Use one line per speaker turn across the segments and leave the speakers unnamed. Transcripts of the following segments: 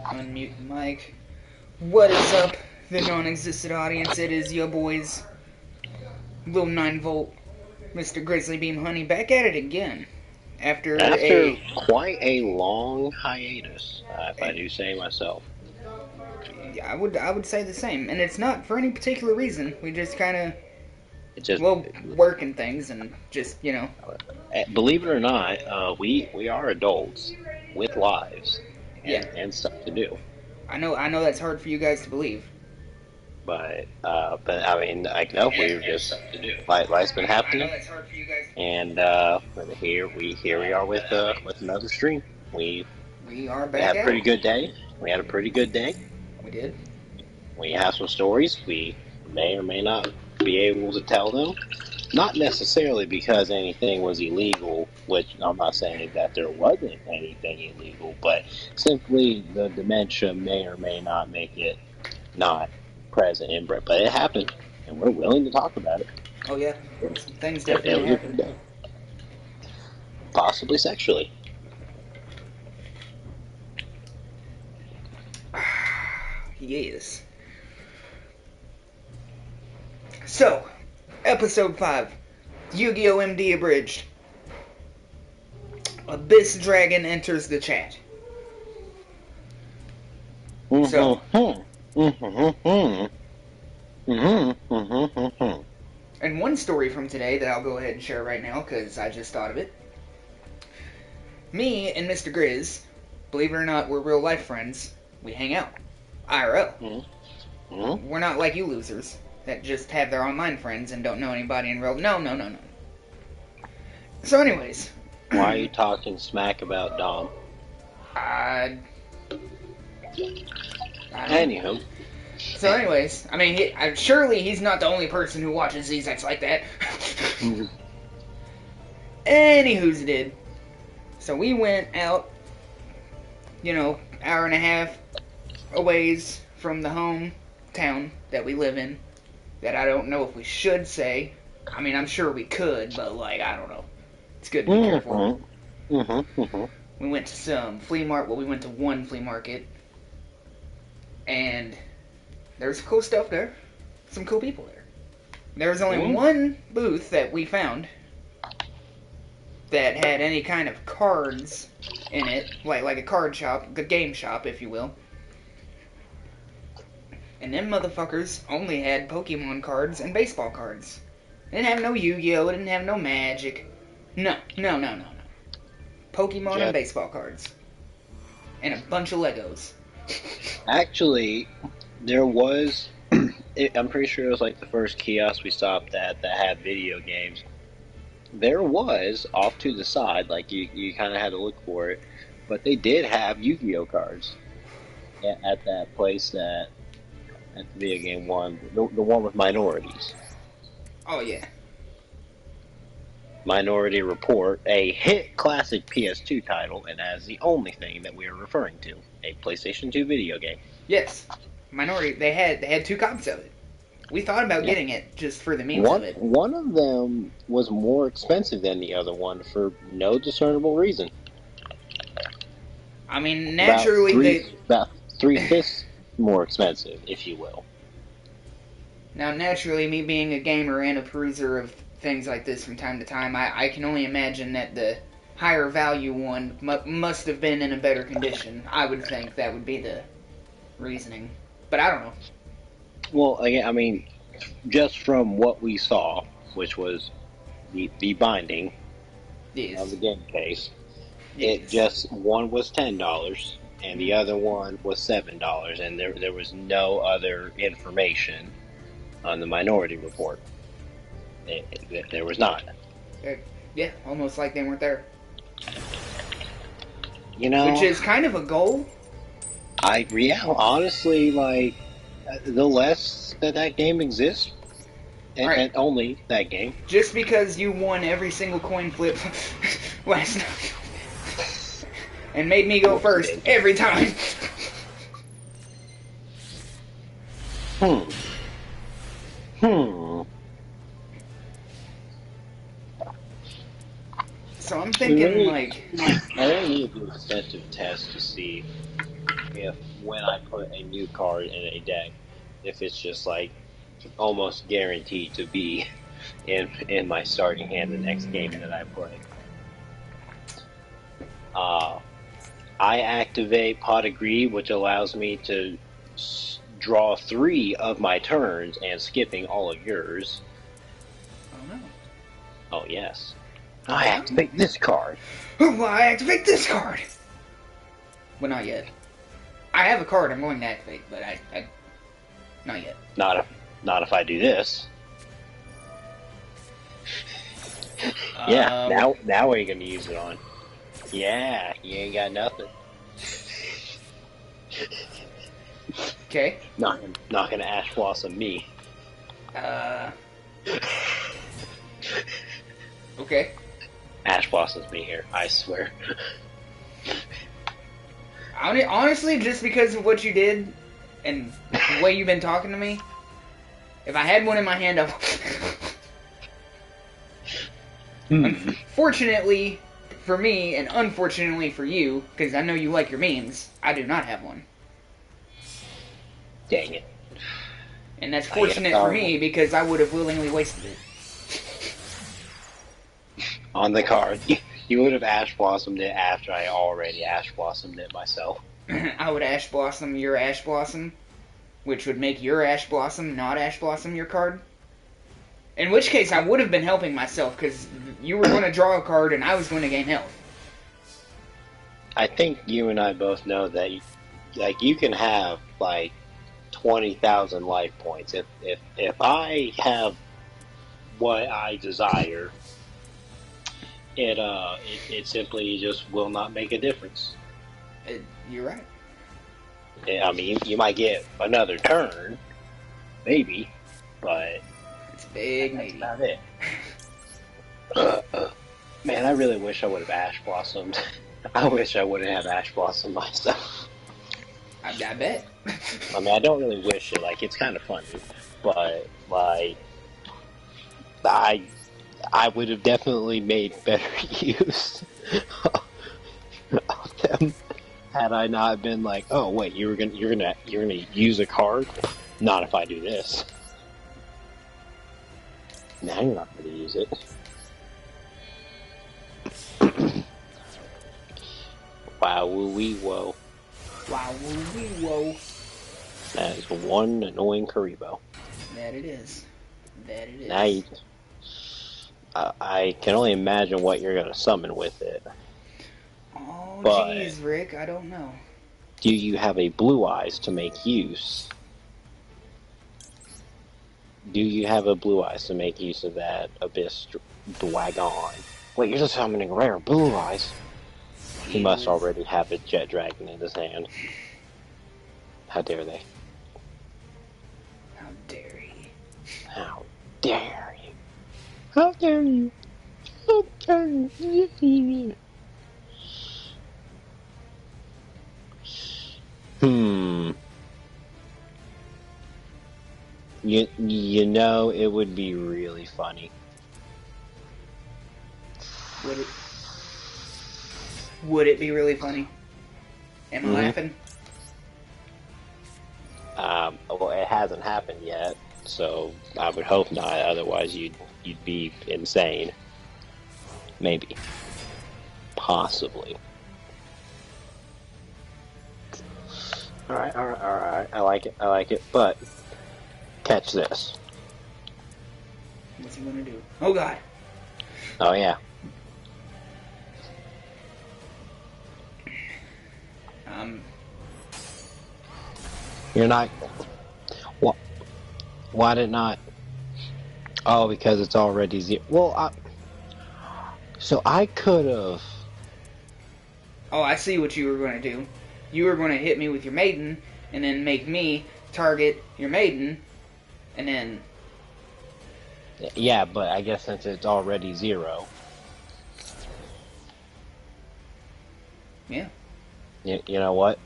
Unmute the mic. What is up, the non-existent audience? It is your boys, Lil 9 Volt, Mr. Grizzly Beam Honey, back at it again.
After quite a long hiatus, if I do say myself.
I would say the same, and it's not for any particular reason. We just kind of,
It just,
working things and just,
believe it or not, we are adults with lives and stuff to do.
I know that's hard for you guys to believe.
But I mean, like, no, we've just life's been happening, and here we are with another stream. We
are back.
We had a pretty good day. We had a pretty good day.
We did.
We have some stories. We may or may not be able to tell them. Not necessarily because anything was illegal, which I'm not saying that there wasn't anything illegal, but simply the dementia may or may not make it not present in Brett. But it happened, and we're willing to talk about it.
Oh yeah, things definitely happened.
Possibly sexually.
Yes. So, episode 5, YGO MD Abridged. Abyss Dragon enters the chat. So, and one story from today that I'll go ahead and share right now because I just thought of it. Me and Mr. Grizz, believe it or not, we're real life friends. We hang out. IRL. We're not like you losers that just have their online friends and don't know anybody in real. No. So, anyways.
Why are you talking smack about Dom? Anywho.
So, anyways, I mean, surely he's not the only person who watches these acts like that. Anywho's did. So we went out, hour and a half a ways from the hometown that we live in. That I don't know if we should say. I mean, I'm sure we could, but, I don't know. It's good to be careful. We went to some flea market. Well, we went to one flea market. And there's cool stuff there. Some cool people there. There was only one booth that we found that had any kind of cards in it. Like a card shop, a game shop, if you will. And them motherfuckers only had Pokemon cards and baseball cards. They didn't have no Yu-Gi-Oh! They didn't have no Magic. No. Pokemon and baseball cards. And a bunch of Legos.
Actually, there was... I'm pretty sure it was like the first kiosk we stopped at that had video games. There was, off to the side, like you kind of had to look for it, but they did have Yu-Gi-Oh! Cards at that place at the video game one, the one with minorities.
Oh, yeah.
Minority Report, a hit classic PS2 title, and as the only thing that we are referring to, a PlayStation 2 video game.
Yes. Minority, they had 2 copies of it. We thought about getting it just for the memes of it.
One of them was more expensive than the other one for no discernible reason.
I mean, naturally
about 3/5 more expensive, if you will.
Now, naturally, me being a gamer and a peruser of things like this from time to time, I can only imagine that the higher value one must have been in a better condition. I would think that would be the reasoning. But I don't know.
Well, again, I mean, just from what we saw, which was the binding of the game case, it just, one was $10 and the other one was $7, and there was no other information on the Minority Report. There was not.
Yeah, almost like they weren't there.
Which
is kind of a goal.
Honestly, the less that game exists, and only that game.
Just because you won every single coin flip last night and made me go first every time. So I'm thinking,
I really need to do an extensive test to see if when I put a new card in a deck, if it's just like almost guaranteed to be in my starting hand the next game that I play. I activate Pot of Greed, which allows me to draw 3 of my turns and skipping all of yours.
Oh no.
Oh yes. I activate this card.
Oh, I activate this card. Well, not yet. I have a card I'm going to activate, but I not yet.
Not if I do this. Yeah. Now what are you gonna use it on? Yeah, you ain't got nothing.
Okay.
Not gonna Ash Blossom me.
Okay.
Ash Blossoms me here, I swear.
Honestly, just because of what you did and the way you've been talking to me, if I had one in my hand, Unfortunately for me, and unfortunately for you, because I know you like your memes, I do not have one.
Dang it.
And that's fortunate for me, because I would have willingly wasted it.
On the card. You would have Ash Blossomed it after I already Ash Blossomed it myself.
I would Ash Blossom your Ash Blossom, which would make your Ash Blossom not Ash Blossom your card. In which case, I would have been helping myself, because you were going to draw a card and I was going to gain health.
I think you and I both know that you can have, 20,000 life points. If I have what I desire, it simply just will not make a difference.
You're right.
I mean, you might get another turn, maybe, but
it's big.
That's about it. Man, I really wish I would have Ash Blossomed. I wish I wouldn't have Ash Blossomed myself.
I bet.
I mean, I don't really wish it. It's kind of funny, but I would have definitely made better use of them had I not been like, oh wait, you're gonna use a card? Not if I do this. Now you're not gonna use it. Wow, woo wee whoa.
Wow, woo wee whoa.
That is one annoying Karibo.
That it is.
Now I can only imagine what you're gonna summon with it.
Oh, jeez, Rick, I don't know.
Do you have a Blue Eyes to make use? Do you have a Blue Eyes to make use of that Abyss Dwagon? Wait, you're just summoning rare Blue Eyes. He must already have a Jet Dragon in his hand. How dare they?
How dare he?
How dare you? How dare you? How dare you? You know, it would be really funny.
Would it be really funny? Am I laughing?
Well, it hasn't happened yet, so I would hope not. Otherwise, you'd be insane. Maybe, possibly. All right. I like it. But catch this.
What's he gonna do? Oh God!
Oh yeah. You're not. What? Why did not? Oh, because it's already zero. Well, so I could have.
Oh, I see what you were going to do. You were going to hit me with your maiden, and then make me target your maiden, and then.
Yeah, but I guess since it's already zero.
Yeah.
You know what?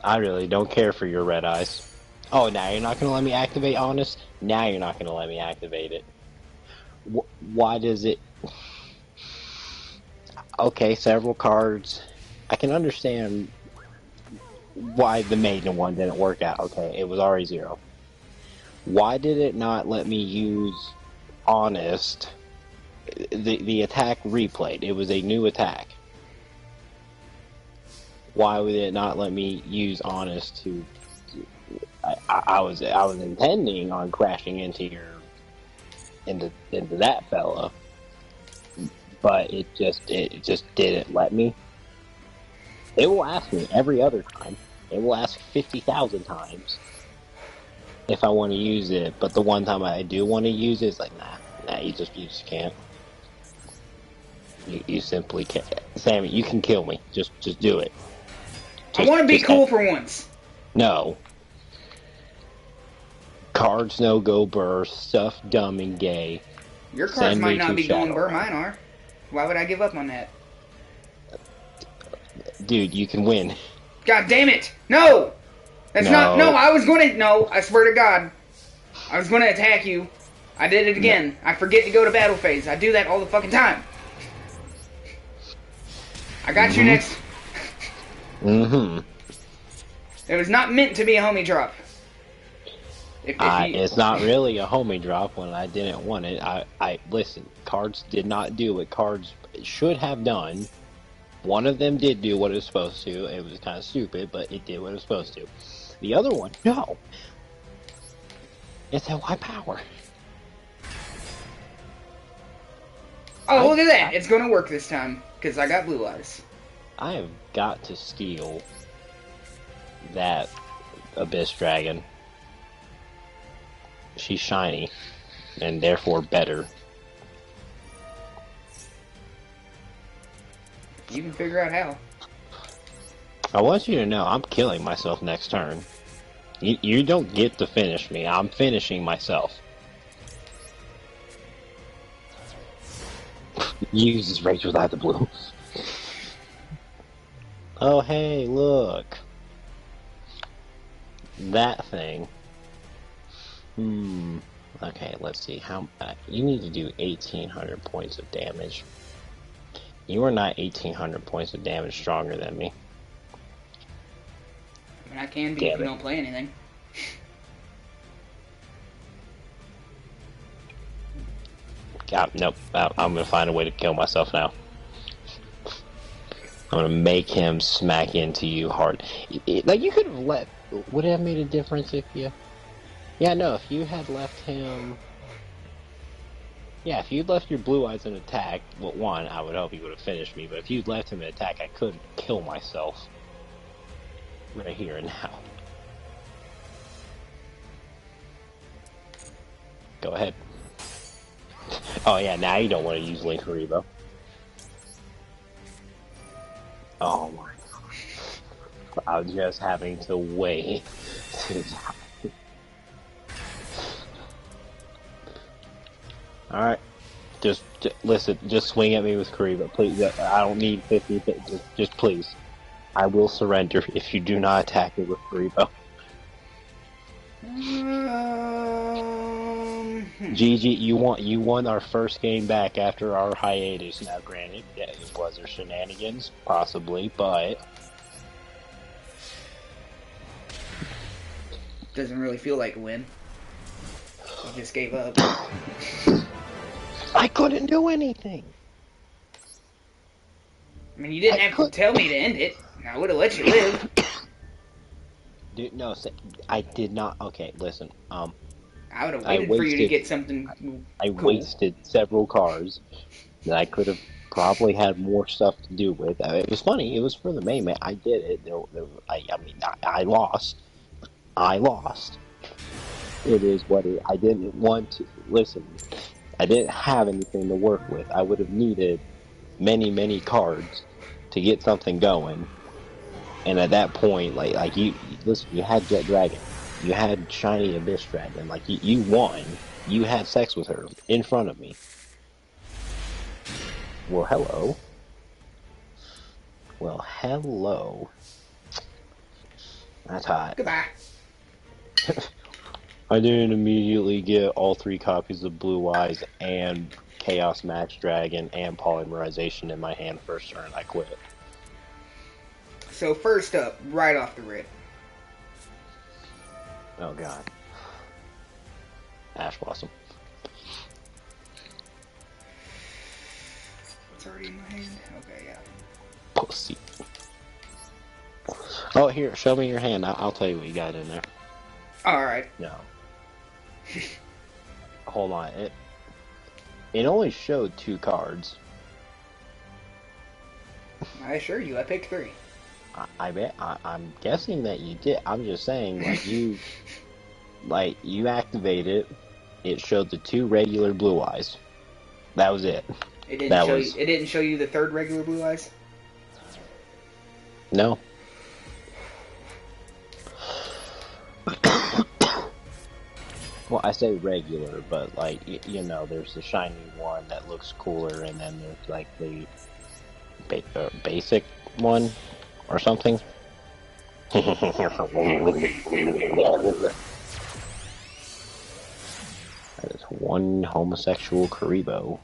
I really don't care for your red eyes. Oh, now you're not going to let me activate Honest? Now you're not going to let me activate it. Why does it... Okay, several cards I can understand why the maiden one didn't work out. Okay, it was already 0. Why did it not let me use Honest? The attack replayed. It was a new attack. Why would it not let me use Honest to? I was intending on crashing into that fella, but it just didn't let me. It will ask me every other time. It will ask 50,000 times if I want to use it, but the one time I do want to use it, it's like, nah, you just can't. You simply can't. Sammy, you can kill me. Just do it.
I want to be cool for once.
No. Cards no go burr, stuff dumb and gay.
Your cards might not be going burr, mine are. Why would I give up on that?
Dude, you can win.
God damn it! No! That's not. No, I was gonna. No, I swear to God. I was gonna attack you. I did it again. No. I forget to go to battle phase. I do that all the fucking time. I got you next. It was not meant to be a homie drop.
It's not really a homie drop when I didn't want it. Listen, cards did not do what cards should have done. One of them did do what it was supposed to. It was kind of stupid, but it did what it was supposed to. The other one, no. It's at Y power.
Oh, look at that. It's going to work this time, because I got blue eyes.
I have got to steal that Abyss Dragon. She's shiny, and therefore better.
You can figure out how.
I want you to know I'm killing myself next turn. You don't get to finish me. I'm finishing myself. Uses rage without the blue. Oh hey, look. That thing. Okay, let's see. How you need to do 1,800 points of damage. You are not 1,800 points of damage stronger than me.
I mean, I can be if you don't play anything.
God, nope. I'm gonna find a way to kill myself now. I'm gonna make him smack into you hard. Like, you could have let... Would it have made a difference if you... Yeah, no, if you had left him... Yeah, if you'd left your blue eyes in attack, well, one, I would hope he would have finished me, but if you'd left him in attack, I couldn't kill myself. Right here and now. Go ahead. Oh yeah, now you don't want to use Link Haribo. Oh my god. I'm just having to wait to die. Alright. Just listen, just swing at me with Kariba, please. I don't need 50, just please. I will surrender if you do not attack me with Kariba. GG, you won our first game back after our hiatus. Now, granted, was there shenanigans? Possibly, but...
Doesn't really feel like a win. I just gave up.
I couldn't do anything!
I mean, you didn't have to tell me to end it. I would have let you live.
Dude, no, I did not. Okay, listen.
I would have waited for you to get something
I
cool.
wasted several cards that I could have probably had more stuff to do with. It was funny. It was for the main man. I did it. I lost. I lost. It is what it. I didn't want to listen. I didn't have anything to work with. I would have needed many cards to get something going. And at that point, like you listen, you had Jet Dragon, you had Shiny Abyss Dragon, like you won. You had sex with her in front of me. Well, hello. Well, hello. That's hot.
Goodbye.
I didn't immediately get all 3 copies of Blue Eyes and Chaos Max Dragon and Polymerization in my hand first turn. I quit.
So first up, right off the rip.
Oh god. Ash Blossom.
It's already in my hand? Okay, yeah.
Pussy. Oh, here, show me your hand. I'll tell you what you got in there.
Alright.
No. Hold on. It only showed 2 cards.
I assure you, I picked 3.
I bet. I'm guessing that you did. I'm just saying, like, you activated it. It showed the 2 regular blue eyes. That was it.
It didn't show you the 3rd regular blue eyes?
No. Well, I say regular, but like you know, there's the shiny one that looks cooler, and then there's like the basic one or something. That is one homosexual Karibo.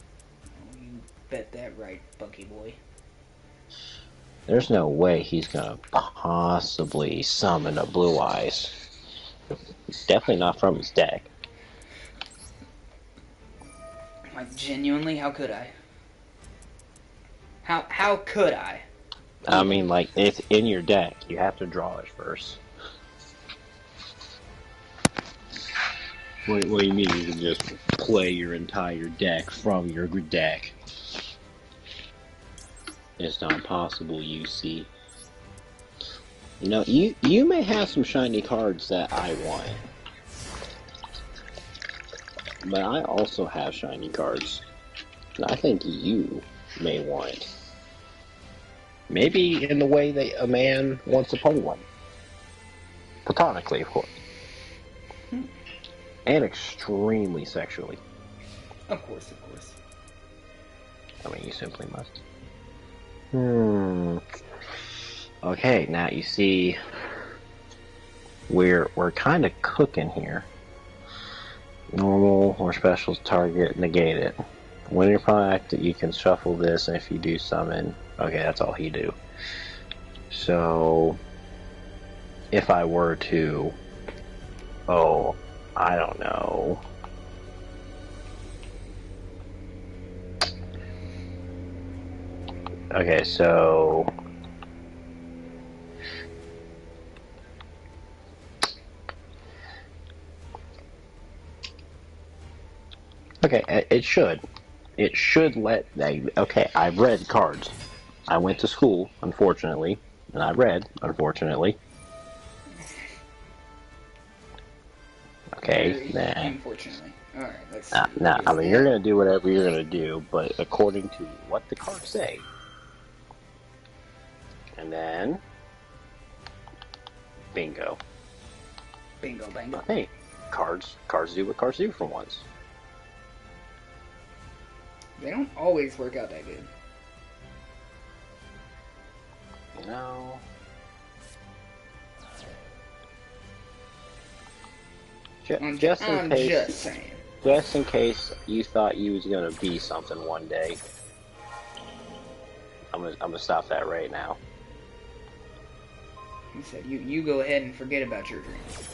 You bet that right, Bucky boy.
There's no way he's gonna possibly summon a Blue Eyes. Definitely not from his deck.
Like, genuinely, how could I? How could I?
I mean, like, it's in your deck. You have to draw it first. What do you mean you can just play your entire deck from your deck? It's not possible, you see. You know, you may have some shiny cards that I want. But I also have shiny cards that I think you may want. Maybe in the way that a man wants a Pokemon. Platonically, of course. And extremely sexually.
Of course, of course.
I mean, you simply must. Okay, now you see, we're kind of cooking here. Normal or special target, negate it. When you're product, you can shuffle this, and if you do summon, okay, that's all he do. So, if I were to, I don't know. Okay, so okay, it should. It should let. Okay, I've read cards. I went to school, unfortunately, and I read, unfortunately. Okay, nah.
Unfortunately. Alright, let's see.
Nah, I mean, you're going to do whatever you're going to do, but according to what the cards say. And then, bingo.
Bingo, bango.
Hey, cards do what cards do for once.
They don't always work out that good.
You know... Just in case you thought you was gonna be something one day, I'm gonna stop that right now.
He said, "You go ahead and forget about your dreams.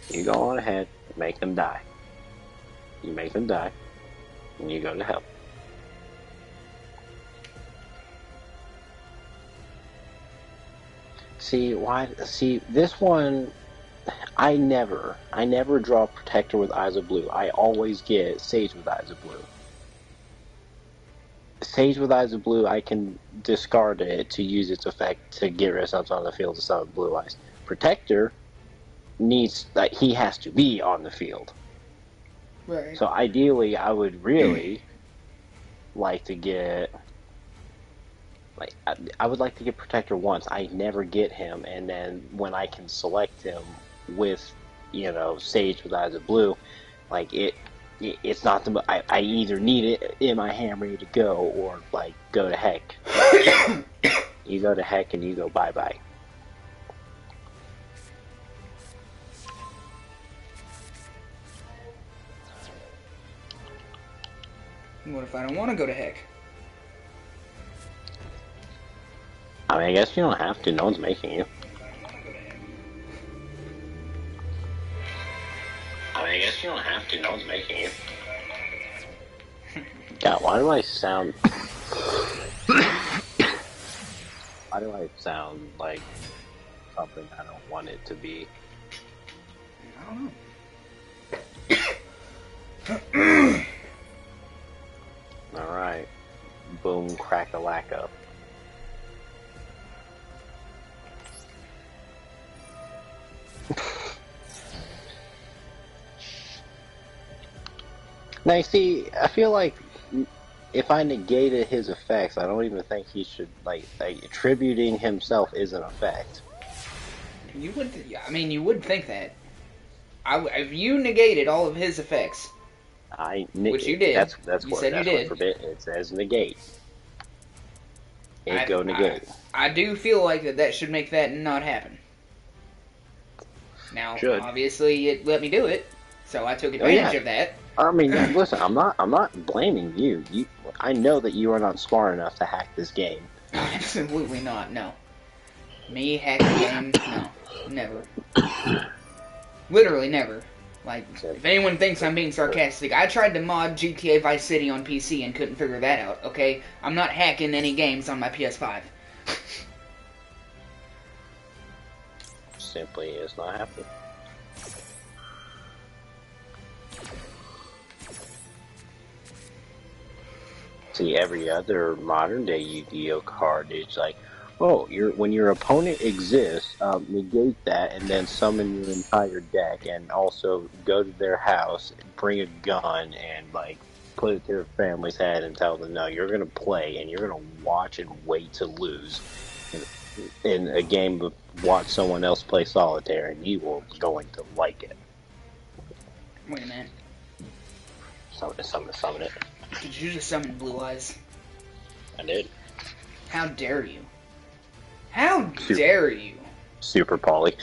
You go on ahead, make them die. You make them die, and you go to hell." See this one. I never draw Protector with Eyes of Blue. I always get Sage with Eyes of Blue. Sage with Eyes of Blue, I can discard it to use its effect to get rid of something on the field to summon Blue Eyes. Protector needs, like, he has to be on the field.
Right.
So ideally, I would really like to get, like, I would like to get Protector once. I never get him, and then when I can select him with, you know, Sage with Eyes of Blue, like, it's not the, I either need it in my hand ready to go, or, like, go to heck. You go to heck and you go bye-bye.
What if I don't want to go to heck?
I mean, I guess you don't have to. No one's making you. No one's making you. God, why do I sound... Why do I sound like something I don't want it to be?
I don't know.
Alright. Boom, crack-a-lack-up. Now, you see, I feel like if I negated his effects, I don't even think he should, like attributing himself is an effect.
You would, I mean, you would think that. If you negated all of his effects, which you did,
that's what forbid. It says negate. Go negate.
I do feel like that should make that not happen. Now, obviously, it let me do it, so I took advantage of that.
I mean, listen, I'm not blaming you. I know that you are not smart enough to hack this game.
Absolutely not. No. Me hack the game? No, never. Literally never. Like, if anyone thinks I'm being sarcastic, I tried to mod GTA Vice City on PC and couldn't figure that out, okay? I'm not hacking any games on my PS5.
Simply is not happening. See, every other modern day Yu-Gi-Oh card is like, oh, when your opponent exists, negate that and then summon your entire deck, and also go to their house, bring a gun, and like put it to their family's head and tell them, no, you're gonna play and you're gonna watch and wait to lose in a game of watch someone else play solitaire, and you are going to like it.
Wait a minute.
Summon it.
Did you just summon Blue Eyes?
I did.
How dare you? How dare you?
Super Polly.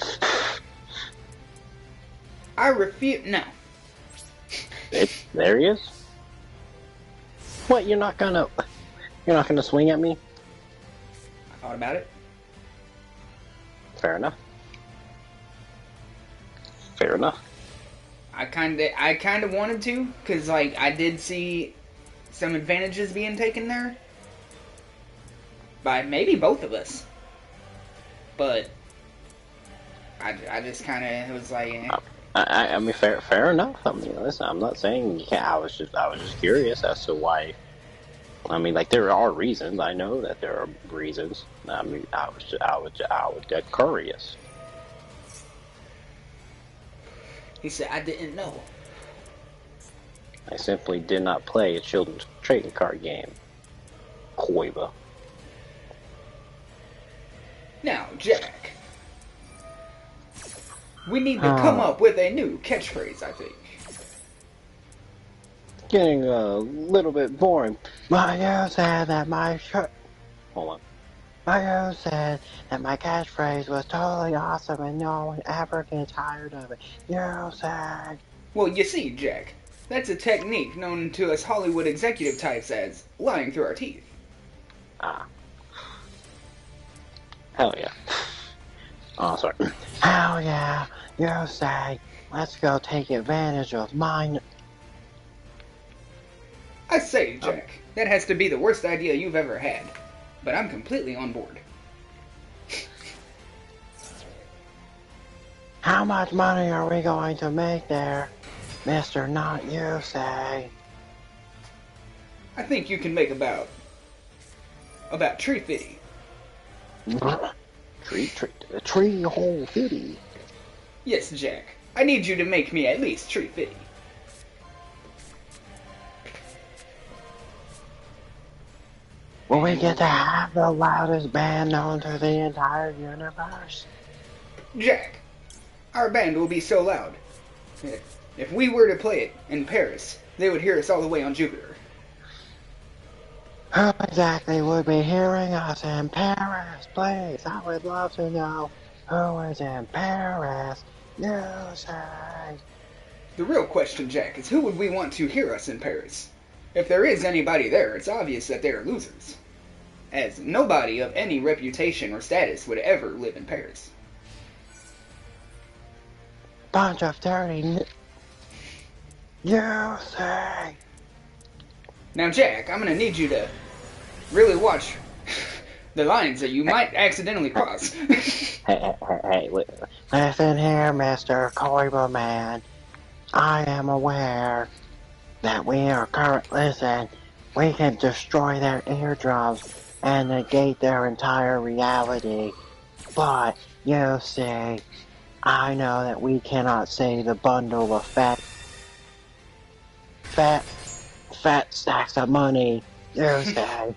I refuse. No.
There he is. What? You're not gonna swing at me?
I thought about it.
Fair enough. Fair enough.
I kind of wanted to, cause like I did see some advantages being taken there by maybe both of us, but I just kind of was like, eh.
I mean, fair enough. I mean, listen, I'm not saying you can't. I was just curious as to why. I mean, like, there are reasons. I know that there are reasons. I mean, I was get curious.
He said, I didn't know.
I simply did not play a children's trading card game. Koiba.
Now, Jack, we need to come up with a new catchphrase, I think.
Getting a little bit boring. Mario said that my Hold on. Mario said that my catchphrase was totally awesome and no one ever gets tired of it. You said.
Well, you see, Jack, that's a technique known to us Hollywood executive types as lying through our teeth.
Ah. Hell yeah. Oh, sorry. Hell yeah. You say, let's go take advantage of mine.
I say, Jack, that has to be the worst idea you've ever had. But I'm completely on board.
How much money are we going to make there, Mr. Not You Say?
I think you can make about $350.
Tree hole 50.
Yes, Jack. I need you to make me at least $350.
Will we get to have the loudest band known to the entire universe?
Jack, our band will be so loud. If we were to play it in Paris, they would hear us all the way on Jupiter.
Who exactly would be hearing us in Paris? Please, I would love to know who is in Paris. You say.
The real question, Jack, is who would we want to hear us in Paris? If there is anybody there, it's obvious that they are losers. as nobody of any reputation or status would ever live in Paris.
Bunch of dirty... You say...
Now, Jack, I'm gonna need you to really watch the lines that you might accidentally cross.
Hey, listen here, Mr. Coiba-man. I am aware that we are listen, we can destroy their eardrums and negate their entire reality. But, you see, I know that we cannot say the bundle of fat stacks of money, you say.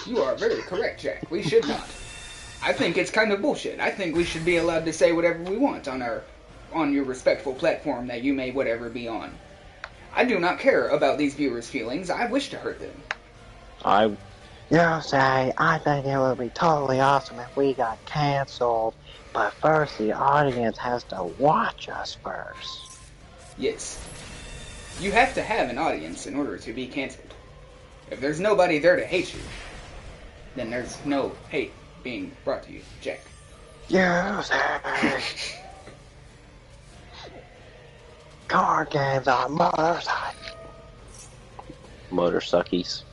You are very correct, Jack. We should not. I think it's kind of bullshit. I think we should be allowed to say whatever we want on your respectful platform that you may whatever be on. I do not care about these viewers' feelings. I wish to hurt them.
You say, I think it would be totally awesome if we got canceled, but first the audience has to watch us first.
Yes. You have to have an audience in order to be canceled. If there's nobody there to hate you, then there's no hate being brought to you, Jack.
You say... Card games on motorsuckies.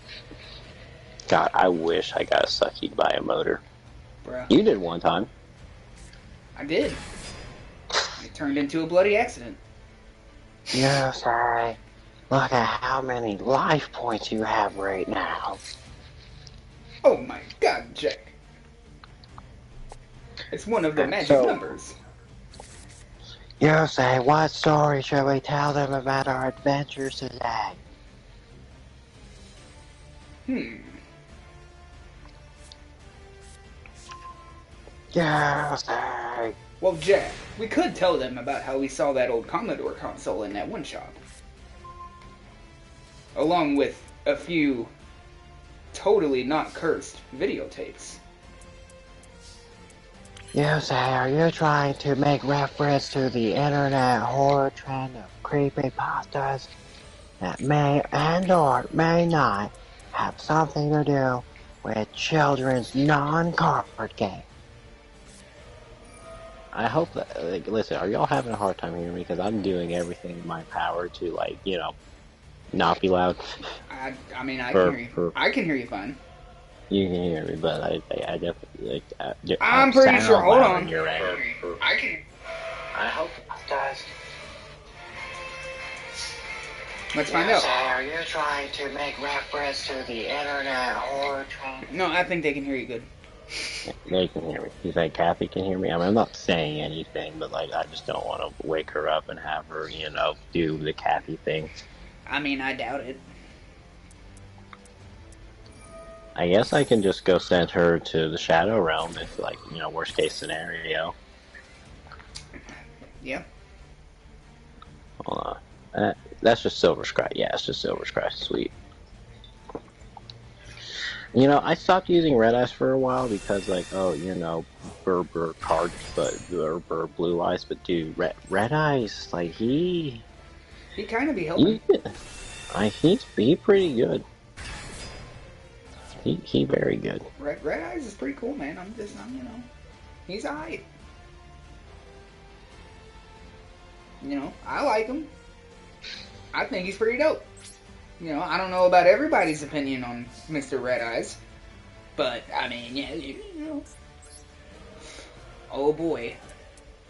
God, I wish I got suckied by a motor.
Bruh.
You did one time.
I did. It turned into a bloody accident.
You say, look at how many life points you have right now.
Oh my God, Jack. It's one of the magic numbers.
You say, what story should we tell them about our adventures today? You say...
Well, Jack, we could tell them about how we saw that old Commodore console in that one shop. Along with a few totally not cursed videotapes.
You say, are you trying to make reference to the internet horror trend of creepypastas that may and or may not have something to do with children's non-card game? I hope that, like, listen, are y'all having a hard time hearing me? Because I'm doing everything in my power to, like, you know, not be loud.
I mean, I can hear you. I can hear you fine.
You can hear me, but I definitely, like,
I'm pretty sure, hold on.
I hope it does.
Let's find out.
Are you trying to make reference to the internet horror trend?
No, I think they can hear you good.
They can hear me. You think Kathy can hear me? I mean, I'm not saying anything, but, like, I just don't want to wake her up and have her, you know, do the Kathy thing.
I mean, I doubt it.
I guess I can just go send her to the Shadow Realm if, like, you know, worst case scenario.
Yeah.
Hold on. That's just Silver Scry. Yeah, it's just Silver Scry. Sweet. You know, I stopped using Red Eyes for a while because, like, oh, you know, Burr cards, but Burr Blue Eyes, but dude, Red Eyes, like, he
kind of be helping.
He pretty good. He very good.
Red Eyes is pretty cool, man. I'm you know, he's alright. You know, I like him. I think he's pretty dope. You know, I don't know about everybody's opinion on Mr. Red Eyes, but, I mean, yeah, you know. Oh boy.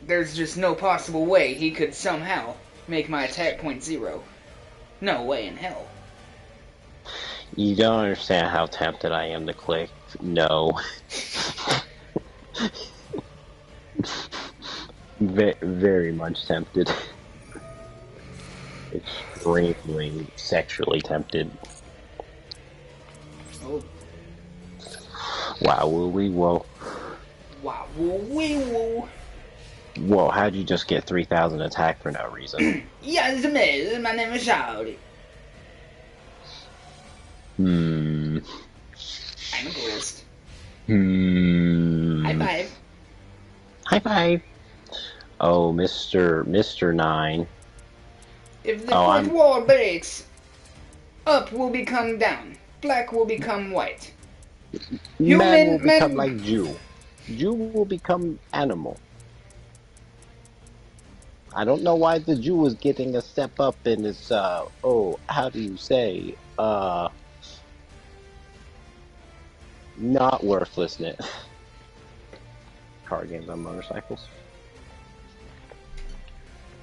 There's just no possible way he could somehow make my attack point 0. No way in hell.
You don't understand how tempted I am to click no. Very much tempted. Extremely sexually tempted.
Oh.
Wow, whoa.
Wow, woo.
Whoa, how'd you just get 3,000 attack for no reason?
Yes, miss. My name is Shouty. I'm a ghost. High five.
Oh, Mr. 9.
If the fourth wall breaks, up will become down, black will become white,
Man will become
Men.
like Jew. Jew will become animal. I don't know why the Jew is getting a step up in his, how do you say, not worthlessness. Car games on motorcycles.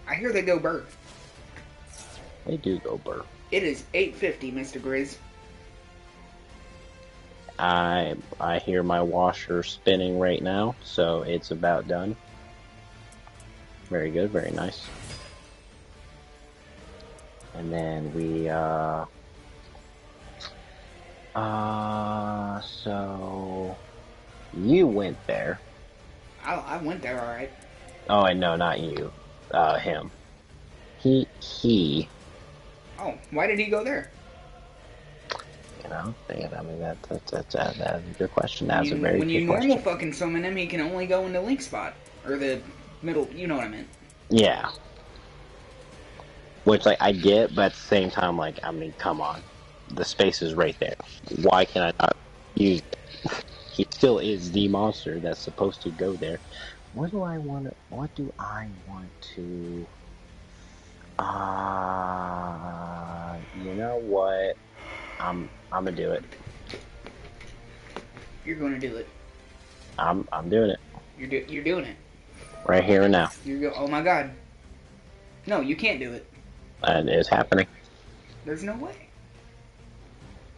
I hear they go burr.
They do go burr.
It is 8:50, Mr. Grizz.
I hear my washer spinning right now, so it's about done. Very good, very nice. And then we, so you went there.
I went there, all right.
Oh, and no, not you. Him. He.
Oh, why did he go there?
You know, I mean, that's a good question. That's a very good question.
When you normal fucking summon him, he can only go in the link spot. Or the middle, you know what I meant.
Yeah. Which, like, I get, but at the same time, like, I mean, come on. The space is right there. Why can I not use it? He still is the monster that's supposed to go there. What do I want to... you know what? I'm gonna do it.
You're gonna do it.
I'm doing it.
You're doing it.
Right here and now.
Oh my god. No, you can't do it.
And it's happening.
There's no way.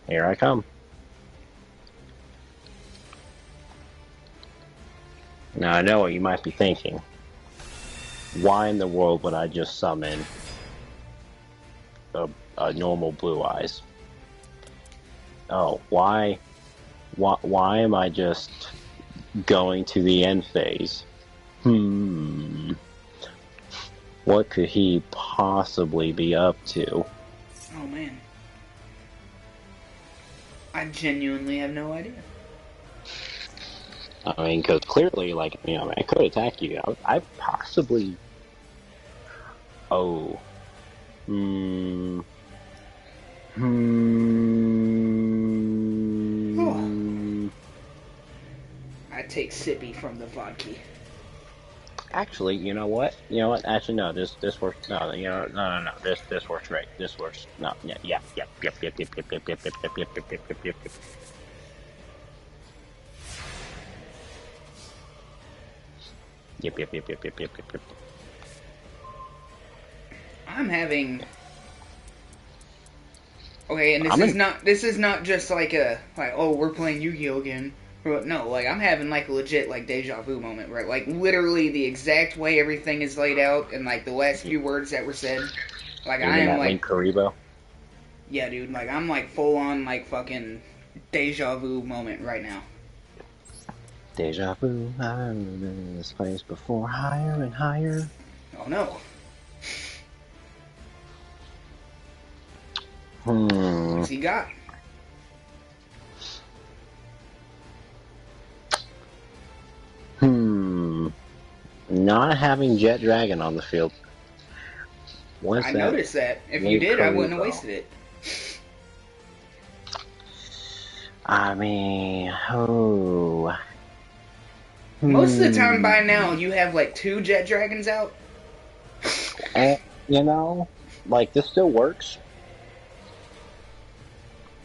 Here I come. Now I know what you might be thinking. Why in the world would I just summon a normal Blue Eyes? Oh, why am I just going to the end phase? What could he possibly be up to?
Oh man. I genuinely have no idea.
I mean, because clearly, like, you know, I could attack you. I possibly... Oh.
Oh. I take sippy from the vodka.
Actually, you know what? Actually, no. This works. No, no. This works great. This works. No, yeah. Yep.
I'm having... Okay, and this is not just like oh, we're playing Yu-Gi-Oh again. No, like, I'm having, like, a legit, like, deja vu moment, right? Like, literally the exact way everything is laid out and, like, the last few words that were said. Like, I am, like...
Link Karibo?
Yeah, dude, like, I'm, like, full-on, like, fucking deja vu moment right now.
Deja vu, I've been in this place before, higher and higher.
Oh, no. What's he got?
Not having Jet Dragon on the field.
I noticed that. If you did, I wouldn't have wasted it.
I mean,
Most of the time by now, you have, like, 2 Jet Dragons out.
You know, like, this still works.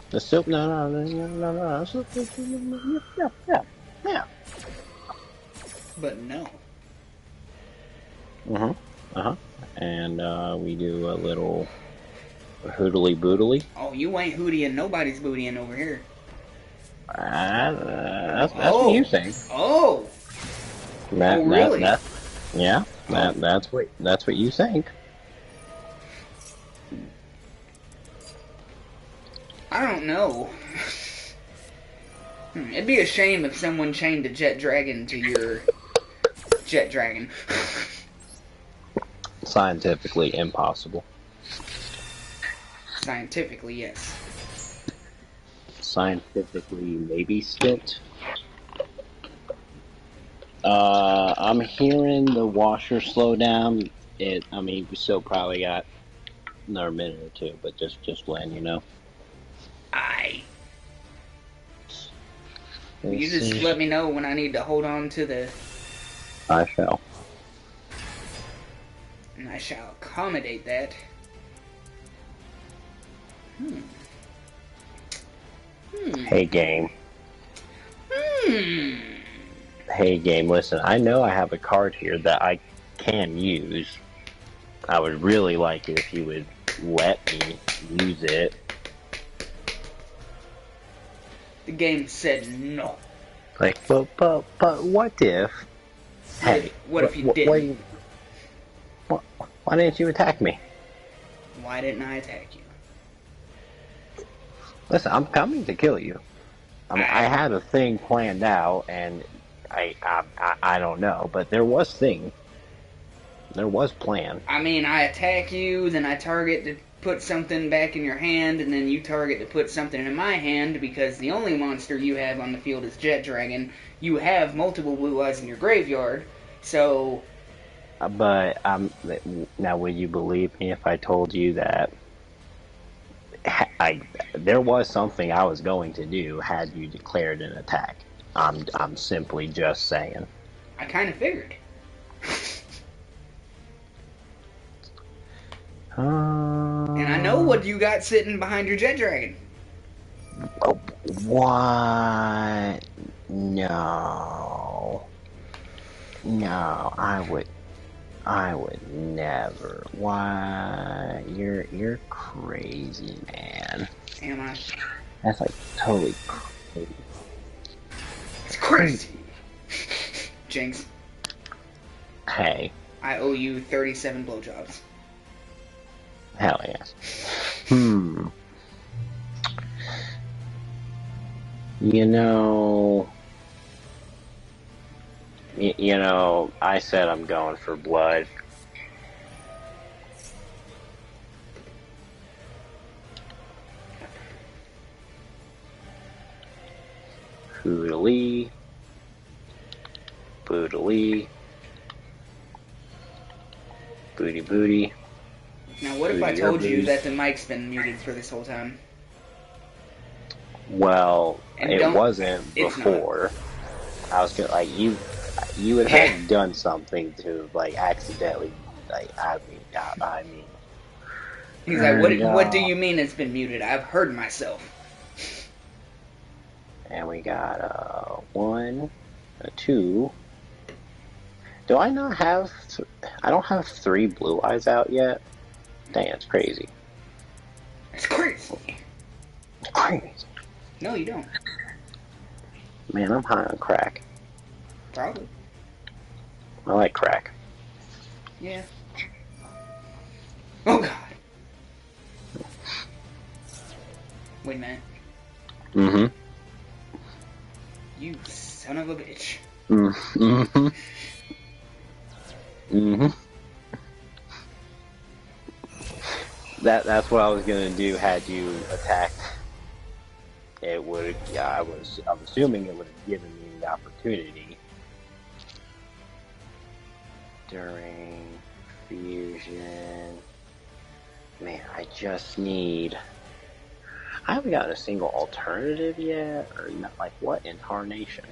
This still... No. Yeah.
But no.
And we do a little hoodly boodly.
Oh, you ain't hootying nobody's bootying over here.
That's what you think.
Oh. Really?
That's what you think.
I don't know. It'd be a shame if someone chained a Jet Dragon to your Jet Dragon.
Scientifically impossible.
Scientifically, yes.
Scientifically, maybe stint. I'm hearing the washer slow down. We still probably got another minute or two, but just letting you know.
You just let me know when I need to hold on to the...
I shall.
And I shall accommodate that.
Hey, game. Hey, game, listen, I know I have a card here that I can use. I would really like it if you would let me use it.
The game said no.
Like, but what if? Hey,
what if you didn't?
Why didn't you attack me?
Why didn't I attack you?
Listen, I'm coming to kill you. I had a thing planned out, and I don't know, but there was plan.
I mean, I attack you, then I target to put something back in your hand, and then you target to put something in my hand, because the only monster you have on the field is Jet Dragon. You have multiple blue eyes in your graveyard, so...
But, now would you believe me if I told you that there was something I was going to do had you declared an attack? I'm simply just saying.
I kind of figured. And I know what you got sitting behind your Jet Dragon.
What? No, I would never. Why? You're crazy, man.
Am I?
That's like totally crazy.
It's crazy. Jinx.
Hey.
I owe you 37 blowjobs.
Hell yes. You know, I said I'm going for blood. Boodly. Boodly. Booty booty.
Now what if I told you that the mic's been muted for this whole time?
Well, it wasn't before. I was gonna, like, you would have done something to, like, accidentally, like, I mean.
He's like, what do you mean it's been muted? I've heard myself.
And we got, 1, 2. Do I not have, I don't have 3 blue eyes out yet? Dang, it's crazy.
It's crazy.
It's crazy.
No, you don't.
Man, I'm high on crack.
Probably.
I like crack.
Yeah. Oh, God. Wait a minute.
Mm-hmm.
You son of a bitch.
Mm-hmm. Mm-hmm. That's what I was gonna do had you attacked. It would, yeah, I'm assuming it would have given me the opportunity during fusion. Man, I haven't gotten a single alternative yet, or not, like, what incarnation?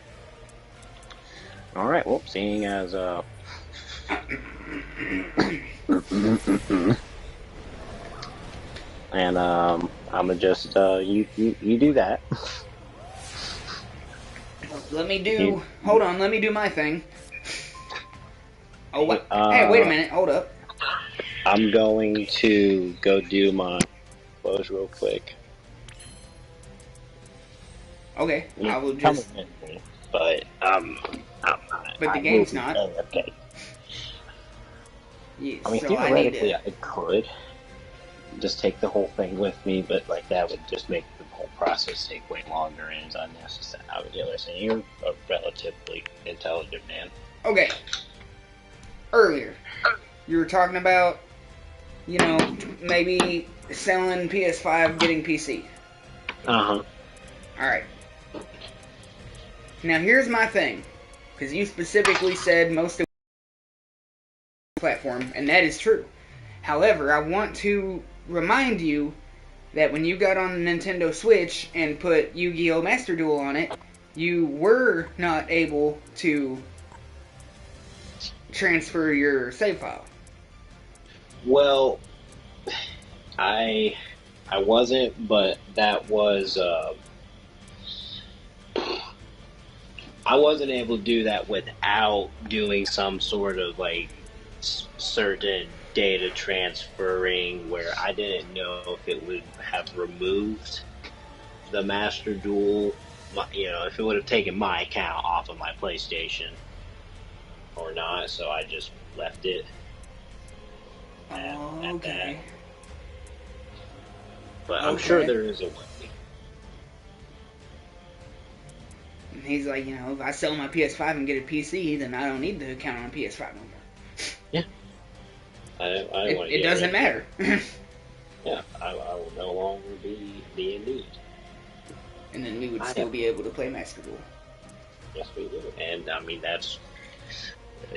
Alright, well, seeing as, and, I'm gonna just, you do that.
Hold on, let me do my thing. Oh, what? Hey, wait a minute, hold up.
I'm going to go do my close real quick.
Okay, I will just...
But,
but the game's not.
Okay.
Yeah,
I mean,
so
theoretically, I could just take the whole thing with me, but, like, that would just make the whole process take way longer and it's unnecessary. I would listen, you're a relatively intelligent man.
Okay. Earlier, you were talking about, you know, maybe selling PS5, getting PC.
Uh-huh.
Alright. Now, here's my thing. Because you specifically said most of the platform, and that is true. However, I want to remind you that when you got on the Nintendo Switch and put Yu-Gi-Oh! Master Duel on it, you were not able to transfer your save file.
Well, I wasn't, but that was I wasn't able to do that without doing some sort of like certain data transferring where I didn't know if it would have removed the Master Duel, if it would have taken my account off of my PlayStation or not. So I just left it at that. But I'm sure there is a way.
He's like, if I sell my PS5 and get a PC, then I don't need the account on PS5 no more.
Yeah.
It doesn't matter.
Yeah, I will no longer be in need.
And then we would still be able to play Master Duel.
Yes, we do. And, I mean,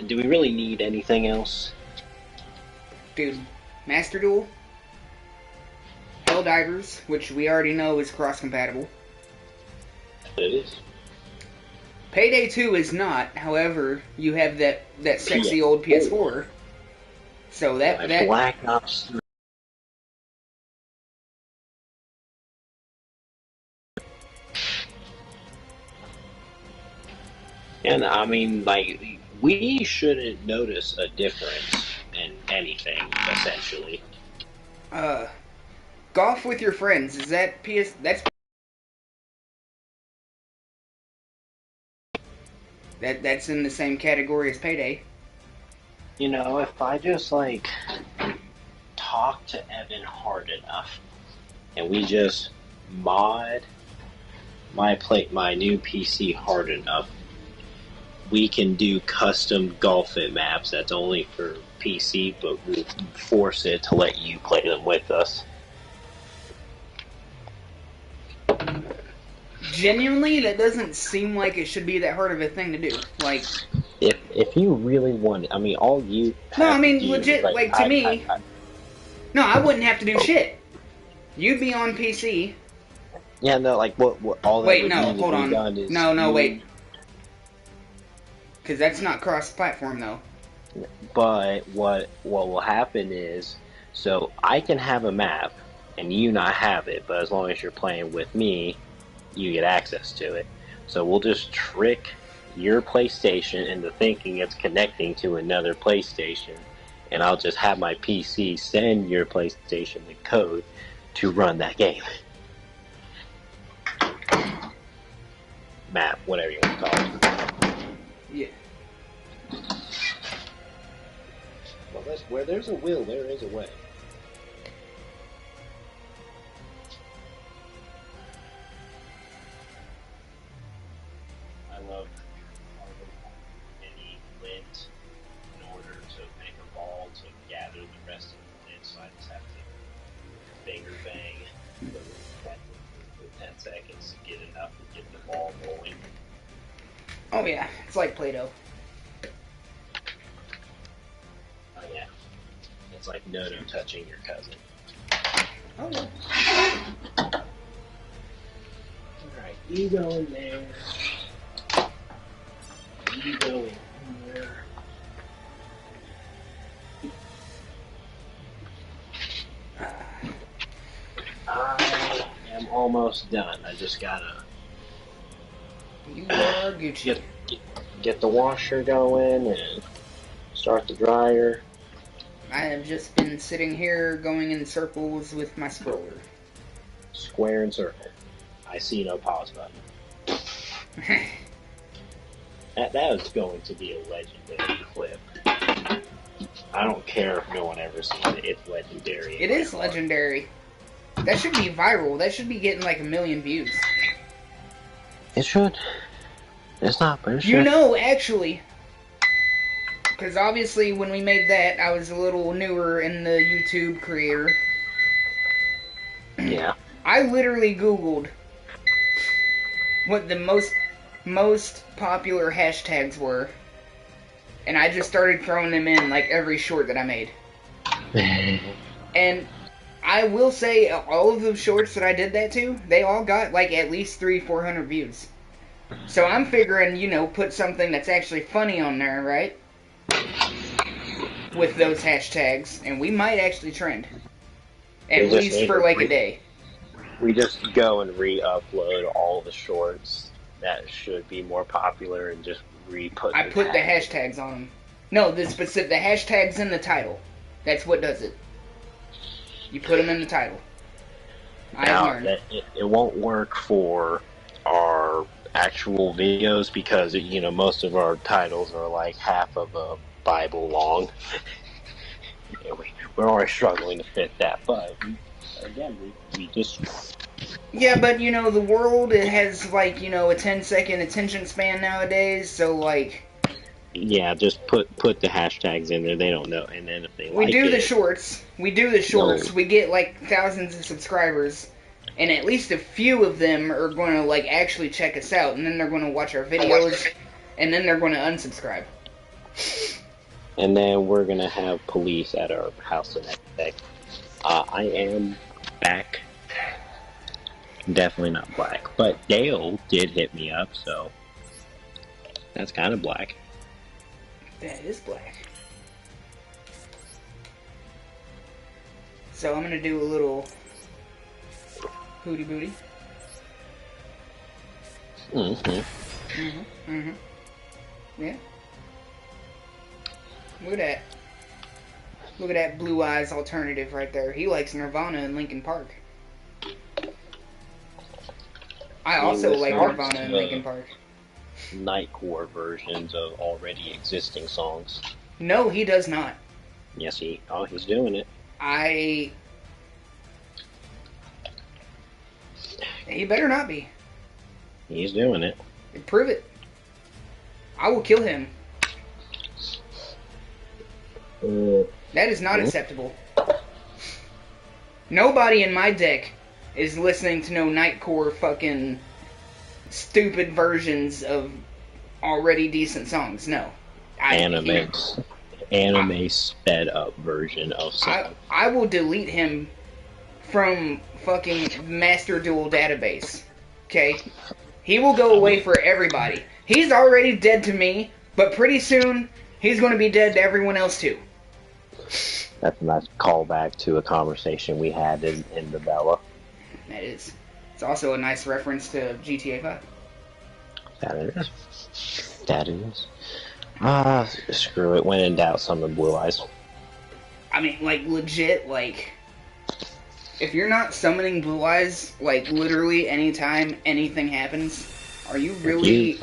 do we really need anything else?
Dude, Master Duel, Helldivers, which we already know is cross-compatible.
It is.
Payday 2 is not, however, you have that sexy old PS4. So that
Black Ops 3. And I mean, like, we shouldn't notice a difference in anything, essentially.
Golf with your friends, is that that's in the same category as Payday.
If I just, like, talk to Evan hard enough, and we just mod my new PC hard enough, we can do custom golf it maps that's only for PC, but we'll force it to let you play them with us.
Genuinely, that doesn't seem like it should be that hard of a thing to do. Like,
if you really want it, I mean, all you
no, I mean,
do,
legit, like to me, no, I wouldn't have to do shit. You'd be on PC.
Yeah, no, like what all that
wait,
would
no,
need
hold
to be
on,
done is
no, wait, because that's not cross-platform though.
But what will happen is, so I can have a map and you not have it, but as long as you're playing with me, you get access to it. So we'll just trick your PlayStation into thinking it's connecting to another PlayStation, and I'll just have my PC send your PlayStation the code to run that game. Map, whatever you want to call it.
Yeah.
Well, where there's a will, there is a way. I love any lint in order to make a ball to gather the rest of the lint, so I just have to finger bang for 10 seconds to get enough to get the ball rolling.
Oh yeah, it's like Play-Doh.
Oh yeah. It's like no touching your cousin.
Oh yeah.
Alright, you go in there. You go in here. I am almost done. I just gotta
You are Gucci.
get the washer going and start the dryer.
I have just been sitting here going in circles with my scroller.
Square and circle. I see no pause button. That is going to be a legendary clip. I don't care if no one ever sees it. It's legendary.
It is legendary. That should be viral. That should be getting like 1 million views.
It should. It's not, but it should.
Actually, because obviously when we made that, I was a little newer in the YouTube career.
Yeah.
I literally Googled what the most popular hashtags were, and I just started throwing them in like every short that I made. And I will say, all of the shorts that I did that to, they all got like at least 300-400 views. So I'm figuring, put something that's actually funny on there, right? With those hashtags, and we might actually trend. At least for like a day.
We just go and re-upload all the shorts that should be more popular and just re-put
I put the hashtags on them. No, the hashtags in the title. That's what does it. You put them in the title.
Now, it won't work for our actual videos because, most of our titles are like half of a Bible long. We're already struggling to fit that, but again, we just...
Yeah, but the world, it has like, a 10-second attention span nowadays, so like...
Yeah, just put the hashtags in there, they don't know, and then if they
we do the shorts, we get like thousands of subscribers, and at least a few of them are going to like actually check us out, and then they're going to watch our videos, and then they're going to unsubscribe.
And then we're going to have police at our house the next day. I am back. Definitely not black. But Dale did hit me up, so that's kind of black.
That is black. So I'm going to do a little hootie booty. Yeah. Look at that. Look at that Blue Eyes alternative right there. He likes Nirvana and Linkin Park. I also like Nirvana and Linkin Park.
Nightcore versions of already existing songs.
No, he does not.
Yes, he's doing it.
He better not be.
He's doing it.
Prove it. I will kill him. That is not acceptable. Nobody in my deck is listening to no Nightcore fucking stupid versions of already decent songs. No.
Anime sped up version of something.
I will delete him from fucking Master Duel database. Okay? He will go away for everybody. He's already dead to me, but pretty soon he's going to be dead to everyone else too.
That's a nice callback to a conversation we had in the Bella.
That is. It's also a nice reference to GTA 5.
That it is. Screw it. When in doubt, summon Blue Eyes.
I mean, like, legit, like... If you're not summoning Blue Eyes, like, literally anytime anything happens, are you really...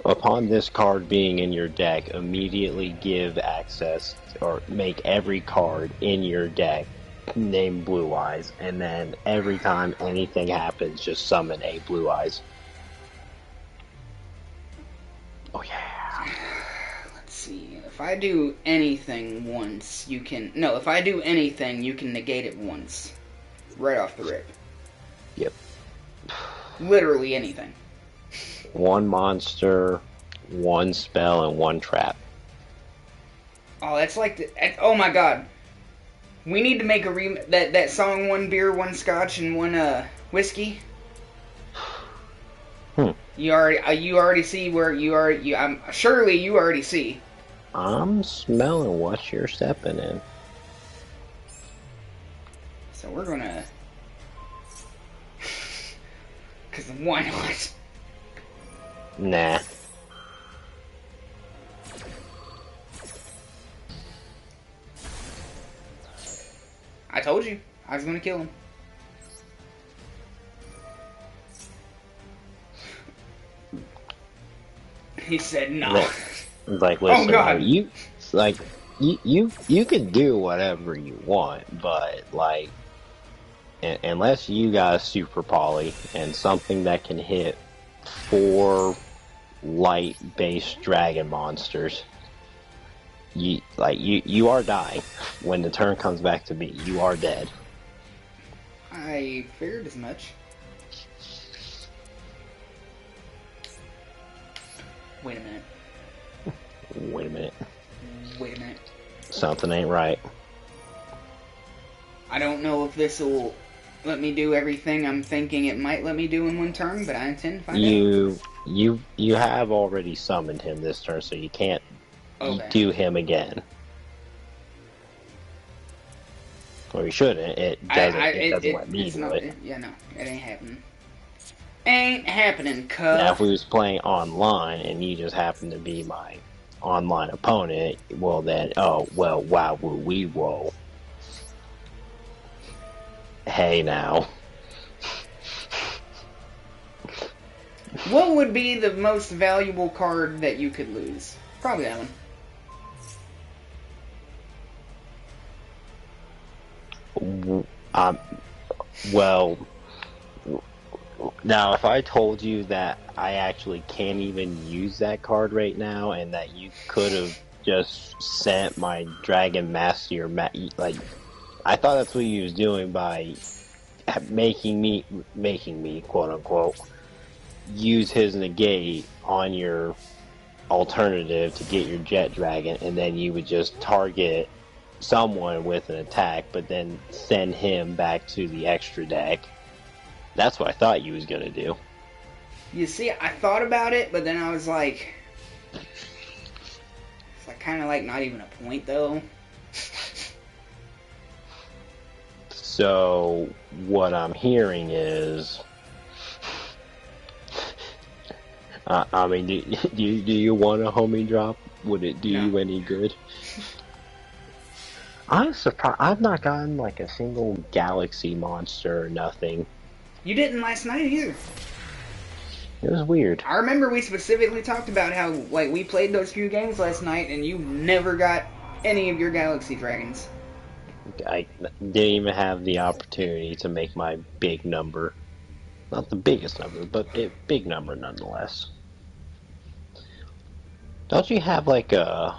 Upon this card being in your deck, immediately give access, or make every card in your deck named Blue Eyes, and then every time anything happens, just summon a Blue Eyes. Oh yeah.
Let's see. If I do anything once, you can... No, if I do anything, you can negate it once. Right off the rip.
Yep.
Literally anything.
One monster, one spell, and one trap.
Oh, that's like the... Oh my god. We need to make a that song, one beer, one scotch, and one whiskey. You already see where surely you already see.
I'm smelling what you're stepping in.
So we're gonna... Because why not?
Nah.
I told you. I was gonna kill him. He said no.
Like, listen,
oh God.
You can do whatever you want, but, like, unless you got a super poly and something that can hit 4 light-based dragon monsters, you are dying. When the turn comes back to me, you are dead.
I feared as much. Wait a minute.
Wait a minute.
Wait a minute.
Something ain't right.
I don't know if this will let me do everything I'm thinking it might let me do in one turn, but I intend to find out.
You have already summoned him this turn, so you can't do him again. Or you shouldn't. It doesn't let me do it.
Yeah, no, it ain't happening. Ain't happening, cuz.
Now, if we was playing online and you just happened to be my online opponent, well then, oh, well, wow, we whoa. Hey, now.
What would be the most valuable card that you could lose? Probably that
one. Well, now if I told you that I actually can't even use that card right now, and that you could have just sent my Dragon Master, like, I thought that's what you was doing by making me, quote unquote, use his negate on your alternative to get your Jet Dragon, and then you would just target someone with an attack, but then send him back to the extra deck. That's what I thought you was gonna do.
You see, I thought about it, but then I was like, it's like kind of like not even a point though.
So what I'm hearing is, I mean, do you want a homie drop? Would it do you any good? I'm surprised. I've not gotten like a single galaxy monster or nothing.
You didn't last night either.
It was weird.
I remember we specifically talked about how like we played those few games last night and you never got any of your galaxy dragons.
I didn't even have the opportunity to make my big number. Not the biggest number, but a big number nonetheless. Don't you have like a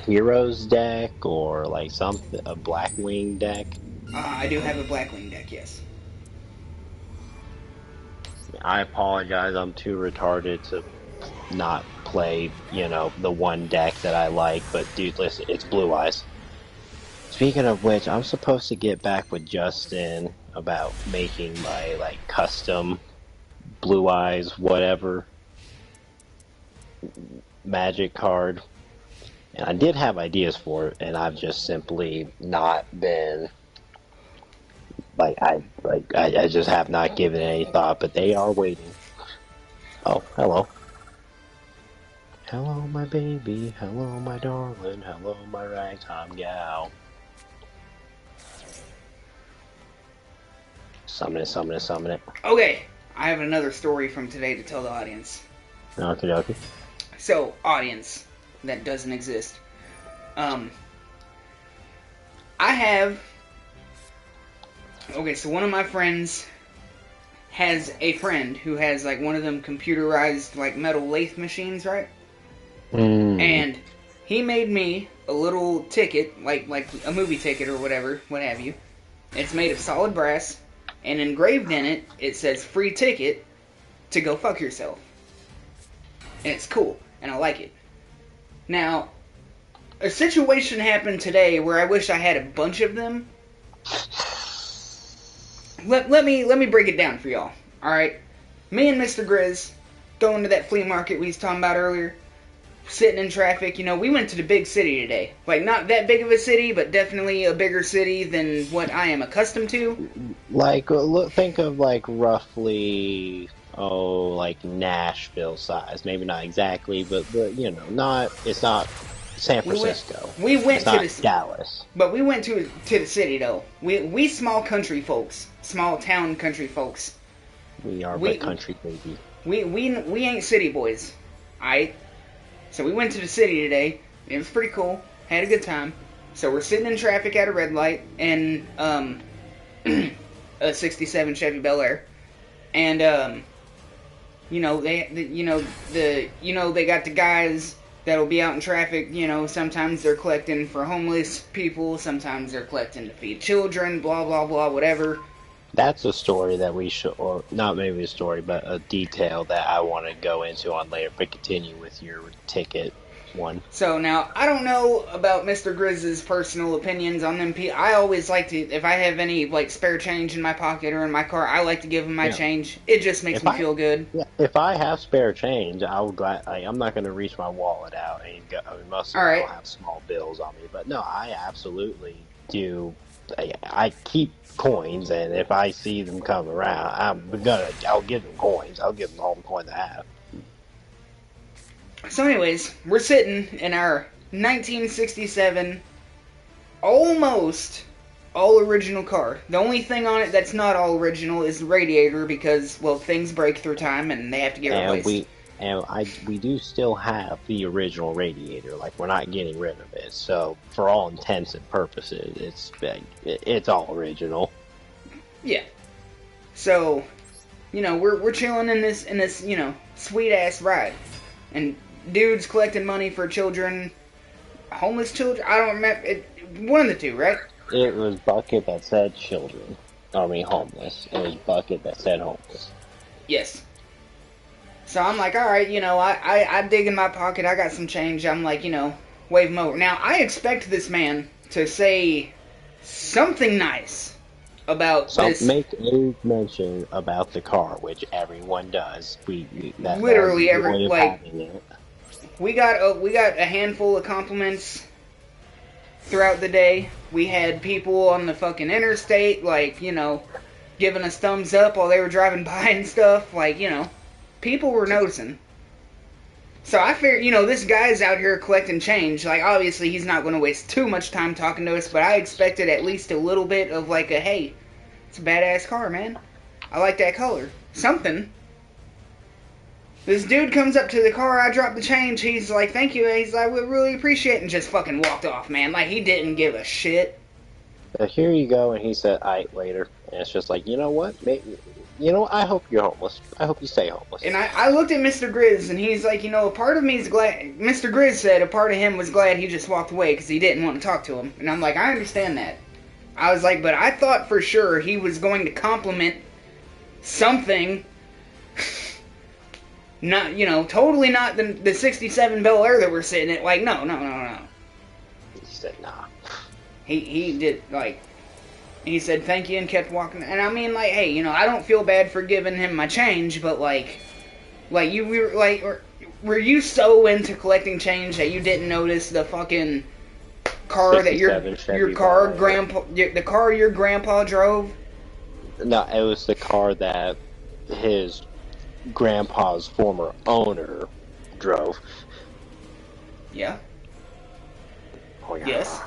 heroes deck or like a Blackwing deck?
I do have a Blackwing deck, yes.
I apologize, I'm too retarded to not play, the one deck that I like, but dude, listen, it's Blue Eyes. Speaking of which, I'm supposed to get back with Justin about making my, custom Blue Eyes whatever Magic card. And I did have ideas for it, and I've just simply not been... I just have not given it any thought, but they are waiting. Oh, hello. Hello, my baby. Hello, my darling. Hello, my ragtime gal. Summon it.
Okay, I have another story from today to tell the audience.
Okay.
So, audience that doesn't exist. I have... Okay, so one of my friends has a friend who has, one of them computerized, metal lathe machines, right? And he made me a little ticket, like a movie ticket or whatever, what have you. It's made of solid brass, and engraved in it, it says, free ticket to go fuck yourself. And it's cool, and I like it. Now, a situation happened today where I wish I had a bunch of them. Let me break it down for y'all. Alright? Me and Mr. Grizz going to that flea market we was talking about earlier. Sitting in traffic, we went to the big city today. Not that big of a city, but definitely a bigger city than what I am accustomed to.
Think of roughly, Nashville size. Maybe not exactly, but it's not San Francisco.
We went to
Dallas.
But we went to the city though. We small country folks, small town country folks.
We are country baby.
We ain't city boys, alright. So we went to the city today. It was pretty cool. Had a good time. So we're sitting in traffic at a red light in a '67 Chevy Bel Air, and they got the guys that'll be out in traffic, sometimes they're collecting for homeless people, sometimes they're collecting to feed children, blah, blah, blah, whatever.
That's a story that we should, or not maybe a story, but a detail that I want to go into on later, but continue with your ticket. one.
So now, I don't know about Mr. Grizz's personal opinions on them. I always like to, if I have any like spare change in my pocket or in my car, I like to give him my change. It just makes me feel good.
Yeah, if I have spare change, I'm not going to reach my wallet out and go. I mean, most of I'll have small bills on me, but no, I absolutely do. I keep coins, and if I see them come around, I'll give them coins. I'll give them all the coin I have.
So anyways, we're sitting in our 1967 almost all original car. The only thing on it that's not all original is the radiator because, well, things break through time and they have to get replaced.
We do still have the original radiator. Like, we're not getting rid of it. So for all intents and purposes, it's all original.
Yeah. So, you know, we're chilling in this you know, sweet ass ride, and dude's collecting money for children, homeless children. I don't remember. One of the two, right?
It was Bucket that said children. I mean, homeless. It was Bucket that said homeless.
Yes. So I'm like, all right, you know, I dig in my pocket. I got some change. I'm like, you know, wave him over. Now, I expect this man to say something nice about this.
Make a mention about the car, which everyone does.
Literally every, like, we got a handful of compliments throughout the day. We had people on the fucking interstate, like, you know, giving us thumbs up while they were driving by and stuff. Like, you know, people were noticing. So I figured, you know, this guy's out here collecting change. Like, obviously he's not going to waste too much time talking to us, but I expected at least a little bit of like a, hey, it's a badass car, man. I like that color. Something. This dude comes up to the car, I drop the change, he's like, thank you, he's like, we really appreciate it, and just fucking walked off, man. Like, he didn't give a shit.
So here you go, and he said, aight, later. And it's just like, you know what? Maybe, you know, I hope you're homeless. I hope you stay homeless.
And I looked at Mr. Grizz, and he's like, you know, a part of me's glad, Mr. Grizz said a part of him was glad he just walked away, because he didn't want to talk to him. And I'm like, I understand that. I was like, but I thought for sure he was going to compliment something. Not, you know, totally not the 67 Bel Air that we're sitting at. Like, no.
He said, nah.
He did, like, he said thank you and kept walking. And I mean, like, hey, you know, I don't feel bad for giving him my change, but, like you were, like, were you so into collecting change that you didn't notice the fucking car that the car your grandpa drove?
No, it was the car that his grandpa's former owner drove.
Yeah.
Oh, yeah.
Yes.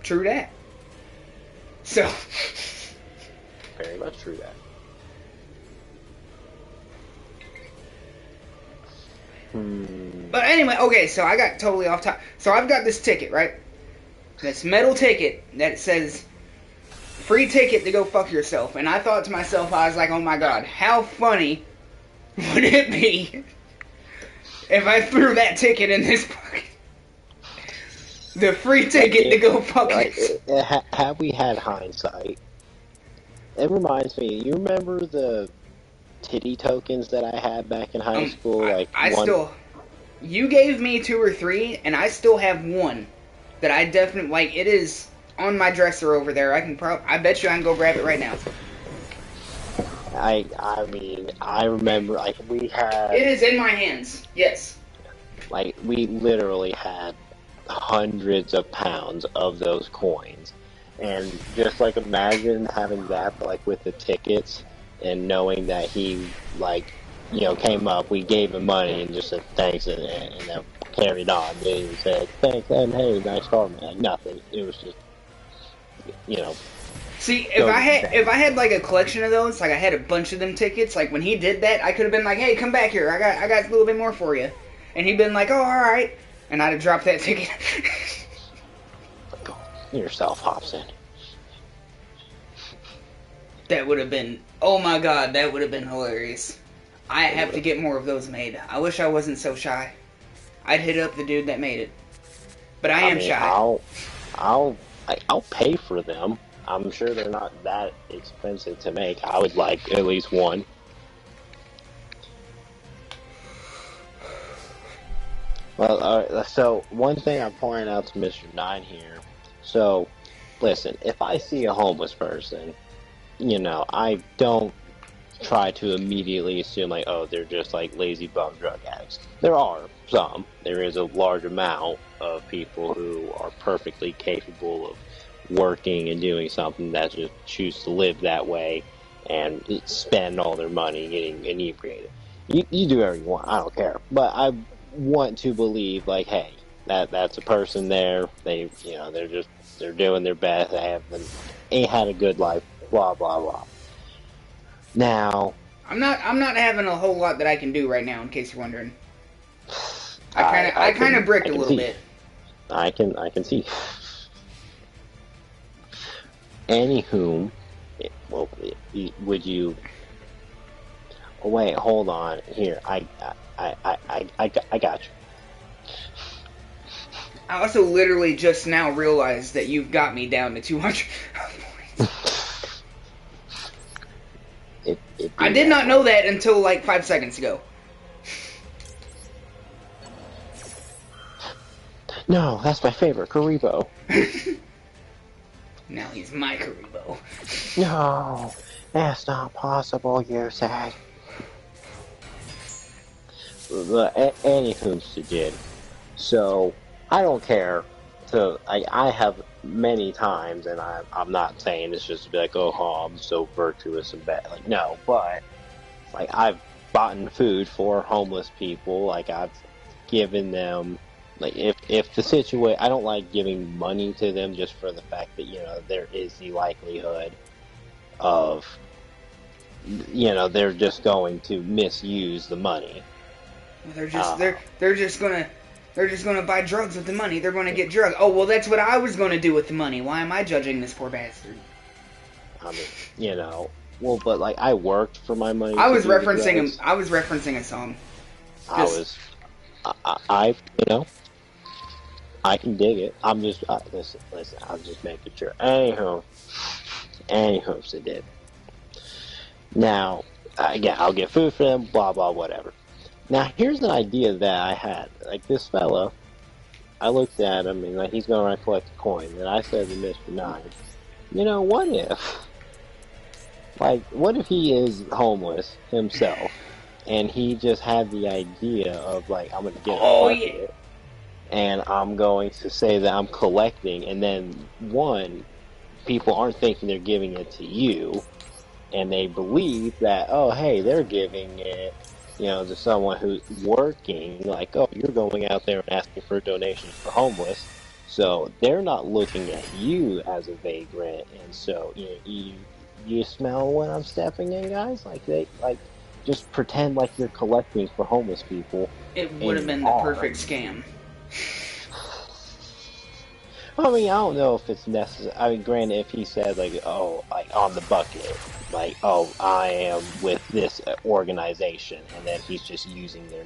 True that. So.
Very much true that.
But anyway, okay, so I got totally off topic. So I've got this ticket, right? This metal ticket that says free ticket to go fuck yourself. And I thought to myself, I was like, oh my god, how funny would it be if I threw that ticket in this pocket? The free ticket to go fuck yourself.
Had we had hindsight, it reminds me, you remember the titty tokens that I had back in high school?
You gave me 2 or 3, and I still have one that I definitely, like, it is on my dresser over there. I bet you I can go grab it right now.
I mean, I remember, like, we had...
It is in my hands, yes.
Like, we literally had hundreds of pounds of those coins. And just, like, imagine having that, like, with the tickets, and knowing that he, like, you know, came up, we gave him money, and just said thanks, and then carried on. Then he said, thanks, and hey, nice car, man. Nothing. It was just, you know.
See, if I had like a collection of those, like I had a bunch of them tickets, like when he did that, I could have been like, hey, come back here, I got a little bit more for you. And he'd been like, oh, alright. And I'd have dropped that ticket.
Yourself, Hobson.
That would have been, oh my god, that would have been hilarious. I have to get more of those made. I wish I wasn't so shy. I'd hit up the dude that made it. But I am shy.
I'll pay for them. I'm sure they're not that expensive to make. I would like at least one. Well, so one thing I'm pointing out to Mr. Nine here. So, listen, if I see a homeless person, I don't try to immediately assume like, oh, they're just like lazy bum drug addicts. There are some. There is a large amount of people who are perfectly capable of working and doing something that just choose to live that way and spend all their money getting inebriated. You do whatever you want. I don't care. But I want to believe like, hey, that's a person there. They're doing their best. They ain't had a good life. Blah blah blah. Now,
I'm not having a whole lot that I can do right now, in case you're wondering. I kind of bricked a little bit.
I can see. Anywho, well, would you? Oh, wait, hold on. Here, I got you.
I also literally just now realized that you've got me down to 200 points. I did not know that until like 5 seconds ago.
No, that's my favorite, Karibo.
Now he's my Karibo.
No, that's not possible, you say. Anywho, did. So, I don't care. So, I have many times, and I'm not saying it's just to be like, oh, I'm so virtuous and bad. Like, no, but, like, I've bought food for homeless people. Like, I've given them, like, if the situation, I don't like giving money to them just for the fact that, there is the likelihood of, they're just going to misuse the money.
They're just gonna buy drugs with the money. They're gonna get drugs. Oh well, that's what I was gonna do with the money. Why am I judging this poor bastard?
I mean, well, but like I worked for my money.
I was referencing a song.
I can dig it. I'm just listen. I'm just making sure. Anywho, so did. Now, again, I'll get food for them. Blah blah whatever. Now, here's an idea that I had. Like, this fella, I looked at him, and like, he's going around collecting coins, and I said to Mr. Nine, what if he is homeless himself, and he just had the idea of, like, I'm going to get a bucket, and I'm going to say that I'm collecting, and then, people aren't thinking they're giving it to you, and they believe that, oh, hey, they're giving it to someone who's working, like, oh, you're going out there and asking for donations for homeless, so they're not looking at you as a vagrant, and so, you smell when I'm stepping in, guys? Just pretend like you're collecting for homeless people.
It would have been the perfect scam.
I mean, I don't know if it's necessary. I mean, granted, if he said, like, oh, like, on the bucket, like, oh, I am with this organization, and then he's just using their,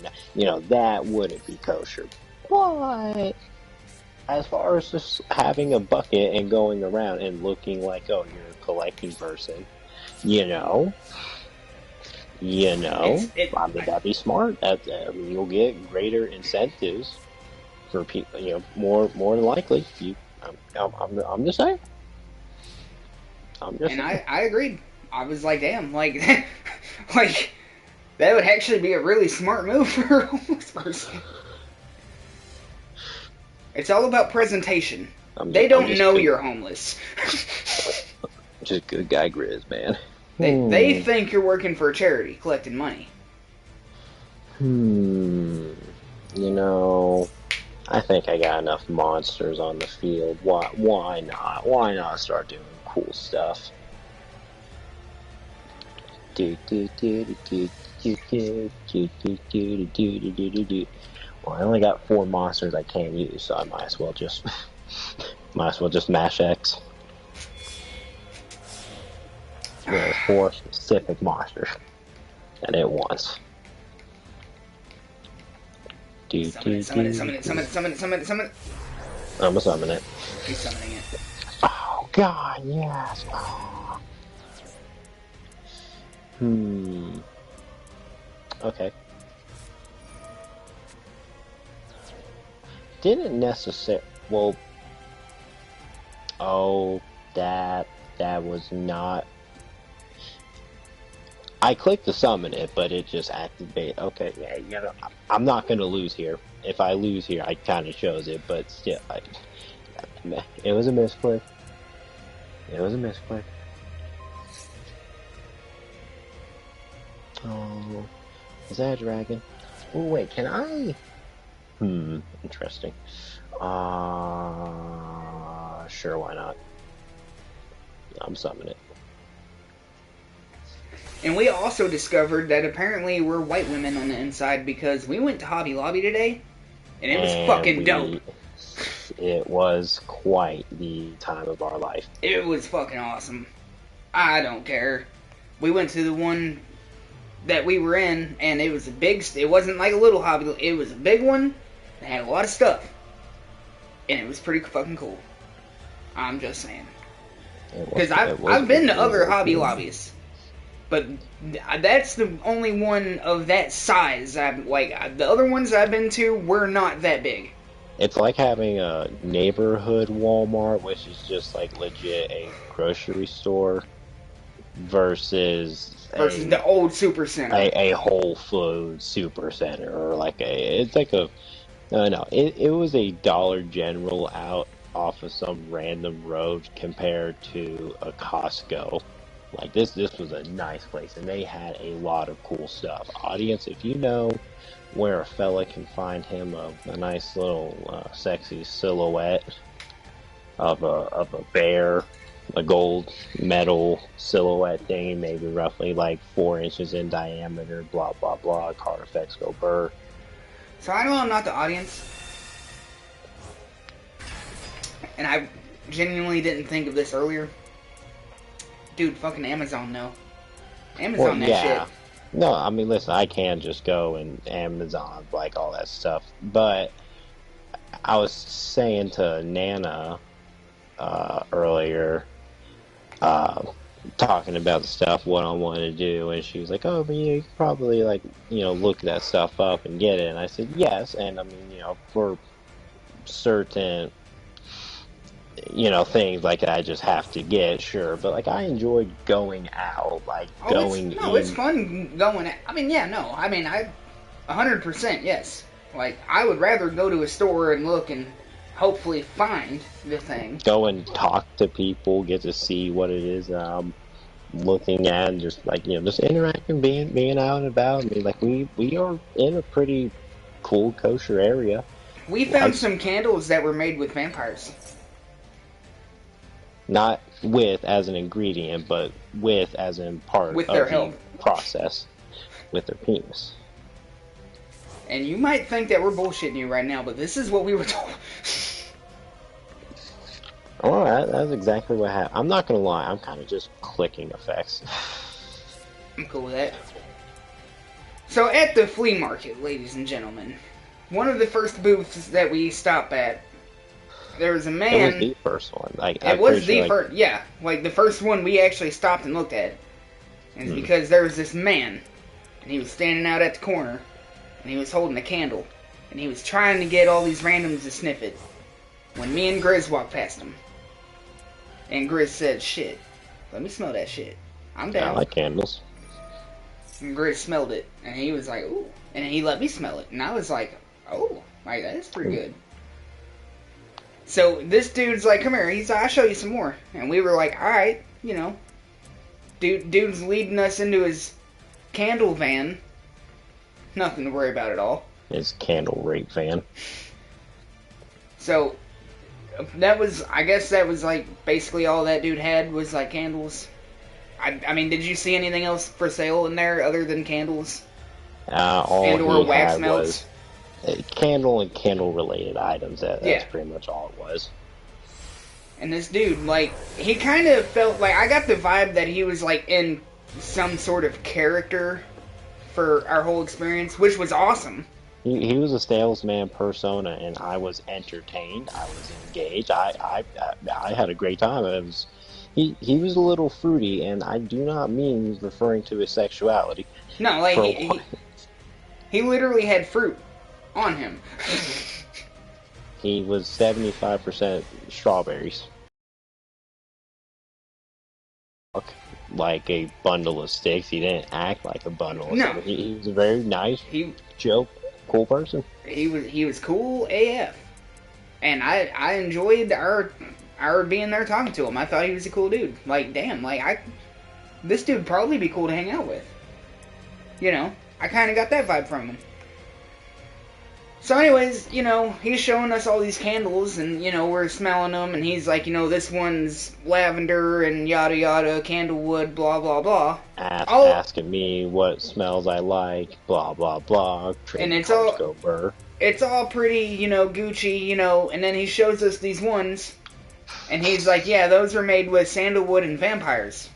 that wouldn't be kosher. But, as far as just having a bucket and going around and looking like, oh, you're a collecting person, I mean, that'd be smart. I mean, you'll get greater incentives for people, more than likely. I'm just saying.
I agreed. I was like, damn, like that would actually be a really smart move for a homeless person. It's all about presentation. They don't know you're homeless.
Just good guy Grizz, man.
They think you're working for a charity, collecting money.
I think I got enough monsters on the field. Why not? Why not start doing cool stuff? Well, I only got 4 monsters I can't use, so I might as well just mash X. There's 4 specific monsters at it once. Summon it. I'm gonna summon it.
He's summoning it.
Oh god, yes. Okay. didn't necessarily. Well, oh, that was not. I clicked to summon it, but it just activated. Okay, yeah, you know, I'm not gonna lose here. If I lose here, I kind of chose it, but still, it was a misclick. It was a misclick. Oh, is that a dragon? Oh wait, can I? Interesting. Sure, why not? I'm summoning it.
And we also discovered that apparently we're white women on the inside because we went to Hobby Lobby today, and it was fucking dope.
It was quite the time of our life.
It was fucking awesome. I don't care. We went to the one that we were in, and it was a big. It wasn't like a little Hobby. It was a big one. It had a lot of stuff, and it was pretty fucking cool. I'm just saying. Because I've been to other Hobby Lobbies, but that's the only one of that size. The other ones I've been to were not that big.
It's like having a neighborhood Walmart, which is just like legit a grocery store, versus
the old super center,
a Whole Foods super center, or like it was a Dollar General out off of some random road compared to a Costco. Like this was a nice place, and they had a lot of cool stuff. Audience, if you know where a fella can find him a nice little sexy silhouette of a bear, a gold metal silhouette thing, maybe roughly like 4 inches in diameter, blah blah blah, card effects go burr.
So I know I'm not the audience, and I genuinely didn't think of this earlier. Dude, fucking Amazon, no. Amazon, that shit.
No, I mean, listen, I can just go and Amazon, like, all that stuff. But I was saying to Nana earlier, talking about the stuff, what I wanted to do, and she was like, oh, but you could probably, like, look that stuff up and get it. And I said, yes, and I mean, for certain things like I just have to get, sure, but like I enjoy going out, like
it's fun going out. I mean, yeah, no, I mean, 100%, yes. Like, I would rather go to a store and look and hopefully find the thing.
Go and talk to people, get to see what it is that I'm looking at, and just like, just interacting, being out and about. I mean, like we are in a pretty cool kosher area.
We found some candles that were made with vampires.
Not with as an ingredient, but with as in part
with
of
their
the
help.
Process with their penis.
And you might think that we're bullshitting you right now, but this is what we were told.
Alright, that's exactly what happened. I'm not gonna lie, I'm kind of just clicking effects.
I'm cool with that. So at the flea market, ladies and gentlemen, one of the first booths that we stopped at, there was a man.
It was the first one.
It was the first, yeah. Like the first one we actually stopped and looked at. And it's because there was this man, and he was standing out at the corner, and he was holding a candle, and he was trying to get all these randoms to sniff it. When me and Grizz walked past him, and Grizz said, "Shit, let me smell that shit. I'm down."
I like candles.
And Grizz smelled it, and he was like, "Ooh," and he let me smell it, and I was like, "Oh, like that's pretty good." So this dude's like, come here. He's like, I'll show you some more. And we were like, all right, Dude's leading us into his candle van. Nothing to worry about at all.
His candle rape van.
So I guess that was like basically all that dude had was like candles. I mean, did you see anything else for sale in there other than candles?
All
and or wax
had
melts?
Was candle and candle related items. That's pretty much all it was.
And this dude, like, he kind of felt like, I got the vibe that he was like in some sort of character for our whole experience, which was awesome.
He was a salesman persona, and I was entertained. I was engaged. I had a great time. He was a little fruity, and I do not mean referring to his sexuality.
No, like he literally had fruit on him.
He was 75% strawberries. Like a bundle of sticks. He didn't act like a bundle of sticks. He was a very nice, chill, cool person.
He was cool AF. And I enjoyed our being there talking to him. I thought he was a cool dude. Like, damn, like this dude would probably be cool to hang out with. You know, I kind of got that vibe from him. So anyways, you know, he's showing us all these candles, and, you know, we're smelling them, and he's like, you know, this one's lavender, and yada yada, candlewood, blah blah blah.
Asking me what smells I like, blah blah blah.
And it's all pretty, you know, Gucci, you know, and then he shows us these ones, and he's like, yeah, those are made with sandalwood and vampires.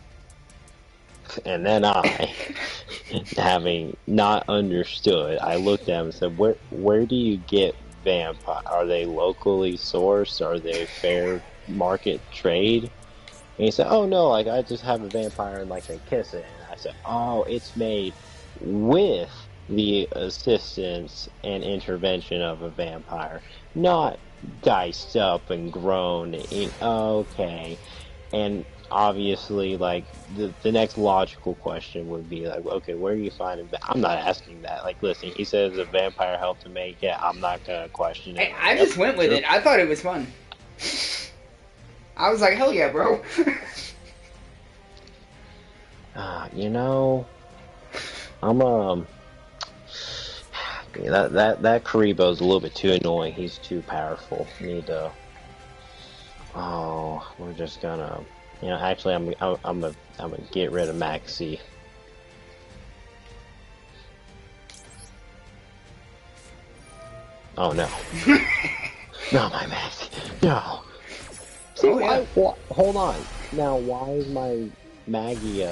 And then I, having not understood, I looked at him and said, where do you get vampire? Are they locally sourced? Are they fair market trade? And he said, oh no, like I just have a vampire and like I kiss it. And I said, oh, it's made with the assistance and intervention of a vampire, not diced up and grown. Okay. And obviously, like, the next logical question would be, like, okay, where do you find it? I'm not asking that. Like, listen, he says a vampire helped to make it. I'm not going to question it.
I just went with it. I thought it was fun. I was like, hell yeah, bro.
You know, that Karibo's a little bit too annoying. He's too powerful. Need to... Oh, we're just gonna, you know. Actually, I'm gonna get rid of Maxi. Oh no, not my Maxi. No. See, hold on. Now, why is my Maggie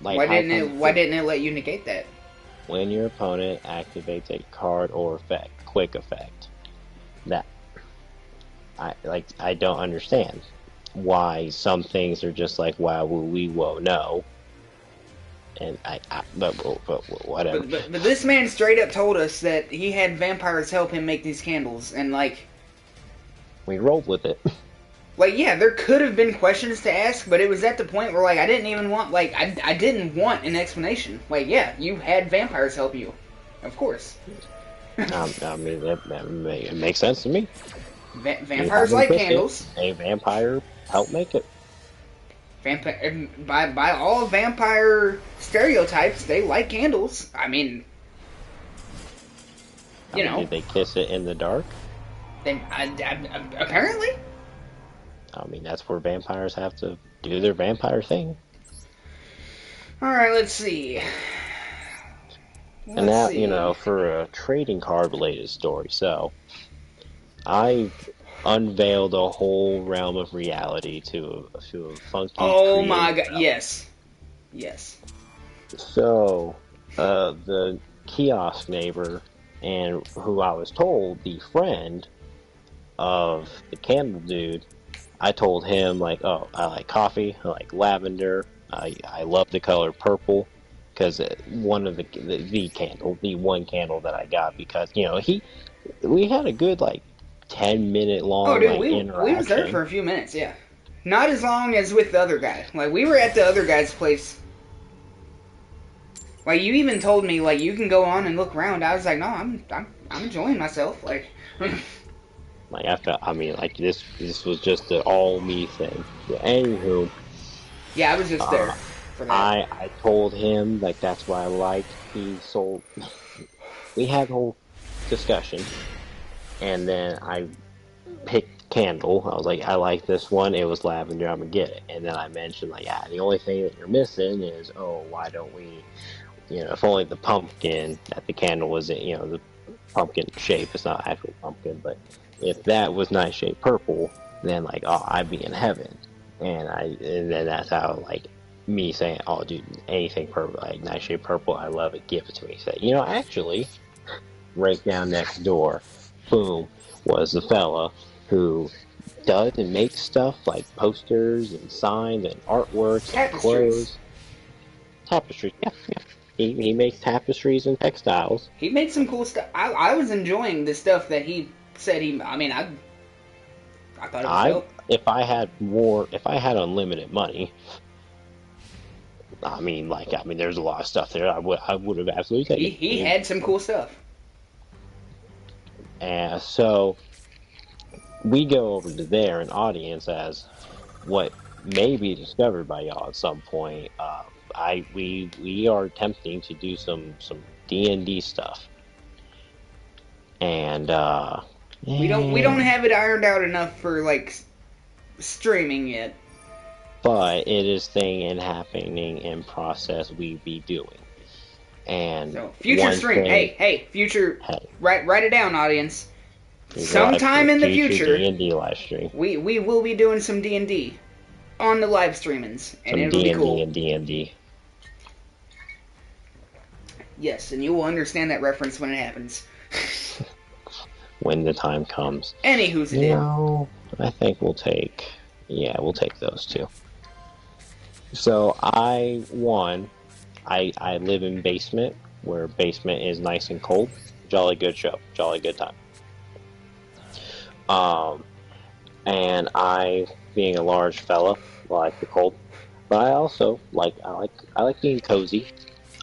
like?
Why didn't it let you negate that?
When your opponent activates a card or effect, quick effect, that. I don't understand why some things are just like, wow, we won't know. And but whatever.
But this man straight up told us that he had vampires help him make these candles, and like,
we rolled with it.
Like, yeah, there could have been questions to ask, but it was at the point where, like, I didn't even want, like, I didn't want an explanation. Like, yeah, you had vampires help you, of course.
I mean, it makes sense to me.
Vampires like candles.
A vampire helped make it.
By all vampire stereotypes, they like candles. I mean, you know.
Did they kiss it in the dark?
Apparently.
I mean, that's where vampires have to do their vampire thing.
Alright, let's see.
And now, you know, for a trading card related story, so I've unveiled a whole realm of reality to a funky.
Oh my god! Yes.
So, the kiosk neighbor, and who I was told the friend of the candle dude, I told him, like, oh, I like coffee, I like lavender, I love the color purple, because one of the one candle that I got, because, you know, we had a good, like, 10-minute long interaction.
We was there for a few minutes, yeah. Not as long as with the other guy. Like, we were at the other guy's place. Like, you even told me, like, you can go on and look around. I was like, no, I'm enjoying myself. Like,
like, I mean, like, this was just an all me thing. Anywho.
Yeah, I was just there for that.
I told him, like, that's what I liked. He sold. We had a whole discussion. And then I picked candle. I was like, I like this one. It was lavender. I'm going to get it. And then I mentioned, like, yeah, the only thing that you're missing is, oh, why don't we, you know, if only the pumpkin that the candle was in, you know, the pumpkin shape. It's not actual pumpkin. But if that was nice shade purple, then, like, oh, I'd be in heaven. And then that's how, like, me saying, oh, dude, anything purple, like, nice shade purple, I love it. Give it to me. He said, you know, actually, right down next door, boom, was the fella who does and makes stuff like posters and signs and artworks and clothes. Tapestries, yeah. he makes tapestries and textiles.
He made some cool stuff. I was enjoying the stuff that he said he. I mean, I thought it was dope.
If I had unlimited money, I mean, there's a lot of stuff there. I would have absolutely taken.
He had some cool stuff.
And so we go over to there, an audience, as what may be discovered by y'all at some point. We are attempting to do some D&D stuff, and
we don't have it ironed out enough for like streaming yet.
But it is thing and happening in process we be doing. And
so future stream. Future. Hey. Write it down, audience. Sometime in the future,
D&D live stream.
We will be doing some D&D on the live streamings, and it'll be cool.
And D&D.
Yes, and you will understand that reference when it happens.
When the time comes.
Anywho's it.
I think we'll take those two. So I live in basement, where basement is nice and cold. Jolly good show, jolly good time. And I, being a large fella, like the cold, but I also I like being cozy.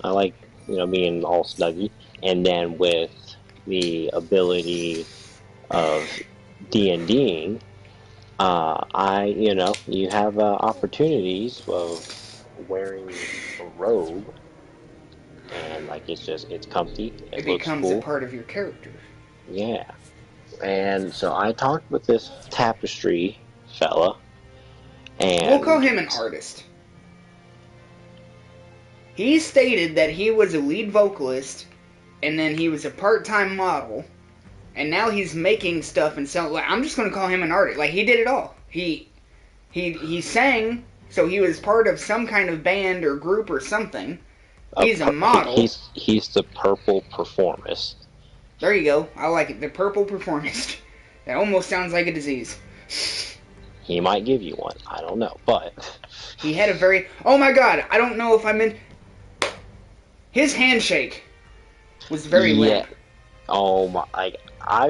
I like being all snuggy, and then with the ability of D&Ding, you have opportunities of wearing a robe, and it's comfy.
It becomes a part of your character.
Yeah. And so I talked with this tapestry fella, and
we'll call him an artist. He stated that he was a lead vocalist, and then he was a part-time model, and now he's making stuff and selling. I'm just going to call him an artist. He did it all. He sang, so he was part of some kind of band or group or something. He's a model.
He's the purple performist.
There you go. I like it. The purple performist. That almost sounds like a disease.
He might give you one. I don't know, but
he had a very. Oh my God! I don't know if I meant. His handshake was very limp.
Oh my!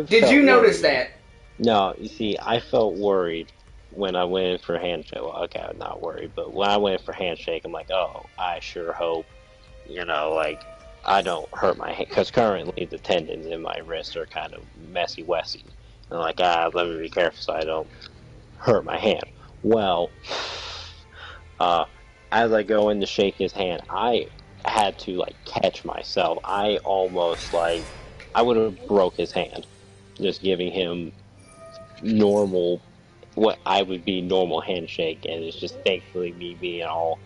Did you notice that?
No. You see, I felt worried when I went in for handshake. Well, okay, I'm not worried, but when I went in for handshake, I'm like, oh, I sure hope, I don't hurt my hand, because currently the tendons in my wrist are kind of messy-wessy. And let me be careful so I don't hurt my hand. Well, as I go in to shake his hand, I had to catch myself. I almost I would have broke his hand, just giving him normal, what I would be normal handshake, and it's just thankfully me being all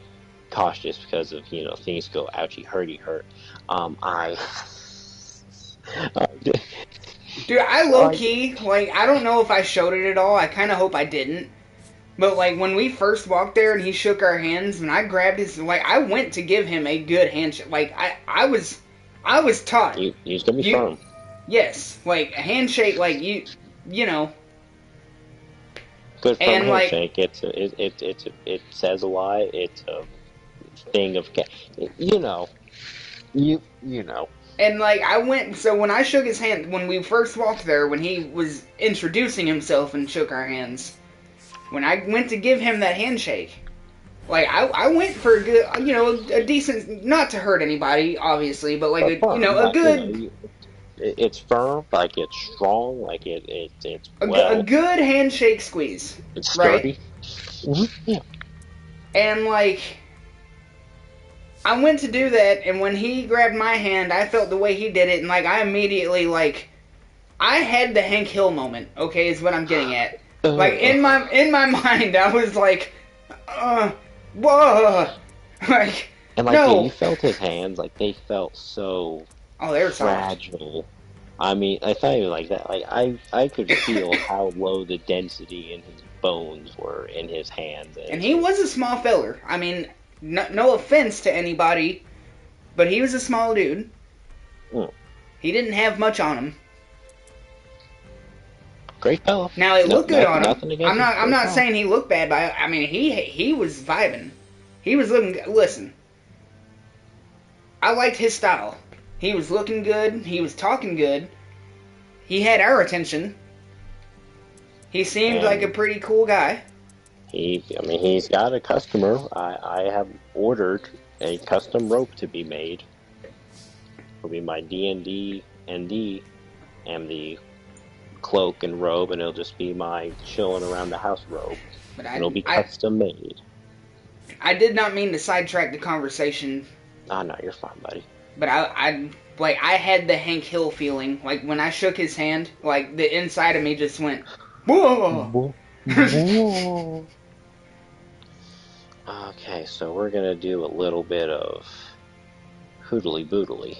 cautious because of things go ouchy hurty hurt.
Dude, I low-key, I don't know if I showed it at all. I kind of hope I didn't. But, when we first walked there and he shook our hands and I grabbed his, I went to give him a good handshake. I was taught.
He's gonna be firm.
Yes. A handshake, you know.
Good firm handshake. It says a lot. It's a thing of, you know.
And I went, so when I shook his hand, when we first walked there, when he was introducing himself and shook our hands, when I went to give him that handshake, I went for a good, a decent, not to hurt anybody, obviously, but a good.
It's firm, it's strong, it's
a good handshake squeeze.
It's sturdy. Right?
Mm-hmm. Yeah. And I went to do that, and when he grabbed my hand, I felt the way he did it, and I immediately I had the Hank Hill moment. Okay, is what I'm getting at. In my mind, I was whoa,
and
no.
You felt his hands, they felt so.
Oh, they were
fragile. I mean, it's not even like that. I could feel how low the density in his bones were in his hands.
And he was a small feller. I mean, no offense to anybody, but he was a small dude.
Mm.
He didn't have much on him.
Great fella.
Now it looked good on him. I'm not saying he looked bad, but I mean he was vibing. He was looking. Listen, I liked his style. He was looking good. He was talking good. He had our attention. He seemed like a pretty cool guy.
He's got a customer. I have ordered a custom rope to be made. It'll be my D&D ND and the cloak and robe, and it'll just be my chilling around the house robe. But it'll be custom made.
I did not mean to sidetrack the conversation.
Oh, no, you're fine, buddy.
But I had the Hank Hill feeling. Like, when I shook his hand, like, the inside of me just went, whoa!
Okay, so we're gonna do a little bit of hoodly boodly.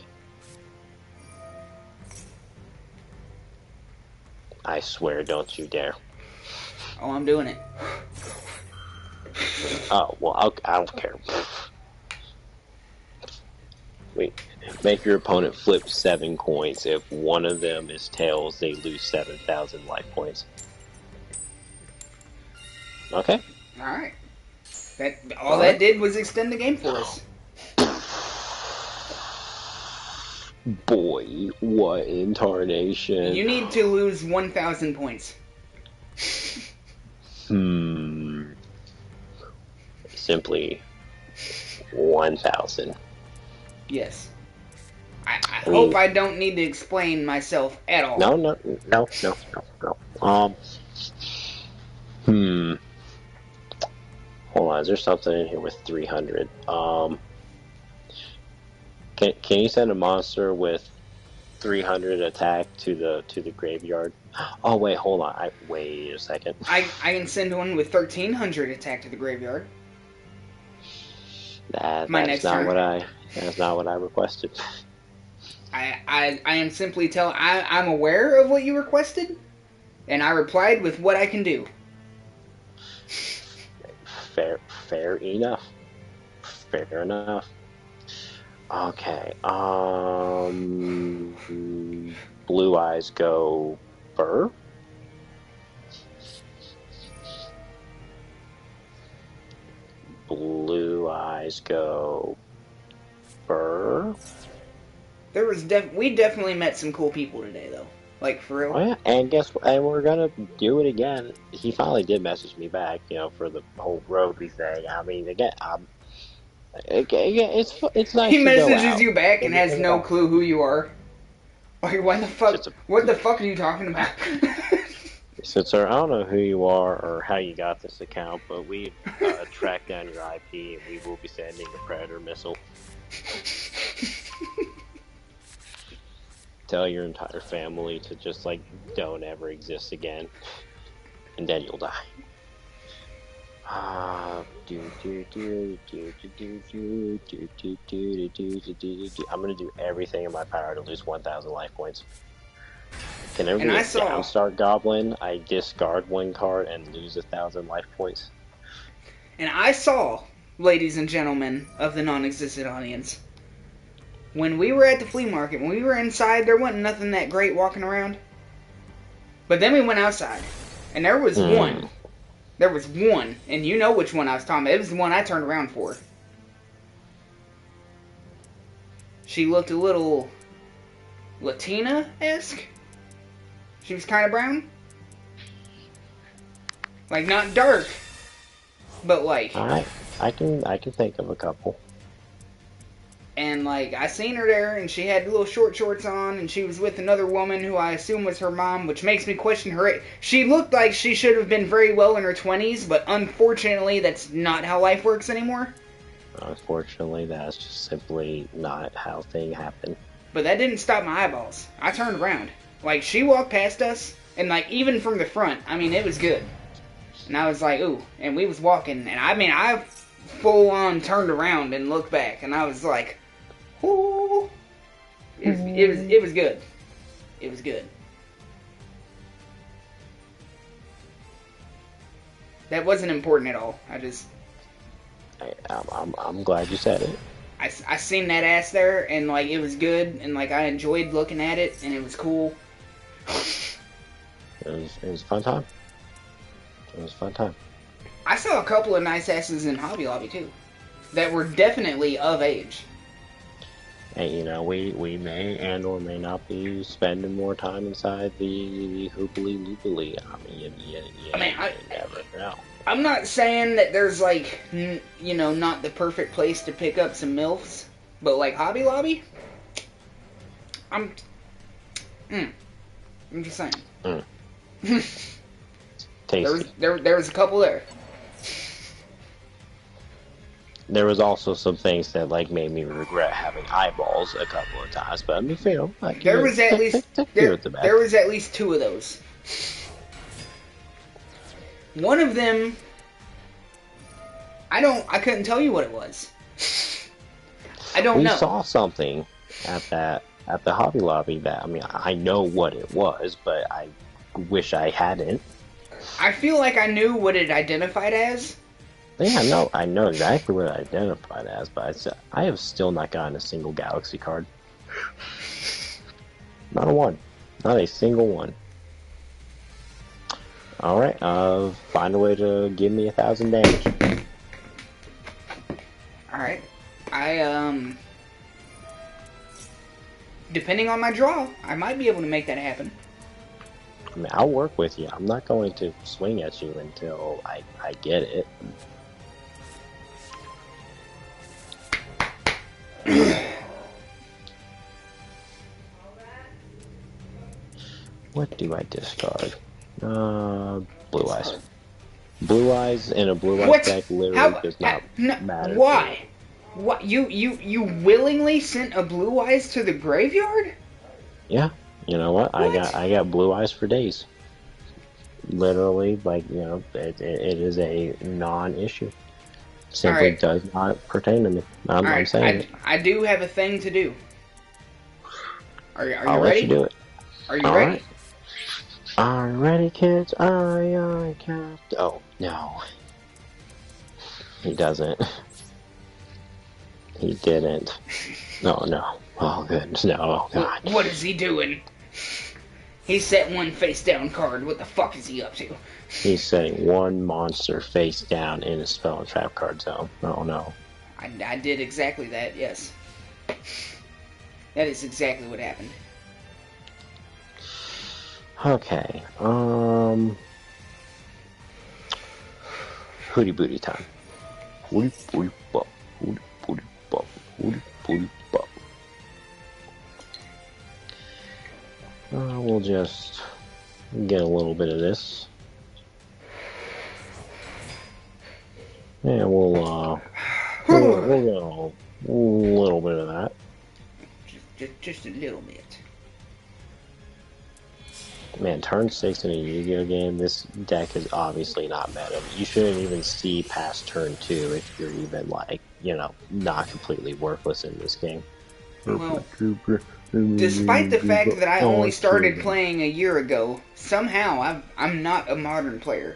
I swear, don't you dare.
Oh, I'm doing it.
Oh, well, I don't care. Wait, make your opponent flip 7 coins. If one of them is tails, they lose 7,000 life points. Okay.
Alright. That did was extend the game for us.
Boy, what in tarnation.
You need to lose 1,000 points.
Simply 1,000.
Yes. I hope I don't need to explain myself at all.
No. Hold on, is there something in here with 300? Can you send a monster with 300 attack to the graveyard? Oh wait, hold on. Wait a second.
I can send one with 1,300 attack to the graveyard.
That's not what I requested.
I am simply I'm aware of what you requested, and I replied with what I can do.
Fair enough. Fair enough. Okay. Blue eyes go fur. Blue eyes go fur.
We definitely met some cool people today, though. Like, for real.
Oh, yeah. And guess what? And we're gonna do it again. He finally did message me back, for the whole roadie thing. I mean, again, it's nice.
He messages you back and has no clue who you are. Like, what the fuck? What the fuck are you talking about?
So, sir, I don't know who you are or how you got this account, but we've tracked down your IP and we will be sending a predator missile. Tell your entire family to just, don't ever exist again. And then you'll die. I'm gonna do everything in my power to lose 1,000 life points. Can everybody downstart Goblin? I discard 1 card and lose 1,000 life points.
And I saw, ladies and gentlemen of the non-existent audience, when we were at the flea market, when we were inside, there wasn't nothing that great walking around. But then we went outside, and there was one. There was one, and you know which one I was talking about. It was the one I turned around for. She looked a little Latina-esque. She was kind of brown. Like, not dark, but like...
Alright, I can think of a couple.
And, I seen her there, and she had little short shorts on, and she was with another woman who I assume was her mom, which makes me question her age. She looked like she should have been very well in her 20s, but unfortunately, that's not how life works anymore.
Unfortunately, that's just simply not how things happen.
But that didn't stop my eyeballs. I turned around. She walked past us, and, even from the front, it was good. And I was like, ooh, and we was walking, and I full on turned around and looked back, and I was like, ooh. It was good. It was good. That wasn't important at all.
I'm glad you said it.
I seen that ass there, and it was good, and I enjoyed looking at it, and it was cool.
It was a fun time. It was a fun time.
I saw a couple of nice asses in Hobby Lobby too, that were definitely of age.
And, you know, we may and or may not be spending more time inside the hoopily loopily. I mean, you never know.
I'm not saying that there's, like, you know, not the perfect place to pick up some MILFs, but, like, Hobby Lobby, I'm just saying.
Tasty.
There was a couple there.
There was also some things that like made me regret having eyeballs a couple of times, but I mean, you know, like,
there was at least two of those. One of them, I couldn't tell you what it was. I don't know.
We saw something at the Hobby Lobby that, I mean, I know what it was, but I wish I hadn't.
I feel like I knew what it identified as.
Yeah, I know exactly what it identified as, but I have still not gotten a single Galaxy card. Not a one. Not a single one. Alright, find a way to give me 1,000 damage.
Alright. Depending on my draw, I might be able to make that happen.
I mean, I'll work with you. I'm not going to swing at you until I get it. What do I discard? Blue Eyes. Blue Eyes in a Blue Eyes deck literally does not matter.
Why? What, you willingly sent a Blue Eyes to the graveyard?
Yeah. You know what? I got Blue Eyes for days. Literally, like, you know, it is a non-issue. Simply does not pertain to me. I'm saying it.
I do have a thing to do. Are you
I'll
ready?
Let you do it.
Are you ready?
Right. Are you ready, kids? I can't. Oh, no. He doesn't. He didn't. No. Oh, goodness. No. Oh, God.
What is he doing? He set one face down card. What the fuck is he up to?
He's setting one monster face down in a spell and trap card zone. Oh, no.
I did exactly that, yes. That is exactly what happened.
Okay, Hootie booty time. Hootie booty bop. Hootie booty bop. Hootie booty bop. We'll just get a little bit of this. Yeah, we'll get a little bit of that.
Just a little bit.
Man, turn 6 in a Yu-Gi-Oh game, this deck is obviously not meta. You shouldn't even see past turn 2 if you're even, like, you know, not completely worthless in this game.
Well, despite the fact that I only started playing a year ago, somehow I'm not a modern player.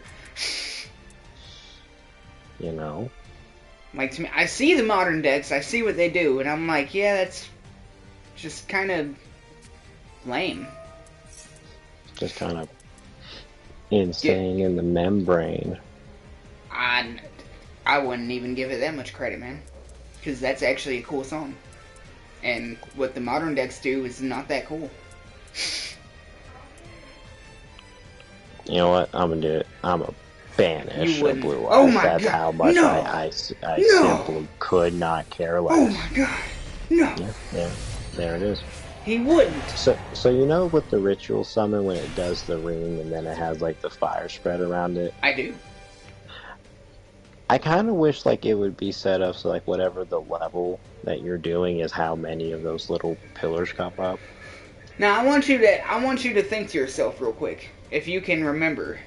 You know?
Like, to me, I see the modern decks, I see what they do, and I'm like, yeah, that's just kind of lame.
Just kind of insane in the membrane.
I wouldn't even give it that much credit, man. Because that's actually a cool song. And what the modern decks do is not that cool.
You know what? I'm gonna do it. I'm a banish a Blue Eyes.
Oh my
That's
God.
how much
No.
I simply could not care less.
Oh my God. No.
Yeah. There it is.
He wouldn't.
So you know with the ritual summon when it does the ring and then it has like the fire spread around it?
I do.
I kind of wish like it would be set up so like whatever the level that you're doing is how many of those little pillars come up.
Now I want you to think to yourself real quick, if you can remember.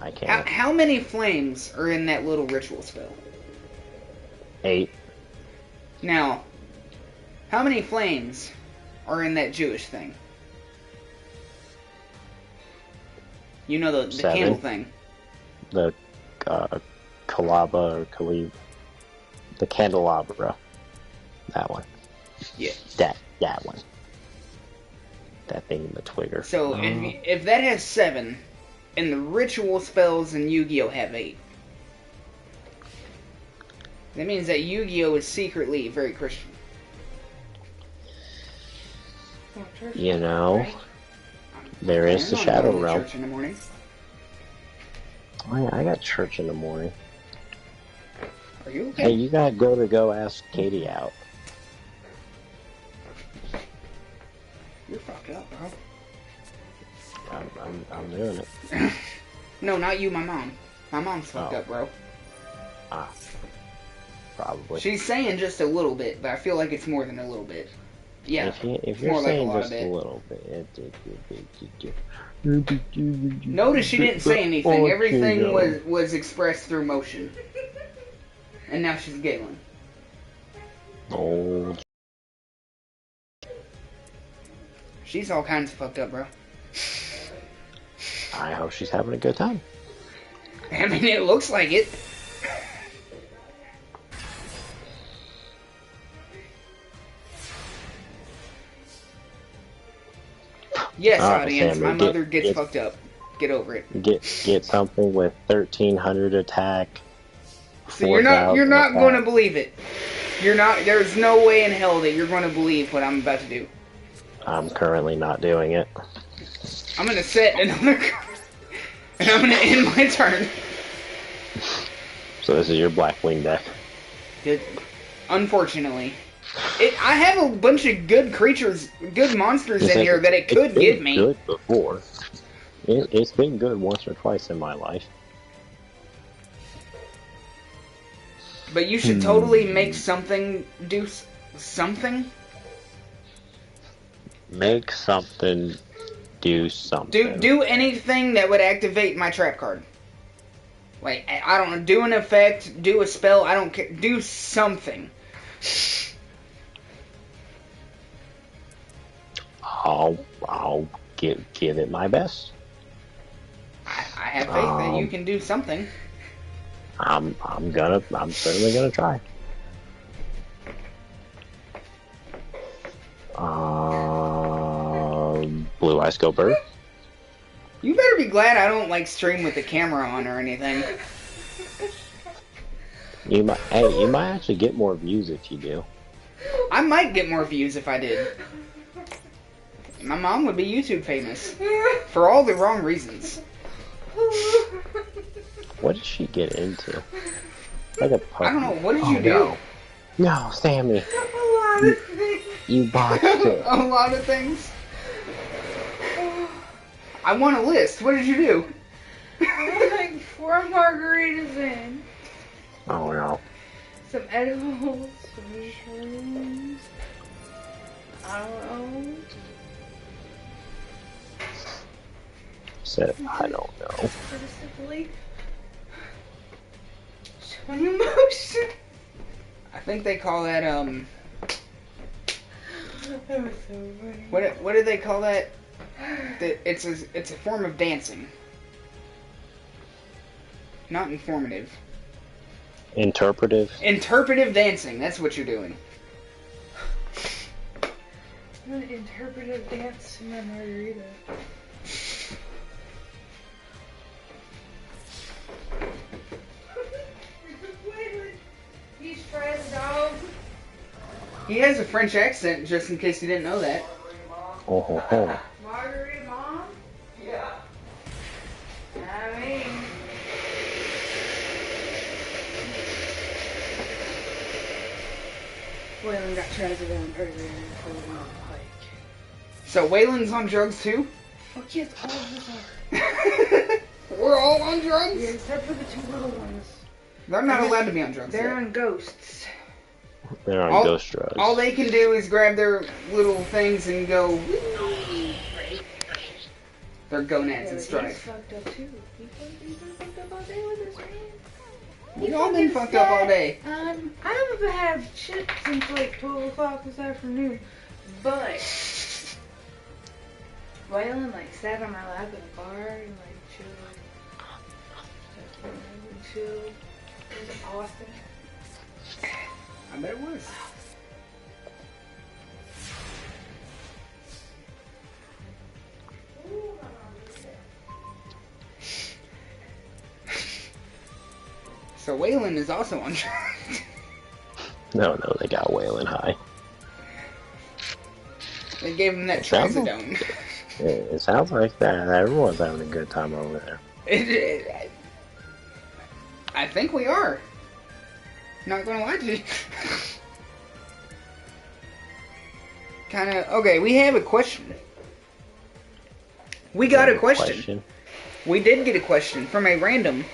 I can't.
How many flames are in that little ritual spell?
8.
Now, how many flames are in that Jewish thing? You know the
7.
candle thing.
The Kalaba or Kalib. The candelabra. That one.
Yeah.
That one. That thing in the twigger.
So if that has 7, and the ritual spells in Yu-Gi-Oh have 8, that means that Yu-Gi-Oh is secretly very Christian.
You know, there is the Shadow Realm.
Church in the morning.
I got church in the morning.
Are you okay?
Hey, you gotta go ask Katie out.
You're fucked up, bro.
I'm doing it.
No, not you, my mom. My mom's fucked up, bro.
Ah. Probably.
She's saying just a little bit, but I feel like it's more than a little bit. Yeah,
if you're
more
saying
like
just a little bit,
Notice she didn't say anything. Everything was expressed through motion. And now she's giggling.
Oh.
She's all kinds of fucked up, bro.
I hope she's having a good time.
I mean, it looks like it. Yes, audience,
Sammy,
my mother gets fucked up. Get over it.
Get something with 1300 attack.
So you're not going to believe it. There's no way in hell that you're going to believe what I'm about to do.
I'm currently not doing it.
I'm going to set another card, and I'm going to end my turn.
So this is your Blackwing deck.
Good. Unfortunately. I have a bunch of good creatures, good monsters in here that it could give me.
It's been good before. It's been good once or twice in my life.
But you should totally make something do something.
Make something do something.
Do anything that would activate my trap card. Like, I don't know, do an effect, do a spell, I don't care. Do something.
I'll give it my best.
I have faith that you can do something.
I'm certainly gonna try. Blue Eyes Go Bird.
You better be glad I don't like stream with the camera on or anything.
You might actually get more views if you do.
I might get more views if I did. My mom would be YouTube famous for all the wrong reasons.
What did she get into? Like a puppy.
I don't know. What did you do?
No, Sammy.
A lot of things.
You botched it.
A lot of things. I want a list. What did you do?
Like 4 margaritas in.
Oh no.
Some edibles, some shrooms. I don't know.
Said I don't know.
Specifically. Showing emotion.
I think they call that
That was so funny.
What do they call that? It's a form of dancing. Not informative.
Interpretive.
Interpretive dancing. That's what you're doing.
An interpretive dance to my margarita. He's Fred's dog.
He has a French accent, just in case you didn't know that.
Oh ho ho.
Margarita Mom?
Yeah.
I mean... Waylon got trazodone earlier for the hike.
So Waylon's on drugs too?
Oh yes, all of us are.
We're all on drugs?
Yeah, except for the 2 little ones.
They're not allowed to be on drugs.
They're
yet.
on ghosts.
They're on ghost drugs.
All they can do is grab their little things and go. Their gonads and
He's
strife.
fucked up too. He's been fucked up all day with us, man.
We've all been fucked up all day.
I haven't had shit since like 12 o'clock this afternoon, but Waylon like sat on my lap in a bar and like chilled. It was awesome.
I bet it was. So Waylon is also on drugs.
No, they got Waylon high.
They gave him that
It sounds
trazodone.
it sounds like that everyone's having a good time over there.
I think we are. Not gonna lie to you. Kinda. Okay, we have a question. We got a question. We did get a question from a random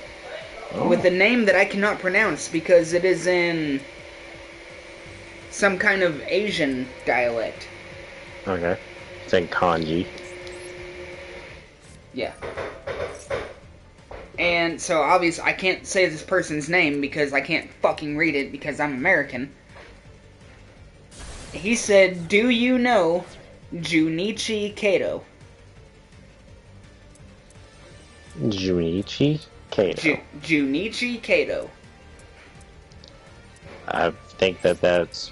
with a name that I cannot pronounce because it is in some kind of Asian dialect.
Okay. It's in kanji.
Yeah. And so obviously I can't say this person's name because I can't fucking read it because I'm American. He said, "Do you know Junichi Kato?"
Junichi Kato.
Junichi Kato.
I think that's...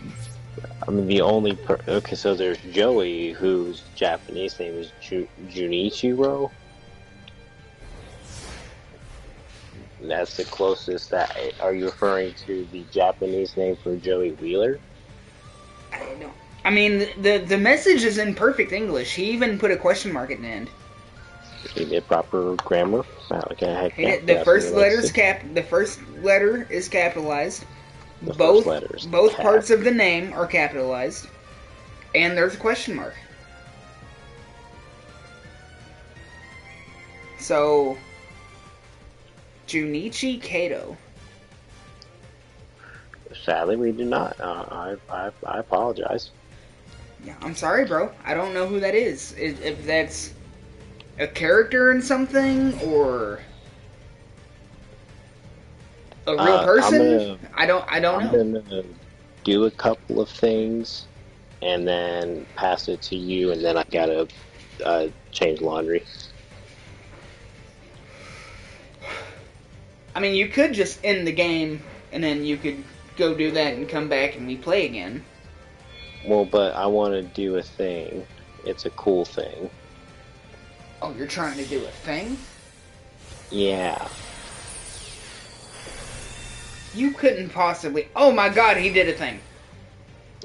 I mean, the only... Okay, so there's Joey, whose Japanese name is Junichiro. That's the closest that... Are you referring to the Japanese name for Joey Wheeler?
I don't know. I mean, the message is in perfect English. He even put a question mark at the end.
He did proper grammar.
The first letter is capitalized. Both parts of the name are capitalized, and there's a question mark. So, Junichi Kato.
Sadly, we do not. I apologize.
Yeah, I'm sorry, bro. I don't know who that is. If that's a character in something or a real person, I don't know.
I'm gonna do a couple of things and then pass it to you, and then I gotta change laundry.
I mean, you could just end the game and then you could go do that and come back and we play again.
Well, but I want to do a thing. It's a cool thing.
Oh, you're trying to do a thing?
Yeah.
You couldn't possibly... Oh my god, he did a thing.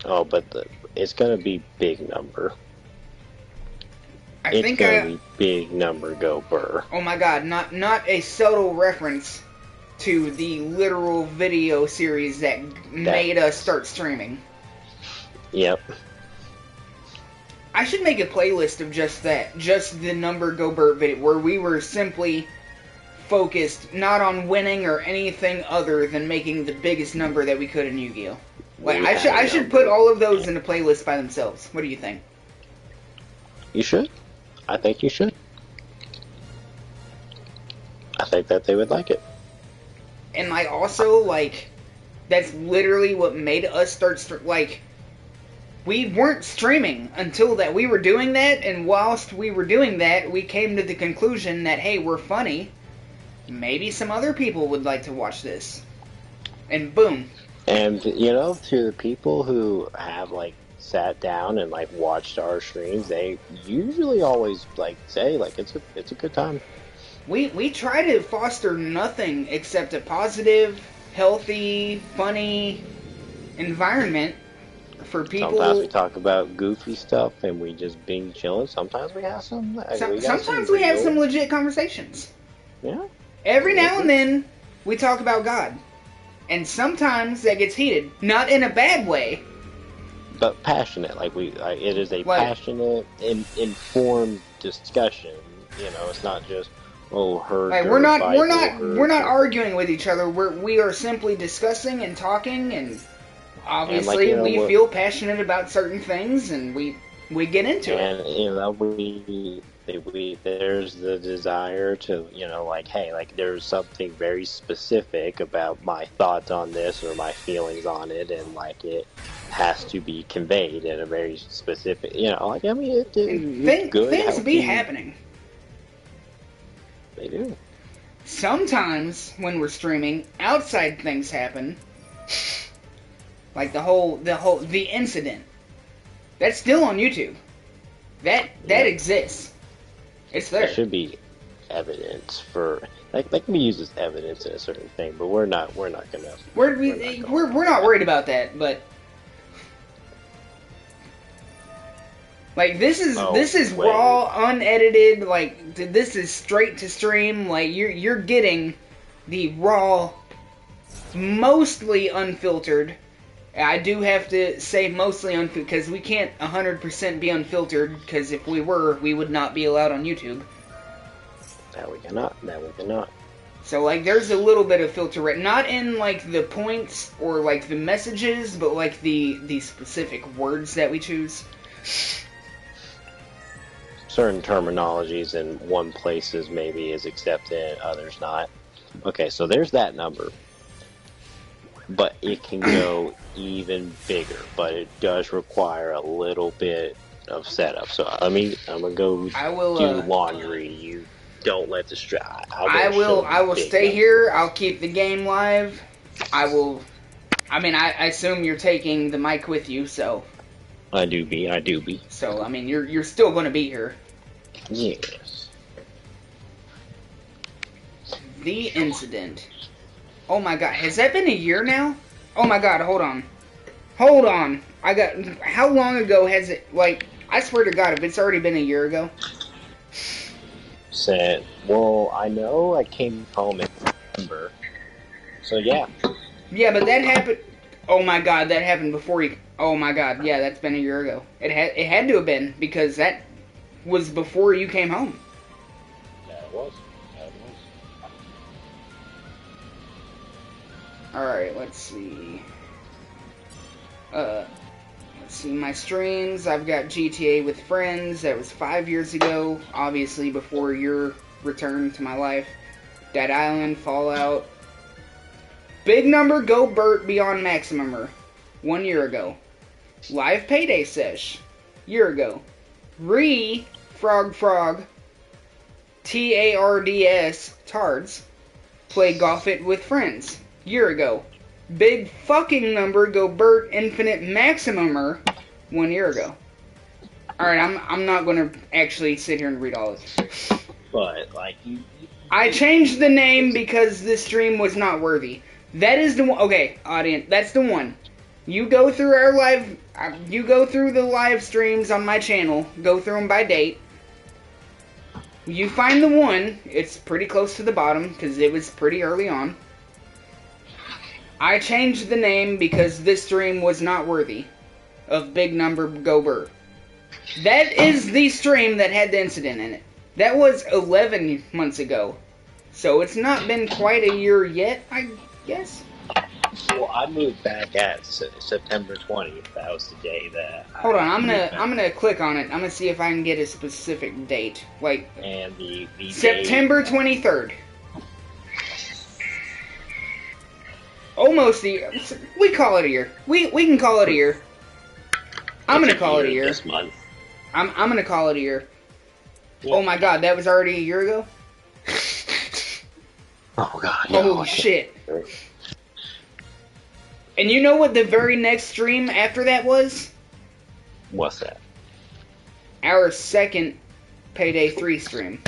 Oh, but it's gonna be big number.
It's
gonna be big number, go Burr.
Oh my god, not a subtle reference to the literal video series that made us start streaming.
Yep.
I should make a playlist of just that. Just the number Go Burt video, where we were simply focused not on winning or anything other than making the biggest number that we could in Yu-Gi-Oh! Like, I should put all of those in a playlist by themselves. What do you think?
You should. I think you should. I think that they would like it.
And also, that's literally what made us start, we weren't streaming until that. We were doing that, and whilst we were doing that, we came to the conclusion that, hey, we're funny. Maybe some other people would like to watch this. And boom.
And, to the people who have, sat down and, watched our streams, they usually always, say, it's a good time.
We try to foster nothing except a positive, healthy, funny environment for people.
Sometimes we talk about goofy stuff and we just being chilling. Sometimes we have
sometimes we have some legit conversations.
Yeah.
Every now and then we talk about God. And sometimes that gets heated. Not in a bad way.
But passionate. It is a passionate, informed discussion. It's not just we're not arguing with each other. We are simply discussing and talking, and obviously we feel passionate about certain things, and we get into it. And there's the desire to hey, there's something very specific about my thoughts on this or my feelings on it, and it has to be conveyed in a very specific it's good.
Things be happening.
They do.
Sometimes when we're streaming, outside things happen. Like the incident. That's still on YouTube. That exists. It's there.
There should be evidence for that can be used as evidence in a certain thing, but we're not gonna.
We're not worried about that, but Like, this is raw, unedited, like, this is straight to stream, like, you're getting the raw, mostly unfiltered. I do have to say mostly unfiltered, because we can't 100% be unfiltered, because if we were, we would not be allowed on YouTube.
That we cannot.
So, like, there's a little bit of filter, not in, like, the points or, like, the messages, but, like, the specific words that we choose.
Certain terminologies in one places maybe is accepted, others not. Okay, so there's that number. But it can go even bigger, but it does require a little bit of setup. So I'm gonna go do laundry. You don't let the
I will stay here. I'll keep the game live. I assume you're taking the mic with you, so.
I do be.
So, I mean, you're still going to be here.
Yes.
The incident. Oh my god, has that been a year now? Oh my god, hold on. How long ago has it, like, I swear to god, if it's already been a year ago.
Well, I know I came home in September. So, yeah.
Yeah, but that happened, oh my god, that happened before you, oh my god, yeah, that's been a year ago. It had to have been, because that was before you came home.
Yeah, it was.
Alright, let's see. Let's see, my streams. I've got GTA with friends. That was 5 years ago, obviously before your return to my life. Dead Island, Fallout. Big Number, Go Burt, Beyond Maximumer. 1 year ago. Live Payday Sesh. Year ago. Frog, TARDS, Tards. Play Golf It with Friends. Year ago. Big fucking number, Go Burt, Infinite Maximumer. 1 year ago. Alright, I'm not gonna actually sit here and read all this.
But, like,
I changed the name because this stream was not worthy. That is the one. Okay, audience, that's the one. You go through our live, you go through the live streams on my channel, go through them by date. You find the one, it's pretty close to the bottom, because it was pretty early on. I changed the name because this stream was not worthy of Big Number Go Burt. That is the stream that had the incident in it. That was 11 months ago. So it's not been quite a year yet, I guess.
Well, I moved back at September 20th. That was the day that.
Hold on, I'm gonna click on it. I'm gonna see if I can get a specific date, like.
And the
September 23rd. Almost a year. We call it a year. We can call it a year. I'm gonna call it a year.
This month.
I'm gonna call it a year.
Yeah.
Oh my god, that was already a year ago?
Oh god.
Holy shit. And you know what the very next stream after that was?
What's that?
Our second Payday 3 stream.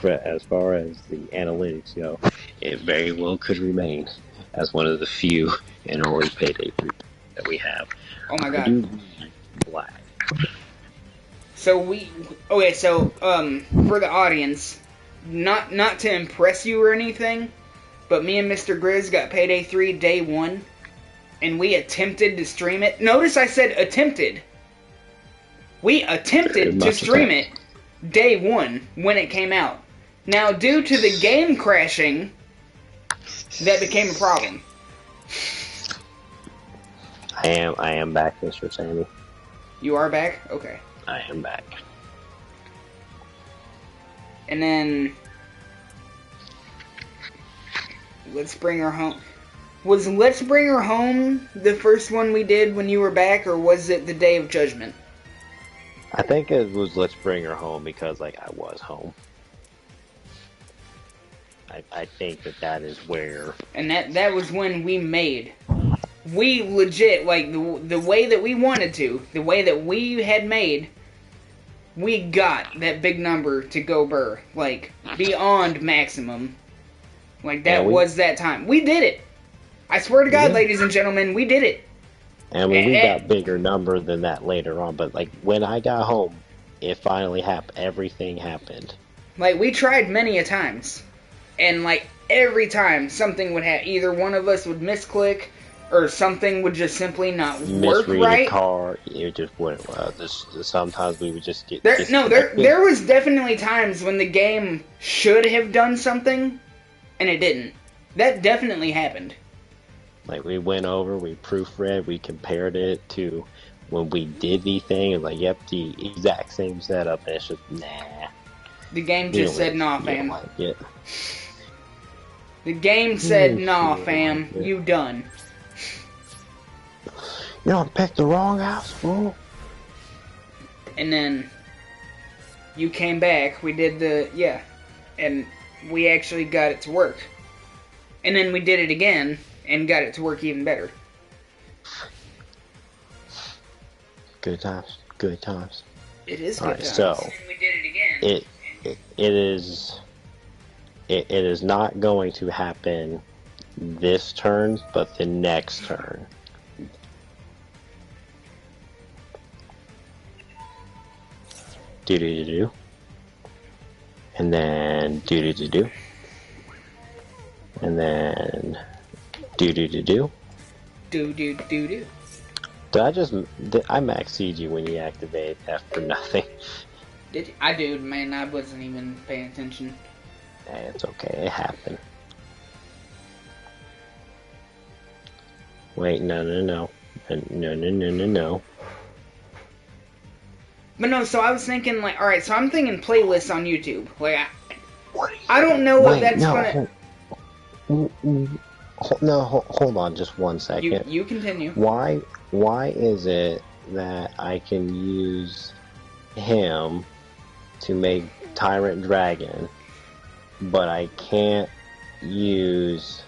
As far as the analytics go, it very well could remain as one of the few in early Payday 3 that we have.
Oh my god.
Black.
So for the audience, not to impress you or anything, but me and Mr. Grizz got Payday 3 day 1, and we attempted to stream it. Notice I said attempted. We attempted to stream it day 1 when it came out. Now, due to the game crashing, that became a problem.
I am back, Mr. Sammy.
You are back? Okay.
I am back.
And then Let's Bring Her Home. Was Let's Bring Her Home the first one we did when you were back, or was it the Day of Judgment?
I think it was Let's Bring Her Home because, like, I was home. I think that is where...
And that was when we made... We legit, like, the way that we wanted to, the way that we had made, we got that big number to go burr. Like, beyond maximum. Like, that was that time. We did it. I swear to God, ladies and gentlemen, we did it.
I mean, we got bigger number than that later on, but like when I got home, it finally happened. Everything happened.
Like, we tried many a times, and like every time something would have, either one of us would misclick, or something would just simply not work
Misread
right.
a card, it just wouldn't. Sometimes we would just get
there was definitely times when the game should have done something, and it didn't. That definitely happened.
Like, we went over, we proofread, we compared it to when we did the thing, and like, yep, the exact same setup, and it's just, nah.
The game just said, nah, fam.
Like it.
The game said, nah, fam, you done.
You don't pick the wrong house, fool.
And then you came back, we did and we actually got it to work. And then we did it again, and got it to work even better.
Good times, good times.
It is good times.
So,
and we did it again.
It is not going to happen this turn, but the next turn. Do-do-do-do. And then do-do-do-do. And then do-do-do-do.
Do-do-do-do.
I maxed you when you activate F for nothing.
Did you? I do, man, I wasn't even paying attention.
It's okay, it happened. Wait, no. No.
But no, so I was thinking, like, alright, so I'm thinking playlists on YouTube. Like, I don't know what that's gonna...
Hold on just one second.
You continue.
Why is it that I can use him to make Tyrant Dragon, but I can't use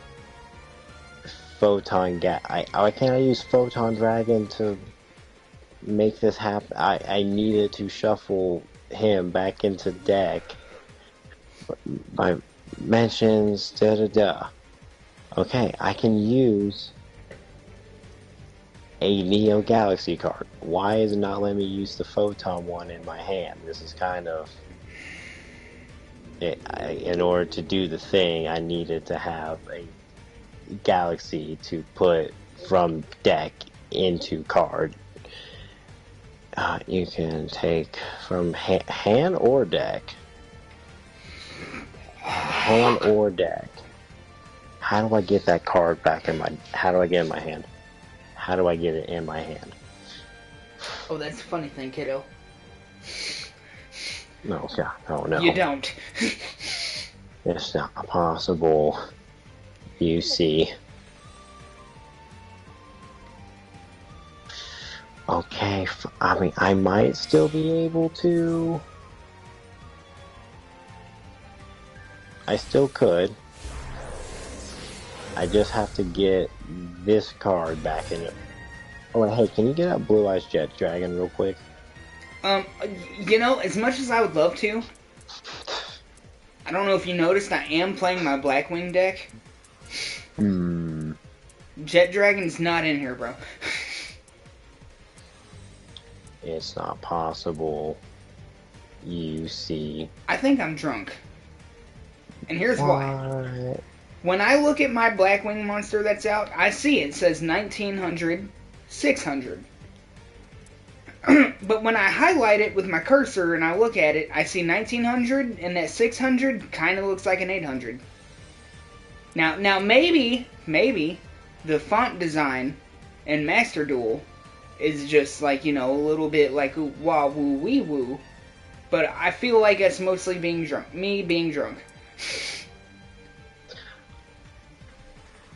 I can't use Photon Dragon to make this happen? I needed to shuffle him back into deck. My mentions, Okay, I can use a Neo Galaxy card. Why is it not letting me use the Photon one in my hand? This is kind of... in order to do the thing, I needed to have a Galaxy to put from deck into card. You can take from hand or deck. Hand or deck. How do I get that card back in my... How do I get it in my hand? How do I get it in my hand?
Oh, that's a funny thing, kiddo.
No.
You don't.
It's not possible. You see. Okay, I mean, I might still be able to... I still could. I just have to get this card back in it. Oh, hey, can you get out Blue Eyes Jet Dragon real quick?
You know, as much as I would love to, I don't know if you noticed, I am playing my Blackwing deck. Jet Dragon's not in here, bro.
It's not possible. You see.
I think I'm drunk. And here's why. When I look at my Blackwing monster that's out, I see it says 1900, 600. But when I highlight it with my cursor and I look at it, I see 1900, and that 600 kind of looks like an 800. Now maybe the font design in Master Duel is just like, you know, a little bit like wah woo wee woo, but I feel like it's mostly me being drunk.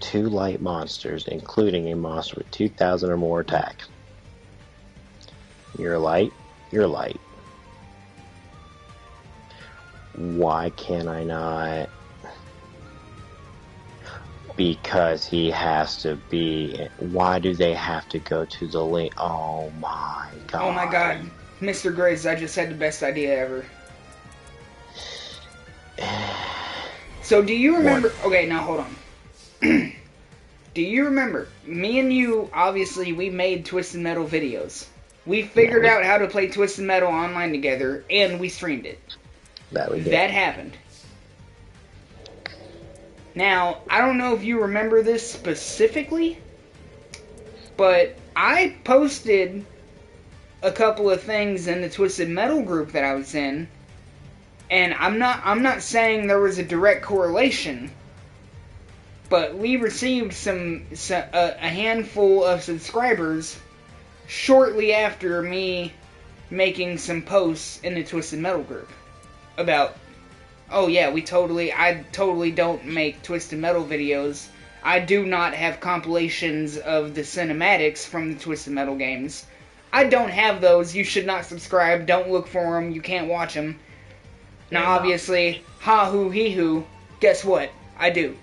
2 light monsters, including a monster with 2,000 or more attack. You're light. Why can I not? Because he has to be... Why do they have to go to the link? Oh my god.
Oh my god. Mr. Grace, I just had the best idea ever. So do you remember... Okay, now hold on. do you remember? Me and you, obviously, we made Twisted Metal videos. We figured out how to play Twisted Metal online together, and we streamed it. That happened. Now, I don't know if you remember this specifically, but I posted a couple of things in the Twisted Metal group that I was in, and I'm not saying there was a direct correlation, but we received a handful of subscribers shortly after me making some posts in the Twisted Metal group about, oh yeah, I totally don't make Twisted Metal videos. I do not have compilations of the cinematics from the Twisted Metal games. I don't have those. You should not subscribe. Don't look for them. You can't watch them. Now, obviously, ha-hoo-hee-hoo, guess what? I do.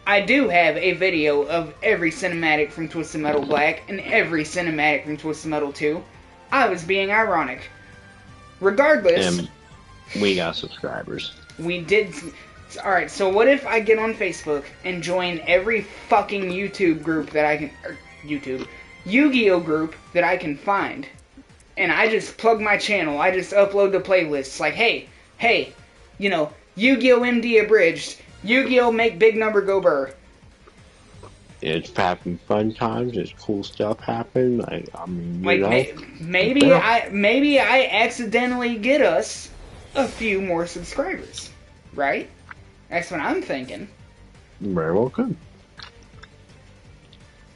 I do have a video of every cinematic from Twisted Metal Black and every cinematic from Twisted Metal 2. I was being ironic. Regardless...
And we got subscribers.
We did... Alright, so what if I get on Facebook and join every fucking YouTube group that I can... Yu-Gi-Oh group that I can find. And I just plug my channel. I just upload the playlists. Like, hey, you know, Yu-Gi-Oh MD Abridged. Yu-Gi-Oh! Make Big Number Go Burr.
It's having fun times. It's cool stuff happen.
Maybe I accidentally get us a few more subscribers, right? That's what I'm thinking.
Very well could.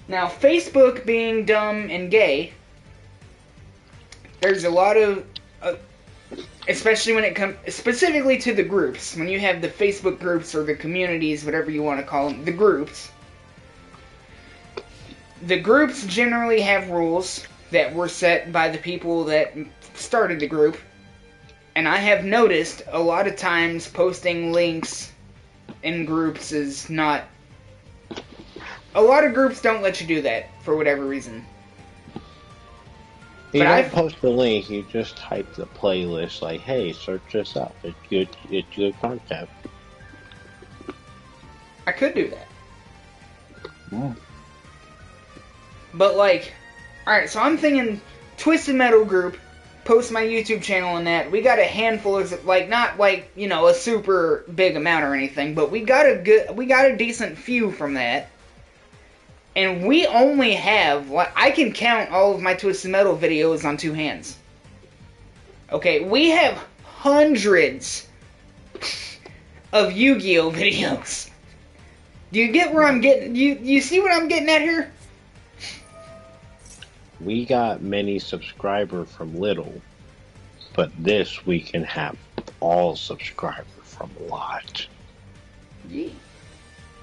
Now, Facebook being dumb and gay, there's a lot of especially when it comes specifically to the groups, when you have the Facebook groups or the communities, whatever you want to call them, the groups generally have rules that were set by the people that started the group, and I have noticed a lot of times posting links in groups is not... A lot of groups don't let you do that for whatever reason.
You don't post the link, you just type the playlist like, hey, search this up. It's good content.
I could do that.
Yeah.
But like, alright, so I'm thinking Twisted Metal group, post my YouTube channel on that. We got a handful of, like, not like, you know, a super big amount or anything, but we got a decent few from that. And we only have, I can count all of my Twisted Metal videos on two hands. Okay, we have hundreds of Yu-Gi-Oh videos. Do you get where I'm getting, you see what I'm getting at here?
We got many subscribers from little, but this we can have all subscribers from a lot.
Yeah.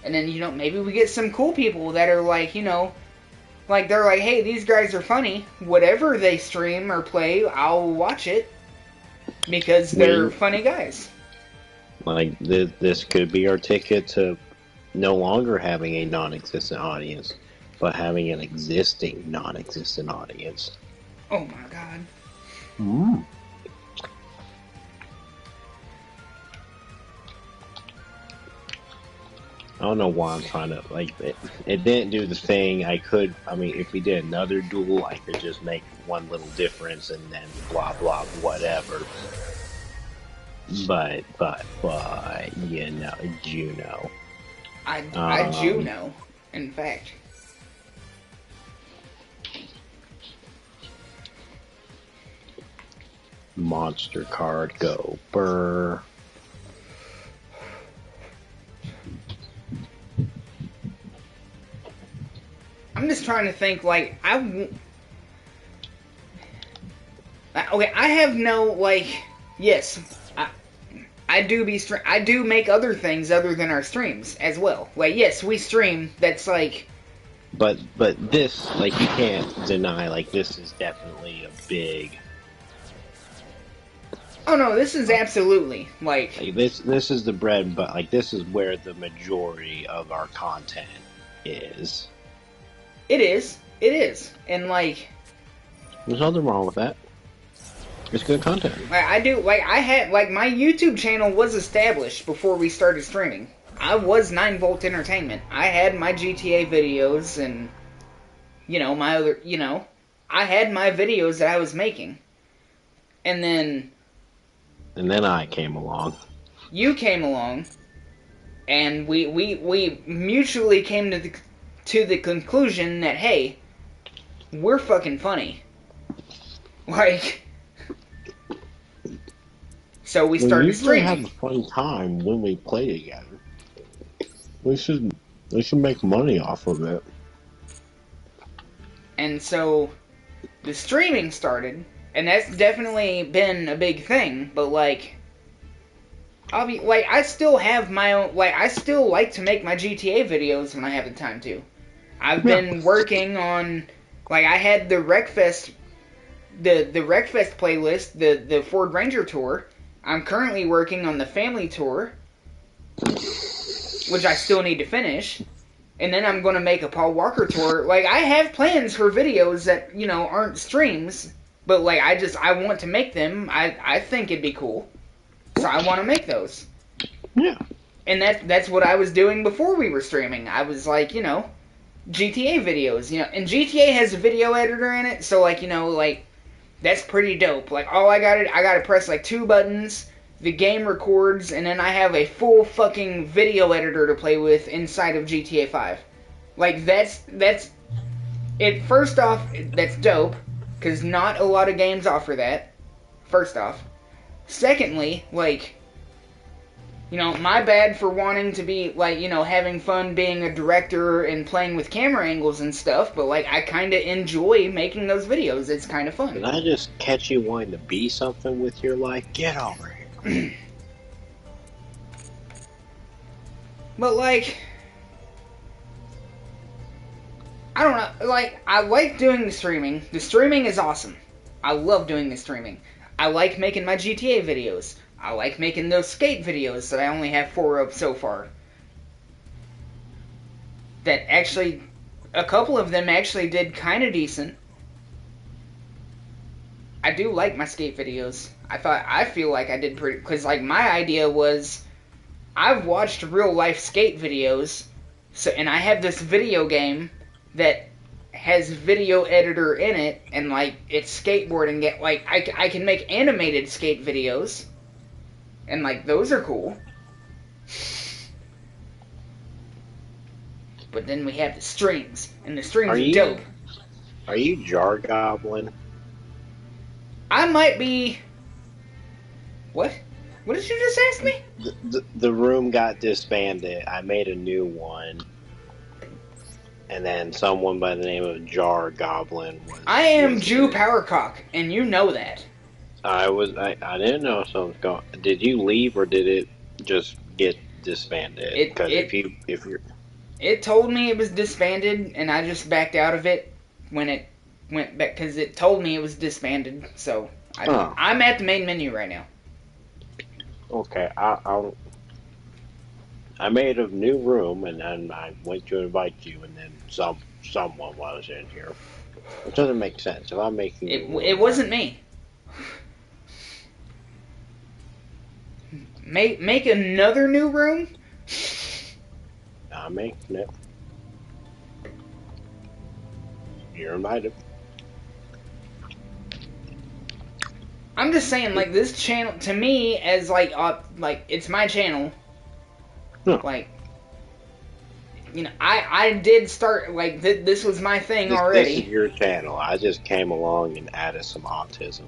And then, you know, maybe we get some cool people that are like, you know, like they're like, hey, these guys are funny. Whatever they stream or play, I'll watch it. Because they're funny guys.
Like, this could be our ticket to no longer having a non-existent audience, but having an existing non-existent audience.
Oh my god.
Mm. I don't know why I'm trying to, like, it didn't do the thing. I mean, if we did another duel, I could just make one little difference and then blah, blah, whatever. But, you know, Juno.
I Juno, in fact.
Monster card, go, burr.
I'm just trying to think, like, okay, I have no, like, yes, I do make other things other than our streams as well. Like, yes, we stream, that's like...
But this, like, you can't deny, like, this is definitely a big...
Oh no, this is absolutely, like
this is the bread, but, like, this is where the majority of our content is.
It is, and, like...
There's nothing wrong with that. It's good content.
I do, like, my YouTube channel was established before we started streaming. I was 9-Volt Entertainment. I had my GTA videos and, my other, I had my videos that I was making. And then
I came along.
You came along, and we mutually came to the conclusion that, hey, we're fucking funny. Like, so we started streaming.
We usually have a fun time when we play together. We should make money off of it.
And so the streaming started, and that's definitely been a big thing. But like, I still have my own. Like, I still like to make my GTA videos when I have the time to. I've been working on, like, I had the Wreckfest, the Wreckfest playlist, the Ford Ranger tour. I'm currently working on the family tour, which I still need to finish. And then I'm going to make a Paul Walker tour. Like, I have plans for videos that, aren't streams. But, like, I want to make them. I think it'd be cool. So I want to make those.
Yeah.
And that's what I was doing before we were streaming. I was like, GTA videos, And GTA has a video editor in it. So, like, that's pretty dope. Like, I gotta press, like, 2 buttons. The game records, and then I have a full fucking video editor to play with inside of GTA 5. Like, that's it. First off, that's dope, because not a lot of games offer that, first off. Secondly, like, my bad for wanting to be, like, having fun being a director and playing with camera angles and stuff, but, like, I kind of enjoy making those videos. It's kind of fun.
Did I just catch you wanting to be something with your life? Get over here.
But, like, I don't know, like, I like doing the streaming. The streaming is awesome. I love doing the streaming. I like making my GTA videos. I like making those skate videos that I only have 4 of so far. That actually, a couple of them actually did kind of decent. I do like my skate videos. I feel like I did pretty, because, like, my idea was, I've watched real life skate videos, and I have this video game that has video editor in it, and, like, it's skateboarding. Like, I can make animated skate videos, and, like, those are cool. But then we have the streams, and the streams are dope.
Are you Jar Goblin?
I might be... What? What did you just ask me?
The room got disbanded. I made a new one. And then someone by the name of Jar Goblin was...
I am Jew Powercock, and you know that.
I didn't know something was going... Did you leave, or did it just get disbanded? Because if you're...
It told me it was disbanded, and I just backed out of it when it went back, because it told me it was disbanded, so... I'm at the main menu right now.
Okay, I made a new room, and then I went to invite you, and then someone was in here. It doesn't make sense. If I'm making
it wasn't me. Make another new room?
I'm making it. You're invited.
I'm just saying, like, this channel, to me, as, like, it's my channel.
No.
Like, I did start, like, this was my thing already.
This is your channel. I just came along and added some autism.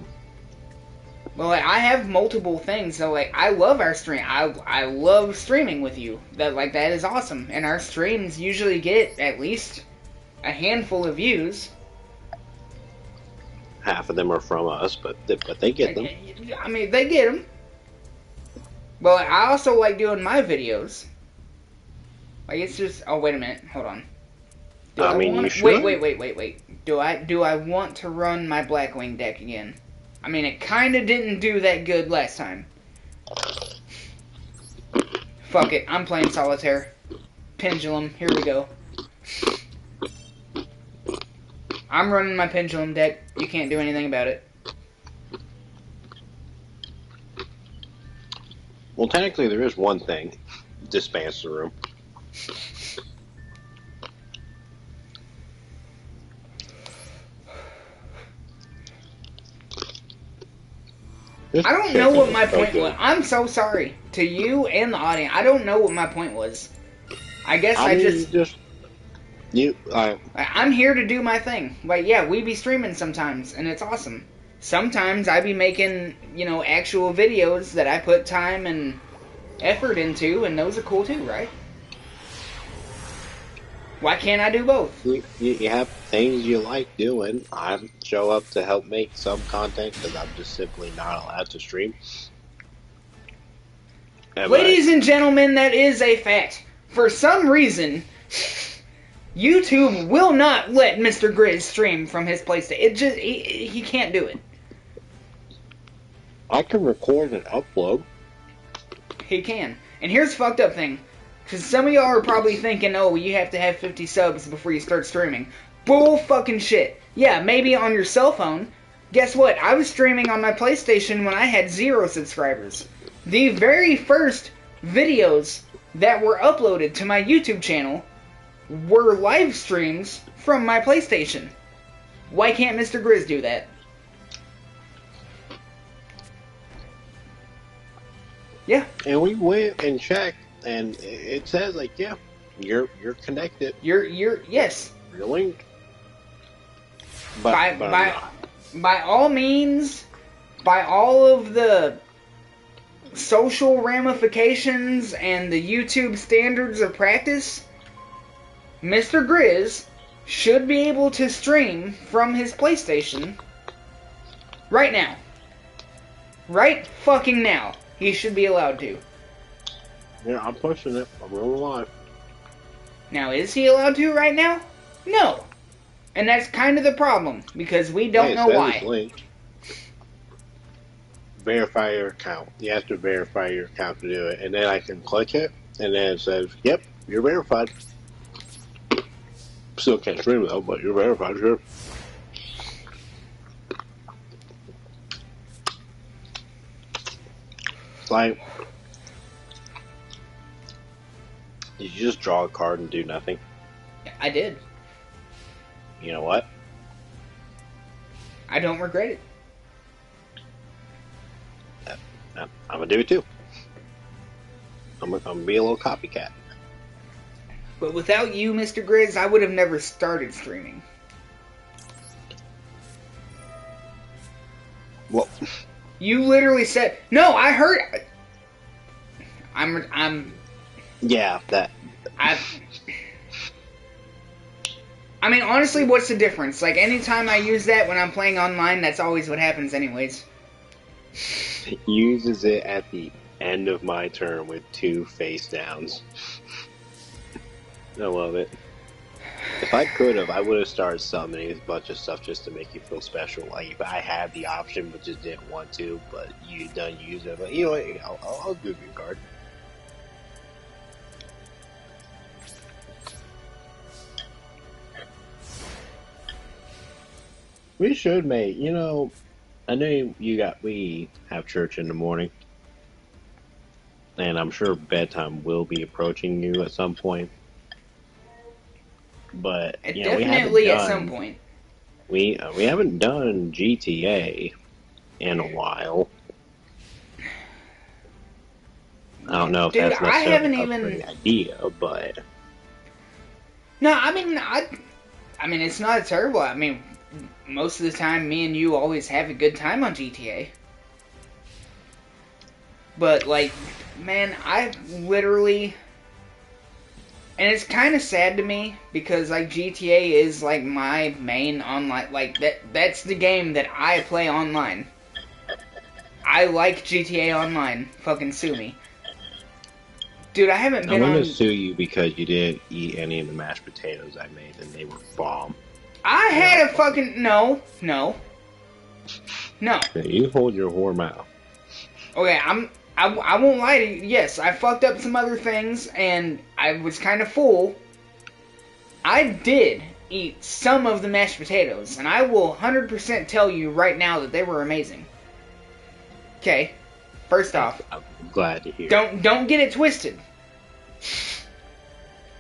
Well, like, I have multiple things, so, like, I love our stream. I love streaming with you. That is awesome. And our streams usually get at least a handful of views.
Half of them are from us, but they get them.
I mean, they get them. But I also like doing my videos. Like, it's just... Oh, wait a minute. Hold on.
You should.
Wait. Do I want to run my Blackwing deck again? I mean, it kind of didn't do that good last time. Fuck it. I'm playing Solitaire. Pendulum. Here we go. I'm running my Pendulum deck. You can't do anything about it.
Well, technically, there is one thing. dispense the room.
I don't know what my point was. I'm so sorry to you and the audience. I don't know what my point was. I guess I'm here to do my thing. Like, yeah, we be streaming sometimes, and it's awesome. Sometimes I be making, actual videos that I put time and effort into, and those are cool too, right? Why can't I do both?
You have things you like doing. I show up to help make some content because I'm just simply not allowed to stream.
Ladies and gentlemen, that is a fact. For some reason, YouTube will not let Mr. Grizz stream from his PlayStation. He can't do it.
I can record and upload.
He can. And here's the fucked up thing. Because some of y'all are probably thinking, oh, you have to have 50 subs before you start streaming. Bull fucking shit. Yeah, maybe on your cell phone. Guess what? I was streaming on my PlayStation when I had 0 subscribers. The very first videos that were uploaded to my YouTube channel were live streams from my PlayStation. Why can't Mr. Grizz do that? Yeah.
And we went and checked. And it says, like, yeah, you're connected.
Yes.
You're linked. But
by all means, by all of the social ramifications and the YouTube standards of practice, Mr. Grizz should be able to stream from his PlayStation right now. Right fucking now. He should be allowed to.
Yeah, I'm pushing it. I'm real alive.
Now, is he allowed to right now? No. And that's kind of the problem, because we don't know why.
Linked. Verify your account. You have to verify your account to do it. And then I can click it, and then it says, yep, you're verified. Still can't stream though, but you're verified, sure. It's like, did you just draw a card and do nothing?
I did.
You know what?
I don't regret it.
I'm gonna do it too. I'm gonna be a little copycat.
But without you, Mr. Grizz, I would have never started streaming.
Well,
you literally said, no, I heard.
Yeah, that.
I mean, honestly, what's the difference? Like, anytime I use that when I'm playing online, that's always what happens anyways.
Uses it at the end of my turn with 2 face downs. I love it. If I could have, I would have started summoning a bunch of stuff just to make you feel special. Like, if I had the option but just didn't want to, but you done use it, but you know what, I'll do your card. We should make, I know we have church in the morning, and I'm sure bedtime will be approaching you at some point. But
definitely at some point.
We haven't done GTA in a while. I don't know if that's necessarily a great idea, but
no, I mean it's not terrible. I mean, most of the time, me and you always have a good time on GTA. But like, man, I literally. And it's kind of sad to me, because, like, GTA is, like, my main online, like, that's the game that I play online. I like GTA Online. Fucking sue me. Dude, I haven't been
I'm gonna sue you because you didn't eat any of the mashed potatoes I made, and they were bomb.
I had a fucking, no.
Okay, you hold your whore mouth.
Okay, I won't lie to you. Yes, I fucked up some other things, and I was kind of full. I did eat some of the mashed potatoes, and I will 100% tell you right now that they were amazing. Okay, first off,
I'm glad to hear.
Don't get it twisted.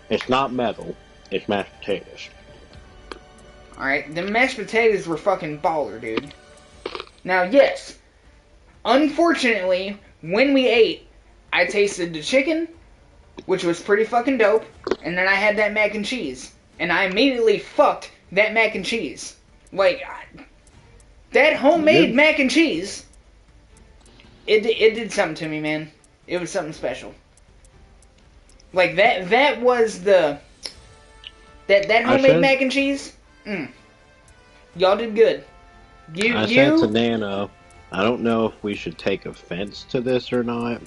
It's not metal. It's mashed potatoes.
Alright, the mashed potatoes were fucking baller, dude. Now, yes, unfortunately, when we ate, I tasted the chicken, which was pretty fucking dope, and then I had that mac and cheese, and I immediately fucked that mac and cheese. Like, that homemade mac and cheese, it did something to me, man. It was something special. Like, that was the... That homemade mac and cheese, y'all did good.
I said to Nana, I don't know if we should take offense to this or not,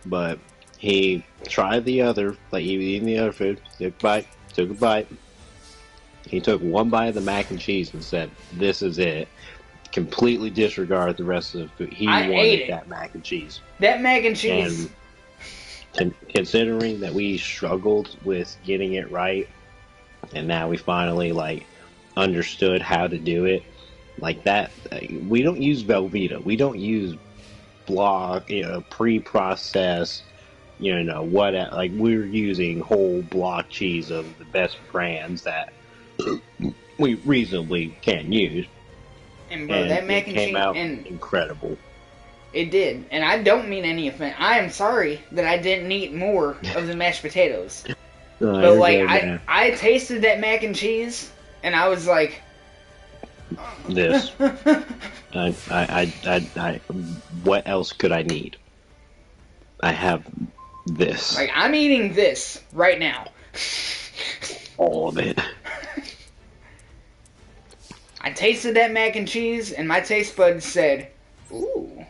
but he tried the other, like he was eating the other food, took a bite. He took one bite of the mac and cheese and said, "This is it." Completely disregarded the rest of the food. He wanted that mac and cheese.
That mac and cheese.
And considering that we struggled with getting it right, and now we finally like understood how to do it, like that. We don't use Velveeta. We don't use block, pre-processed. What? Like we're using whole block cheese of the best brands that we reasonably can use.
And bro, that mac and cheese
came out incredible.
It did, and I don't mean any offense. I am sorry that I didn't eat more of the mashed potatoes. But like, I tasted that mac and cheese, and I was like,
"This, what else could I need? I have this.
Like, I'm eating this right now.
All of it."
I tasted that mac and cheese, and my taste buds said, "Ooh."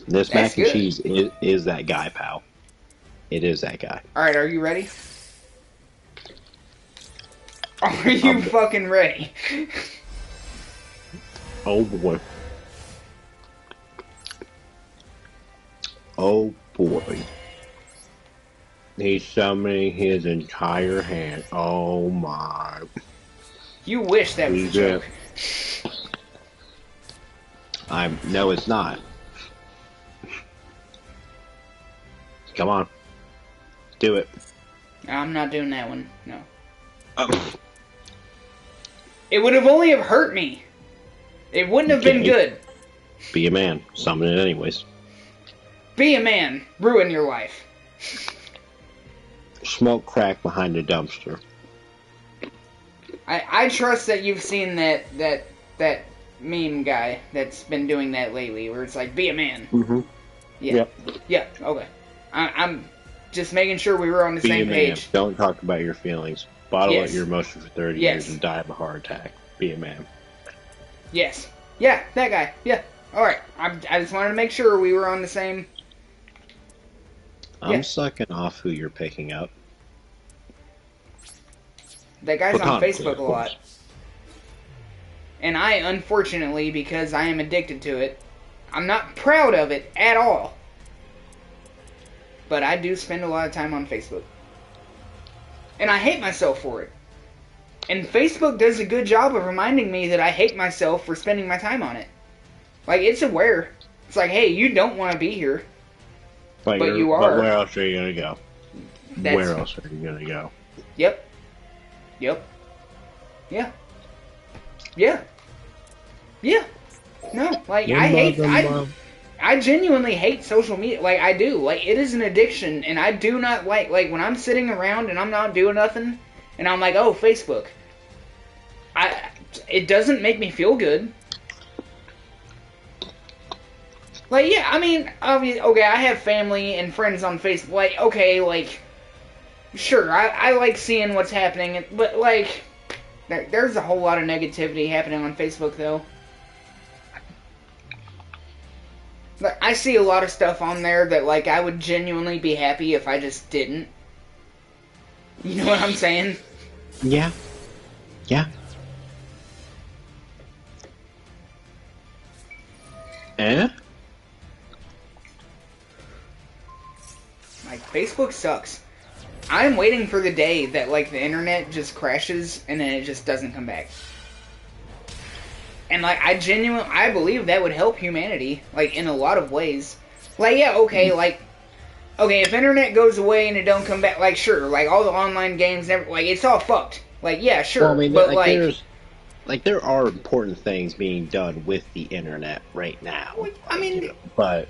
This mac and cheese is that guy, pal. It is that guy.
Alright, are you ready? Are you fucking ready?
Oh boy. Oh boy. He's summoning his entire hand. Oh my.
You wish that was a joke.
No, it's not. Come on. Do it.
I'm not doing that one. No. It would have only have hurt me. It wouldn't have been good.
Be a man. Summon it anyways.
Be a man. Ruin your life.
Smoke crack behind a dumpster.
I trust that you've seen that meme guy that's been doing that lately, where it's like, be a man.
Mm-hmm.
Yeah.
Yep.
Yeah, okay. I'm just making sure we were on the same page.
Don't talk about your feelings. Bottle up your emotions for 30 years and die of a heart attack. Be a man.
Yes. Yeah, that guy. Yeah. Alright. I just wanted to make sure we were on the same...
I'm sucking off who you're picking up.
That guy's on Facebook a lot. And I, unfortunately, because I am addicted to it, I'm not proud of it at all. But I do spend a lot of time on Facebook. And I hate myself for it. And Facebook does a good job of reminding me that I hate myself for spending my time on it. Like, it's aware. It's like, hey, you don't want to be here. But you are.
But where else are you going to go? Where else are you going to go?
Yep. Yep. Yeah. Yeah. Yeah. No, like, I genuinely hate social media. Like, I do. Like, it is an addiction, and I do not like, when I'm sitting around and I'm not doing nothing, and I'm like, oh, Facebook. It doesn't make me feel good. Like, yeah, I mean, obviously, okay, I have family and friends on Facebook. Like, okay, like, sure, I like seeing what's happening, but, like, there's a whole lot of negativity happening on Facebook, though. Like, I see a lot of stuff on there that, like, I would genuinely be happy if I just didn't. You know what I'm saying?
Yeah. Yeah. Eh?
Like, Facebook sucks. I'm waiting for the day that, like, the internet just crashes and then it just doesn't come back. And, like, I believe that would help humanity, like, in a lot of ways. Like, yeah, okay, like, okay, if internet goes away and it don't come back, like, sure, like, all the online games, like, it's all fucked. Like, yeah, sure,
well, I mean,
but,
there are important things being done with the internet right now.
I mean,
you know, but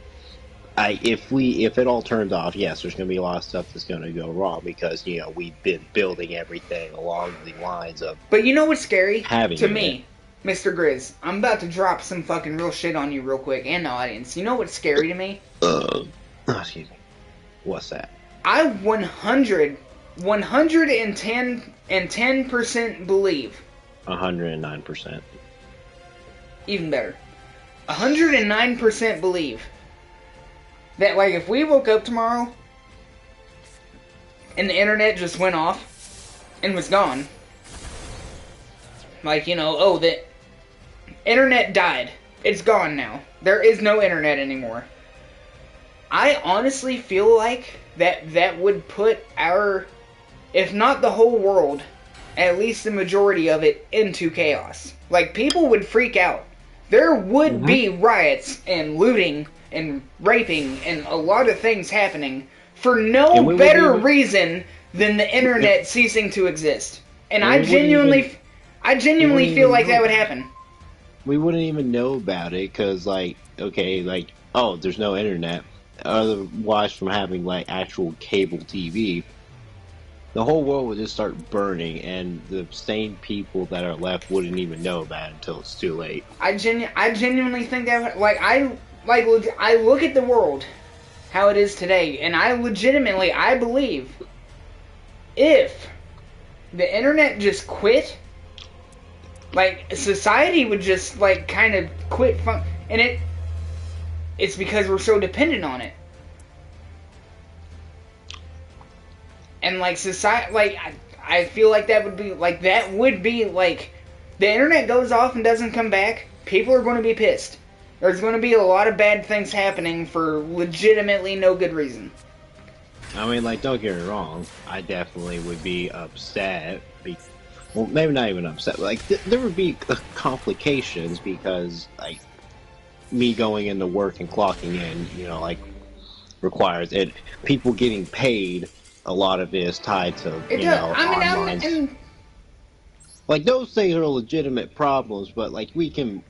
if it all turns off, yes, there's going to be a lot of stuff that's going to go wrong because we've been building everything along the lines of.
But you know what's scary to me,
it.
Mr. Grizz? I'm about to drop some fucking real shit on you real quick and the audience. You know what's scary to me?
Excuse me. What's that?
I 110% believe.
109%.
Even better. 109% believe that, like, if we woke up tomorrow and the internet just went off and was gone, like, the internet died. It's gone now. There is no internet anymore. I honestly feel like that would put if not the whole world, at least the majority of it, into chaos. Like, people would freak out. There would be riots and looting and raping and a lot of things happening for no better reason than the internet ceasing to exist. And I genuinely feel like that would happen.
We wouldn't even know about it because, there's no internet. Otherwise, from having, actual cable TV, the whole world would just start burning, and the sane people that are left wouldn't even know about it until it's too late.
I genuinely think that, I look at the world, how it is today, and I believe if the internet just quit, society would just, kind of quit and it's because we're so dependent on it. And, society, I feel like that would be, the internet goes off and doesn't come back, people are going to be pissed. There's going to be a lot of bad things happening for legitimately no good reason.
I mean, don't get me wrong, I definitely would be upset. Well, maybe not even upset. There would be complications because, me going into work and clocking in, requires it. People getting paid, a lot of it is tied to, online. Those things are legitimate problems, but, we can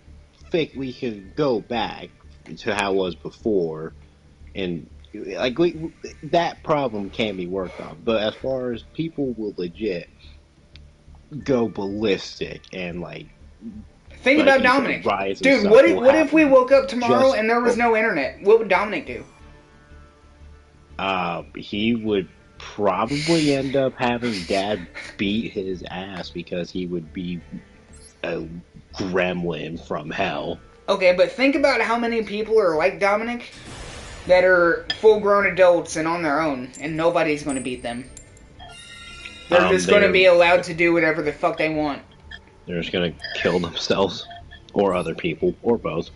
go back to how it was before, and, that problem can be worked on. But as far as people will legit go ballistic and,
think about Dominic. Dude, what if we woke up tomorrow and there was no internet? What would Dominic do?
He would probably end up having Dad beat his ass because he would be a gremlin from hell.
Okay, but think about how many people are like Dominic that are full-grown adults and on their own, and nobody's going to beat them. They're just going to be allowed to do whatever the fuck they want.
They're just going to kill themselves, or other people, or both.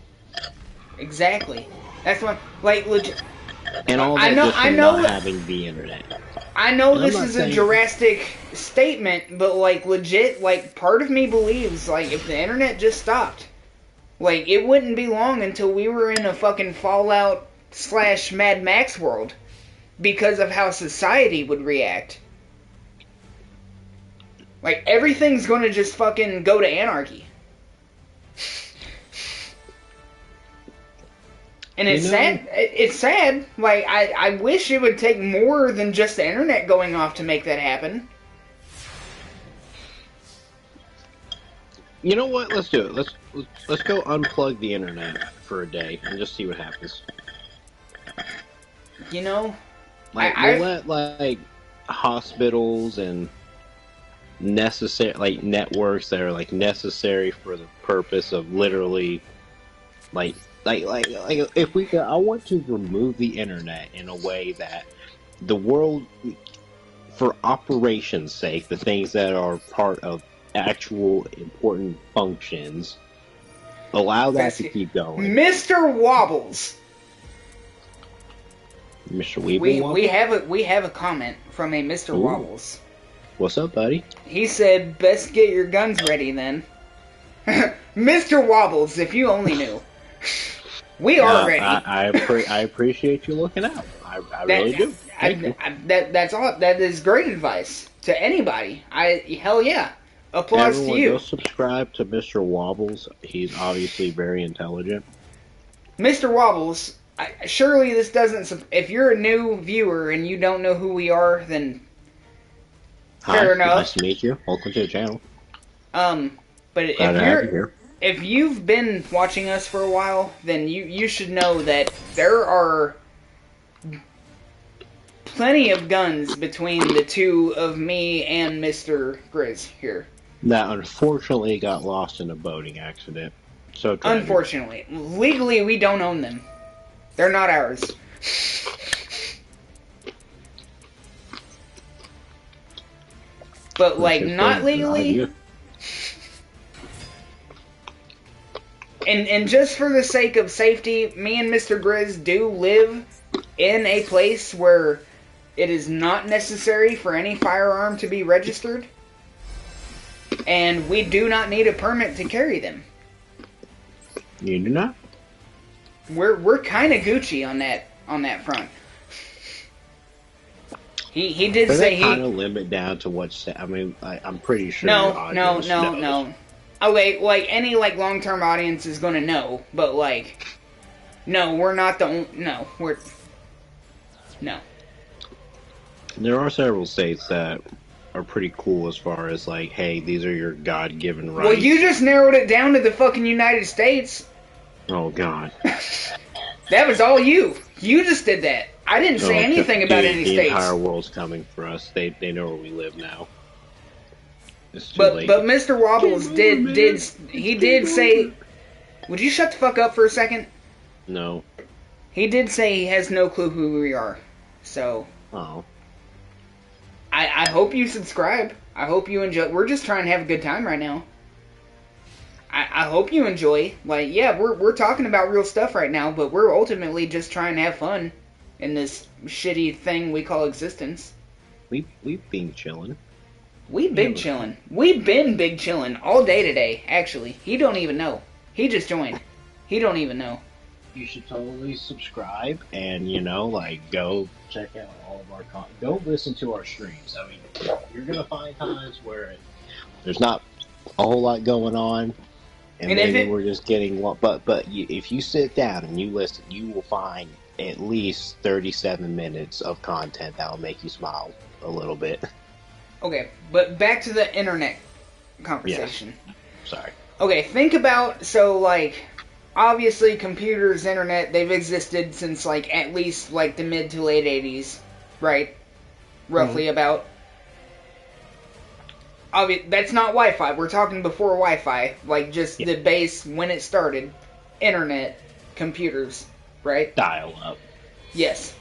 Exactly. That's what, legit.
And all that just from not having the internet.
I know this is a drastic statement, but, legit, part of me believes, if the internet just stopped, it wouldn't be long until we were in a fucking Fallout / Mad Max world because of how society would react. Everything's gonna just fucking go to anarchy. And it's sad. It's sad. I wish it would take more than just the internet going off to make that happen.
You know what? Let's do it. Let's go unplug the internet for a day and just see what happens.
We'll
let hospitals and necessary networks that are necessary for the purpose of literally if we could, I want to remove the internet in a way that the world, for operations' sake, the things that are part of actual important functions, allow that to keep going.
Mr. Wobbles.
Mr. Weeble.
We have a comment from a Mr. Wobbles.
What's up, buddy?
He said, "Best get your guns ready then." Mr. Wobbles, if you only knew. We are ready.
I appreciate you looking out. I really do. Thank you.
That's all. That is great advice to anybody. Hell yeah. Applause
Everyone,
to you.
go subscribe to Mr. Wobbles. He's obviously very intelligent.
Mr. Wobbles, surely this doesn't... If you're a new viewer and you don't know who we are, then fair enough.
Nice to meet you. Welcome to the channel.
But if you've been watching us for a while, then you should know that there are plenty of guns between the two of me and Mr. Grizz here.
That unfortunately got lost in a boating accident. So tragic.
Unfortunately. Legally, we don't own them. They're not ours. But, like, not legally... And just for the sake of safety, me and Mr. Grizz do live in a place where it is not necessary for any firearm to be registered. And we do not need a permit to carry them.
You do not?
We're kind of Gucci on that front. He did say he
kind of limit down to what. I mean, I'm pretty sure.
No. Okay, like any long-term audience is gonna know, but no, we're not the no.
There are several states that are pretty cool as far as hey, these are your God-given rights.
Well, you just narrowed it down to the fucking United States.
Oh God.
That was all you. You just did that. I didn't say anything about any states.
The entire world's coming for us. They know where we live now.
But Mr. Wobbles did say. Would you shut the fuck up for a second?
No.
He did say he has no clue who we are. So.
Oh.
I hope you subscribe. I hope you enjoy. We're just trying to have a good time right now. I hope you enjoy. Yeah, we're talking about real stuff right now, but we're ultimately just trying to have fun in this shitty thing we call existence.
We've been chilling.
We've been chilling. We've been big chilling all day today, actually. He don't even know. He just joined. He don't even know.
You should totally subscribe and, go check out all of our content. Go listen to our streams. I mean, you're going to find times where there's not a whole lot going on. And maybe we're just getting... But if you sit down and you listen, you will find at least 37 minutes of content that will make you smile a little bit.
Okay, but back to the internet conversation.
Yeah. Sorry.
Okay, think about, obviously computers, internet, they've existed since, at least, the mid to late 80s, right? Roughly about. That's not Wi-Fi, we're talking before Wi-Fi, the base, when it started, internet, computers, right?
Dial-up.
Yes.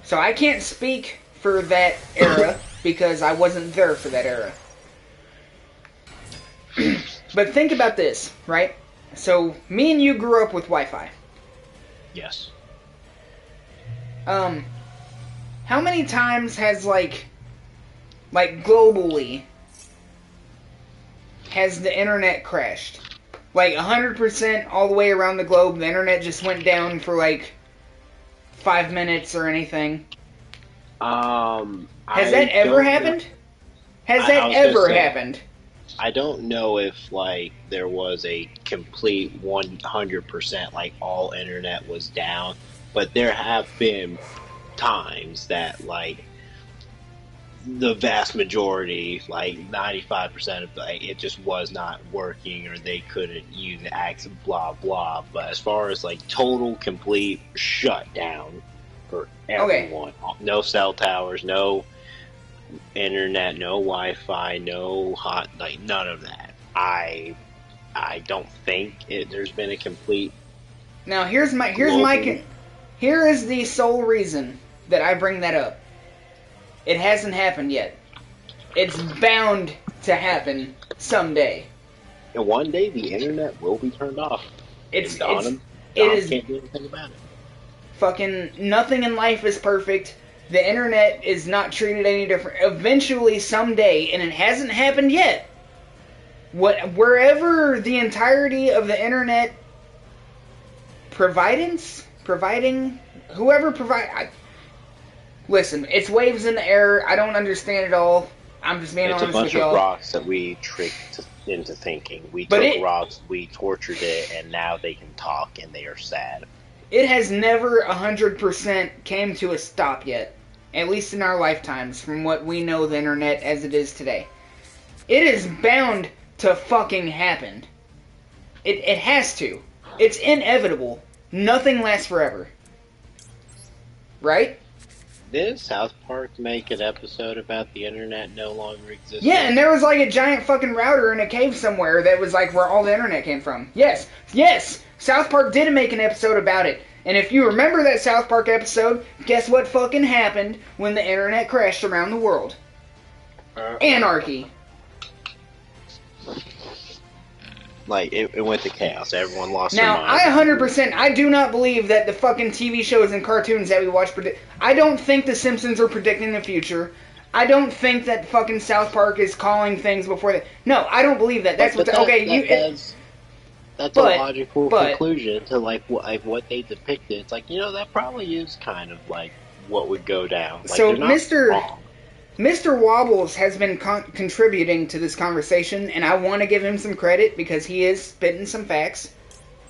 So I can't speak for that era, because I wasn't there for that era. But think about this, right? So, me and you grew up with Wi-Fi.
Yes.
How many times has, globally, has the internet crashed? 100% all the way around the globe, the internet just went down for, 5 minutes or anything? Has that ever happened? Has that ever happened?
I don't know if there was a complete 100% all internet was down, but there have been times that the vast majority, 95% of it just was not working, or they couldn't use the access, blah blah. But as far as total complete shutdown for everyone, no cell towers, no internet, no Wi-Fi, no hot, none of that. I don't think there's been a complete.
Now here is the sole reason that I bring that up. It hasn't happened yet. It's bound to happen someday.
And one day the internet will be turned off.
It is.
Can't do anything about it.
Fucking nothing in life is perfect. The internet is not treated any different. Eventually, someday, and it hasn't happened yet, wherever the entirety of the internet providence, whoever provide. Listen, it's waves in the air. I don't understand it all. I'm just being honest with y'all.
It's a bunch of rocks that we tricked into thinking. We took rocks, we tortured it, and now they can talk and they are sad.
It has never 100% came to a stop yet. At least in our lifetimes, from what we know the internet as it is today. It is bound to fucking happen. It has to. It's inevitable. Nothing lasts forever. Right?
Did South Park make an episode about the internet no longer existing?
Yeah, and there was like a giant fucking router in a cave somewhere that was like where all the internet came from. Yes, yes! South Park did make an episode about it. And if you remember that South Park episode, guess what fucking happened when the internet crashed around the world? Anarchy.
Like, it went to chaos. Everyone lost
their
mind.
Now, I 100%, I do not believe that the fucking TV shows and cartoons that we watch I don't think The Simpsons are predicting the future. I don't think that fucking South Park is calling things before that. No, I don't believe that. That's
that's a logical conclusion to like what they depicted. It's like, that probably is kind of like what would go down. Like,
so Mr. Wobbles has been contributing to this conversation, and I want to give him some credit because he is spitting some facts.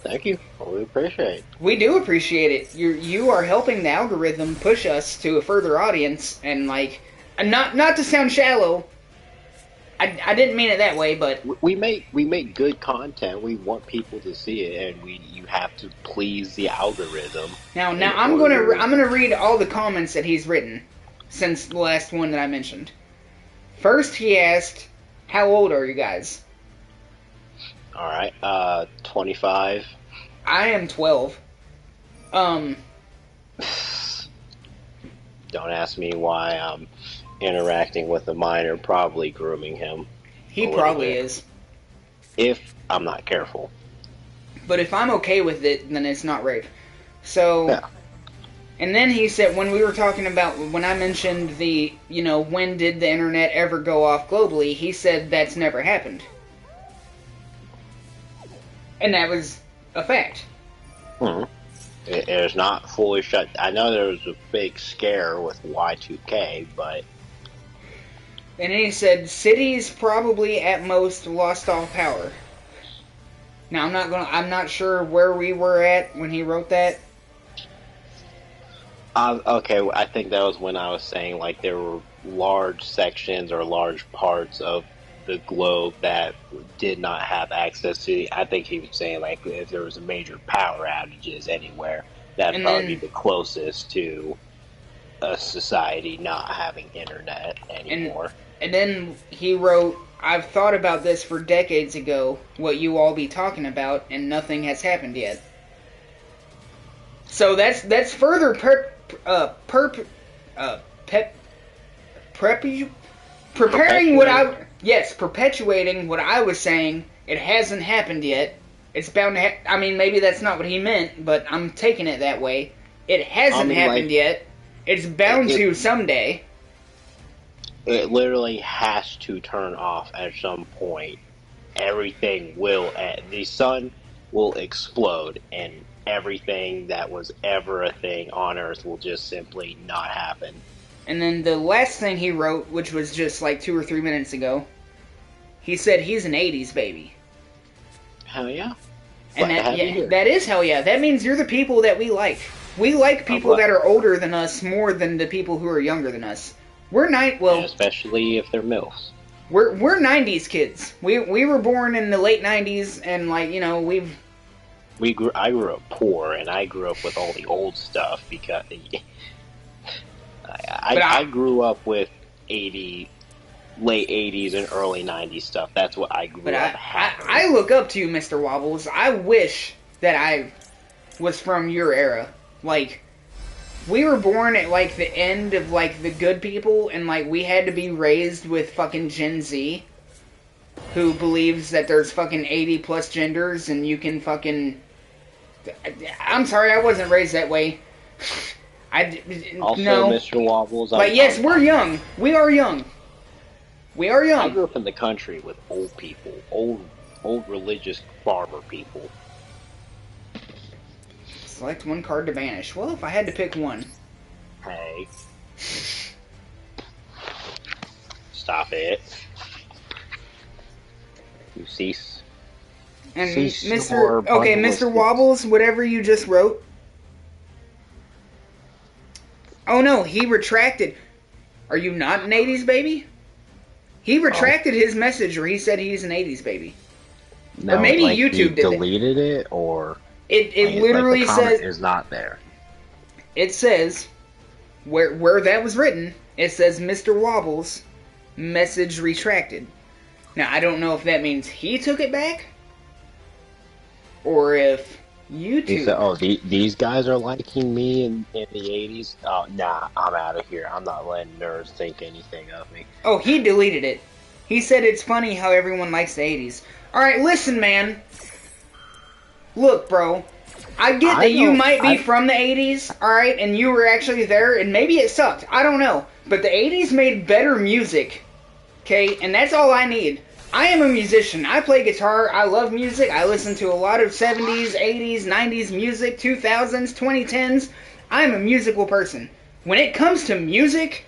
Thank you. We appreciate it.
We do appreciate it. You are helping the algorithm push us to a further audience, and like, not to sound shallow. I didn't mean it that way, but
we make good content. We want people to see it, and you have to please the algorithm.
Now I'm gonna read all the comments that he's written since the last one that I mentioned. First, he asked, "How old are you guys?"
All right, 25.
I am 12.
Don't ask me why I'm interacting with a minor, probably grooming him.
He probably is.
If I'm not careful.
But if I'm okay with it, then it's not rape. So,
yeah.
And then he said, when we were talking about, when I mentioned the, when did the internet ever go off globally, he said that's never happened. And that was a fact.
Mm-hmm. It is not fully shut. I know there was a big scare with Y2K, but...
And then he said, cities probably at most lost all power. Now, I'm not sure where we were at when he wrote that.
Okay, I think that was when I was saying, like, there were large sections or large parts of the globe that did not have access to. I think he was saying, like, if there was a major power outages anywhere, that'd probably be the closest to a society not having internet anymore.
And then he wrote, I've thought about this for decades ago, what you all be talking about, and nothing has happened yet. So that's further perpetuating what I was saying. It hasn't happened yet. It's bound to I mean, maybe that's not what he meant, but I'm taking it that way. It hasn't happened yet. It's bound to someday.
It literally has to turn off at some point. Everything will... The sun will explode, and everything that was ever a thing on Earth will just simply not happen.
And then the last thing he wrote, which was just like 2 or 3 minutes ago, he said he's an 80s baby.
Hell yeah.
And that is hell yeah. That means you're the people that we like. We like people that are older than us more than the people who are younger than us. We're
especially if they're MILFs.
We're 90s kids. We were born in the late 90s, and
I grew up poor, and I grew up with all the old stuff because I grew up with late 80s and early 90s stuff. That's what I grew up having.
I look up to you, Mr. Wobbles. I wish that I was from your era. Like, we were born at, like, the end of, like, the good people, and, like, we had to be raised with fucking Gen Z, who believes that there's fucking 80-plus genders, and you can fucking... I'm sorry, I wasn't raised that way.
Also,
no.
Mr. Wobbles...
But yes, we're young. We are young. We are young.
I grew up in the country with old people. Old religious farmer people.
Select one card to banish. Well, if I had to pick one.
Hey. Stop it. You cease.
And
Cease
Mr. Okay, Mr. Wobbles, whatever you just wrote. Oh no, he retracted. Are you not an 80s baby? He retracted his message, or he said he's an 80s baby.
No,
or maybe
like
YouTube
he deleted it, or
it literally
like the comment
says
is not there.
It says where that was written. It says Mr. Wobbles message retracted. Now I don't know if that means he took it back, or if YouTube.
He said, "Oh, these guys are liking me in the 80s. Oh, nah, I'm out of here. I'm not letting nerds think anything of me."
Oh, he deleted it. He said it's funny how everyone likes the 80s. Alright, listen, man. Look, bro. I get that you might be from the 80s, alright, and you were actually there, and maybe it sucked. I don't know. But the 80s made better music. Okay? And that's all I need. I am a musician. I play guitar. I love music. I listen to a lot of 70s, 80s, 90s music, 2000s, 2010s. I am a musical person. When it comes to music,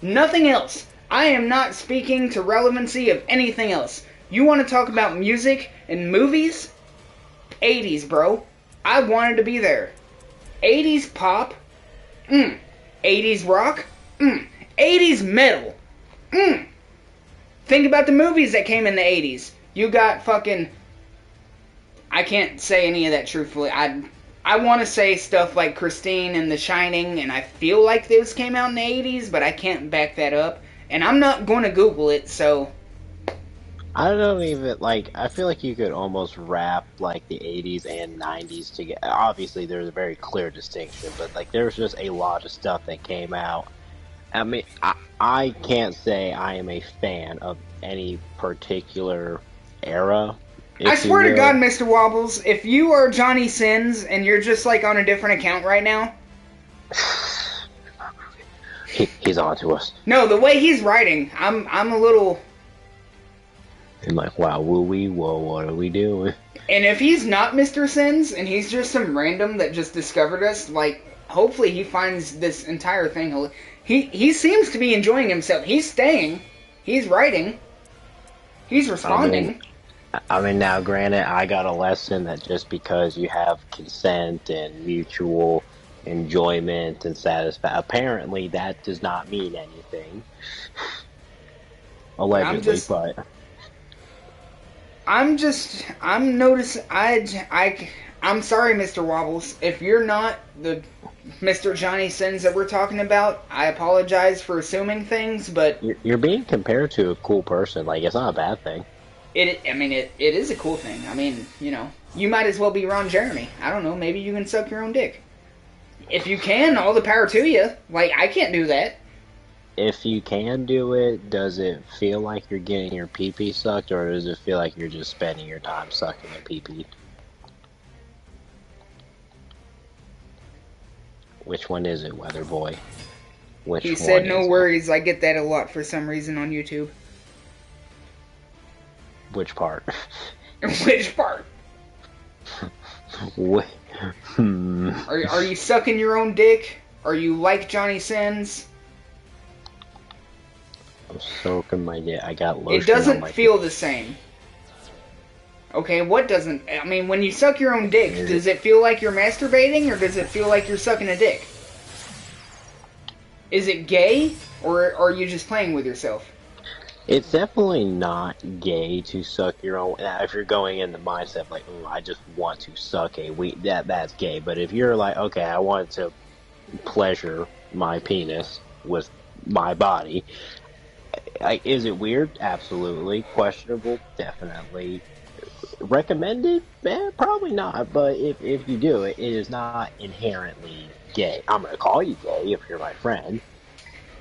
nothing else. I am not speaking to relevancy of anything else. You want to talk about music and movies? 80s, bro. I wanted to be there. 80s pop? 80s rock? 80s metal? Think about the movies that came in the 80s. You got fucking... I can't say any of that truthfully. I want to say stuff like Christine and The Shining, and I feel like those came out in the 80s, but I can't back that up. And I'm not going to Google it, so...
I don't even, like, I feel like you could almost wrap, like, the 80s and 90s together. Obviously, there's a very clear distinction, but, like, there's just a lot of stuff that came out. I mean, I can't say I am a fan of any particular era.
I swear to God, Mr. Wobbles, if you are Johnny Sins and you're just, like, on a different account right now...
He's on to us.
No, the way he's writing, I'm a little...
I'm like, wow, whoa, what are we doing?
And if he's not Mr. Sins, and he's just some random that just discovered us, like, hopefully he finds this entire thing... He seems to be enjoying himself. He's staying. He's writing. He's responding.
I mean, now, granted, I got a lesson that just because you have consent and mutual enjoyment and satisfaction, apparently that does not mean anything. Allegedly, but... I'm
noticing, I'm sorry, Mr. Wobbles. If you're not the Mr. Johnny Sins that we're talking about, I apologize for assuming things, but...
You're being compared to a cool person. Like, it's not a bad thing.
It is a cool thing. I mean, you know, you might as well be Ron Jeremy. I don't know, maybe you can suck your own dick. If you can, all the power to you. Like, I can't do that.
If you can do it, does it feel like you're getting your pee-pee sucked, or does it feel like you're just spending your time sucking a pee-pee? Which one is it, Weather Boy?
He said no worries. I get that a lot for some reason on YouTube.
Which part?
Which part? Are you sucking your own dick? Are you like Johnny Sins?
I'm soaking my dick. I got lotion.
It doesn't feel the same. Okay, what doesn't? I mean, when you suck your own dick, does it feel like you're masturbating, or does it feel like you're sucking a dick? Is it gay, or are you just playing with yourself?
It's definitely not gay to suck your own. If you're going in the mindset like, "Ooh, I just want to suck a weed," that's gay. But if you're like, "Okay, I want to pleasure my penis with my body," is it weird? Absolutely. Questionable? Definitely. Recommended? Probably not. But if you do it, it is not inherently gay. I'm gonna call you gay if you're my friend.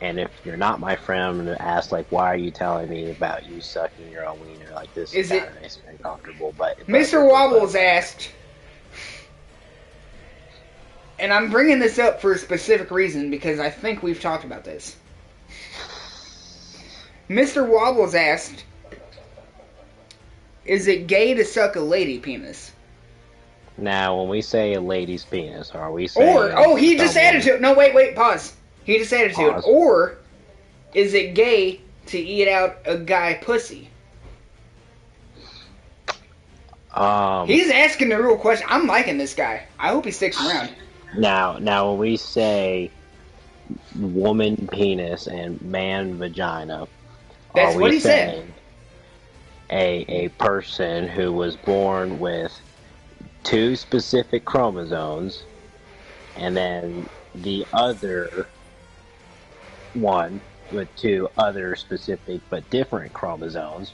And if you're not my friend, I'm going to ask, like, why are you telling me about you sucking your own wiener? Like, this is kind of makes me uncomfortable. But
Mr. Wobbles asked, and I'm bringing this up for a specific reason because I think we've talked about this. Mr. Wobbles asked, is it gay to suck a lady penis?
Now, when we say a lady's penis, are we saying...
Or, he just added to it. No, wait, pause. He just added to it. Or, is it gay to eat out a guy pussy? He's asking the real question. I'm liking this guy. I hope he sticks around.
Now, when we say woman penis and man vagina,
that's what he said.
A person who was born with 2 specific chromosomes, and then the other one with 2 other specific but different chromosomes.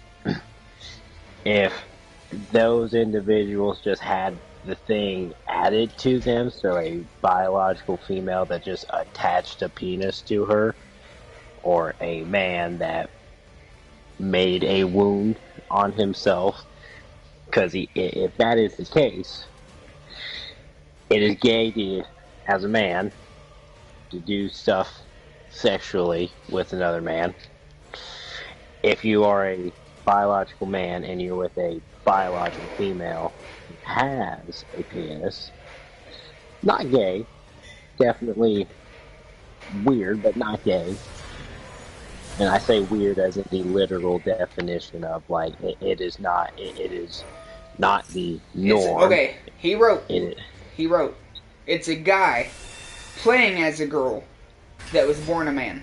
If those individuals just had the thing added to them, so a biological female that just attached a penis to her, or a man that made a wound on himself, because if that is the case, it is gay to, as a man, to do stuff sexually with another man. If you are a biological man and you're with a biological female who has a penis, not gay, definitely weird, but not gay. And I say weird as in the literal definition of, like, it is not the norm.
Okay, he wrote, it's a guy playing as a girl that was born a man.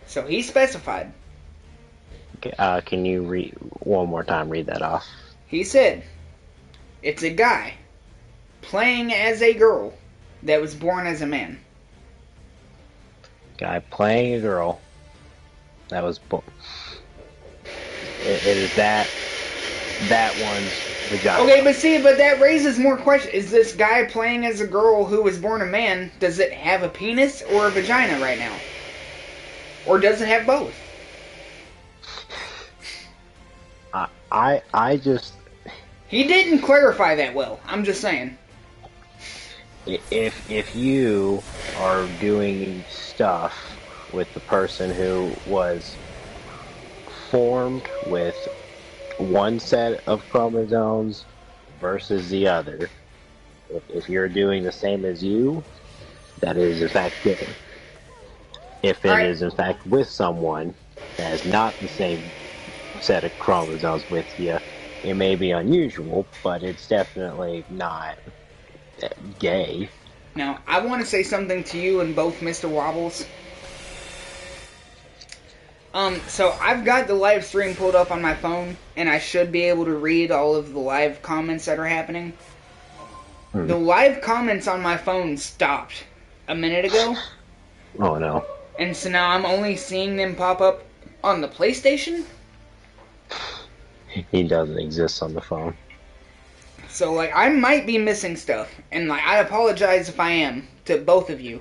So he specified.
Okay, can you read one more time? Read that off.
He said, it's a guy playing as a girl that was born as a man.
Guy playing a girl that was born. It is that one's vagina.
Okay, but that raises more questions. Is this guy playing as a girl who was born a man, does it have a penis or a vagina right now? Or does it have both?
I just...
He didn't clarify that well. I'm just saying.
If you are doing stuff with the person who was formed with one set of chromosomes versus the other, if you're doing the same as you, that is in fact gay. If it is in fact with someone that is not the same set of chromosomes with you, it may be unusual, but it's definitely not gay.
Now, I want to say something to you and both Mr. Wobbles. So I've got the live stream pulled up on my phone, and I should be able to read all of the live comments that are happening. The live comments on my phone stopped a minute ago.
Oh no.
And so now I'm only seeing them pop up on the PlayStation?
He doesn't exist on the phone.
So, like, I might be missing stuff. And, like, I apologize if I am, to both of you.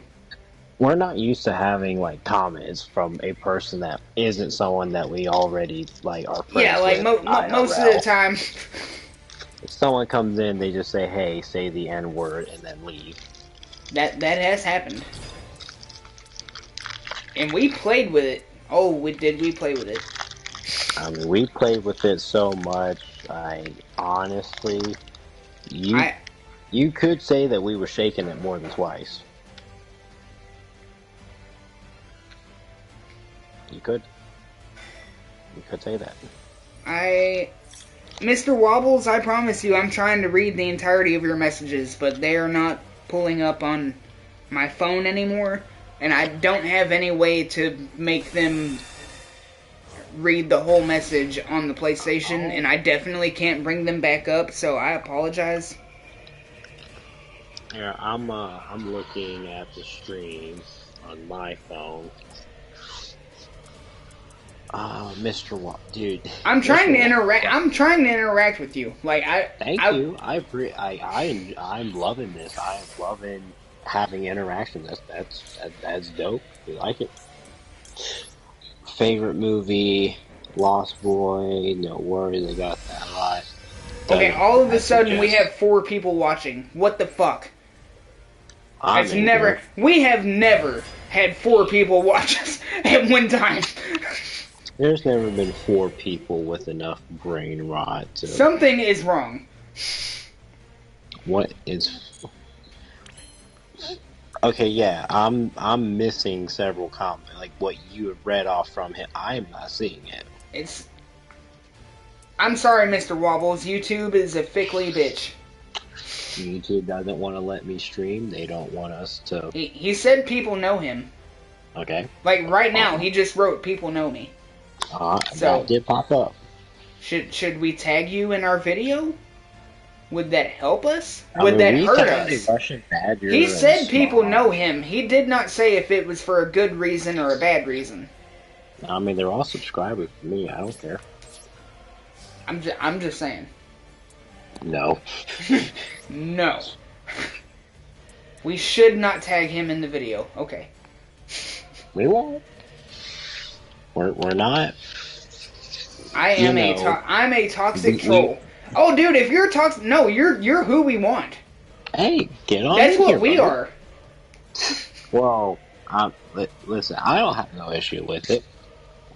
We're not used to having, like, comments from a person that isn't someone that we already, like, are friends with.
Yeah, like, most of the time.
If someone comes in, they just say, hey, say the N-word, and then leave.
That has happened. And we played with it. Oh, did we play with it?
I mean, we played with it so much, honestly, you could say that we were shaking it more than twice. You could say that.
Mr. Wobbles, I promise you, I'm trying to read the entirety of your messages, but they are not pulling up on my phone anymore, and I don't have any way to make them read the whole message on the PlayStation, and I definitely can't bring them back up, so I apologize.
Yeah, I'm looking at the stream on my phone. Mr. Dude.
I'm trying to interact. I'm trying to interact with you. Like
Thank you. I'm loving this. I'm loving having interaction. That's dope. We like it. Favorite movie, Lost Boy. No worries, I got that a lot.
Okay, all of a sudden we have 4 people watching. What the fuck? We have never had 4 people watch us at one time.
There's never been 4 people with enough brain rot to...
Something is wrong.
What is? Okay, yeah, I'm missing several comments. Like what you have read off from him, I am not seeing it.
I'm sorry, Mr. Wobbles. YouTube is a fickly bitch.
YouTube doesn't want to let me stream. They don't want us to.
He said people know him.
Okay.
Like right now, he just wrote people know me.
So that did pop up.
Should we tag you in our video? Would that help us? Would that hurt us?
Russian Badger
He said people know him. He did not say if it was for a good reason or a bad reason.
I mean, they're all subscribers to me. I don't care.
I'm just saying.
No.
No. We should not tag him in the video. Okay.
We won't. We're not.
I'm a toxic troll. Oh, dude, if you're toxic, no, you're who we want.
Hey, get on.
That's
in
what
here,
we
brother.
are.
Well, listen, I don't have no issue with it.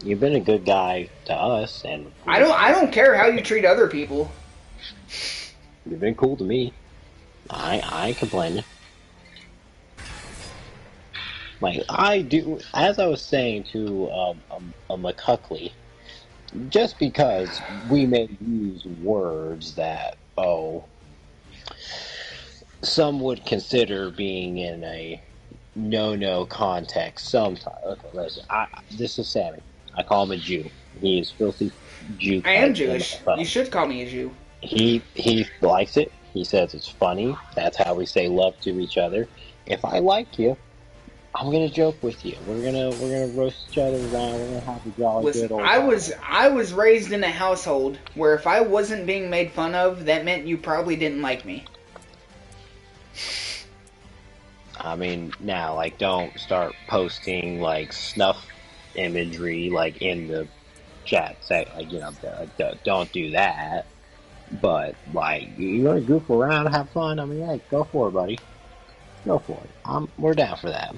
You've been a good guy to us, and
I don't care how you treat other people.
You've been cool to me. I ain't complaining. Like I do, as I was saying to a McCuckley, just because we may use words that some would consider being in a no context sometimes. Okay, listen, this is Sammy. I call him a Jew. He is filthy Jew.
I am Jewish. You should call me a Jew.
He likes it. He says it's funny. That's how we say love to each other. If I like you, I'm gonna joke with you. We're gonna roast each other around. We're gonna have a jolly good old time.
I was raised in a household where if I wasn't being made fun of, that meant you probably didn't like me.
I mean, now, like, don't start posting like snuff imagery like in the chat. Say, like, you know, don't do that. But like, you want to goof around, have fun. I mean, hey, go for it, buddy. Go for it. We're down for that.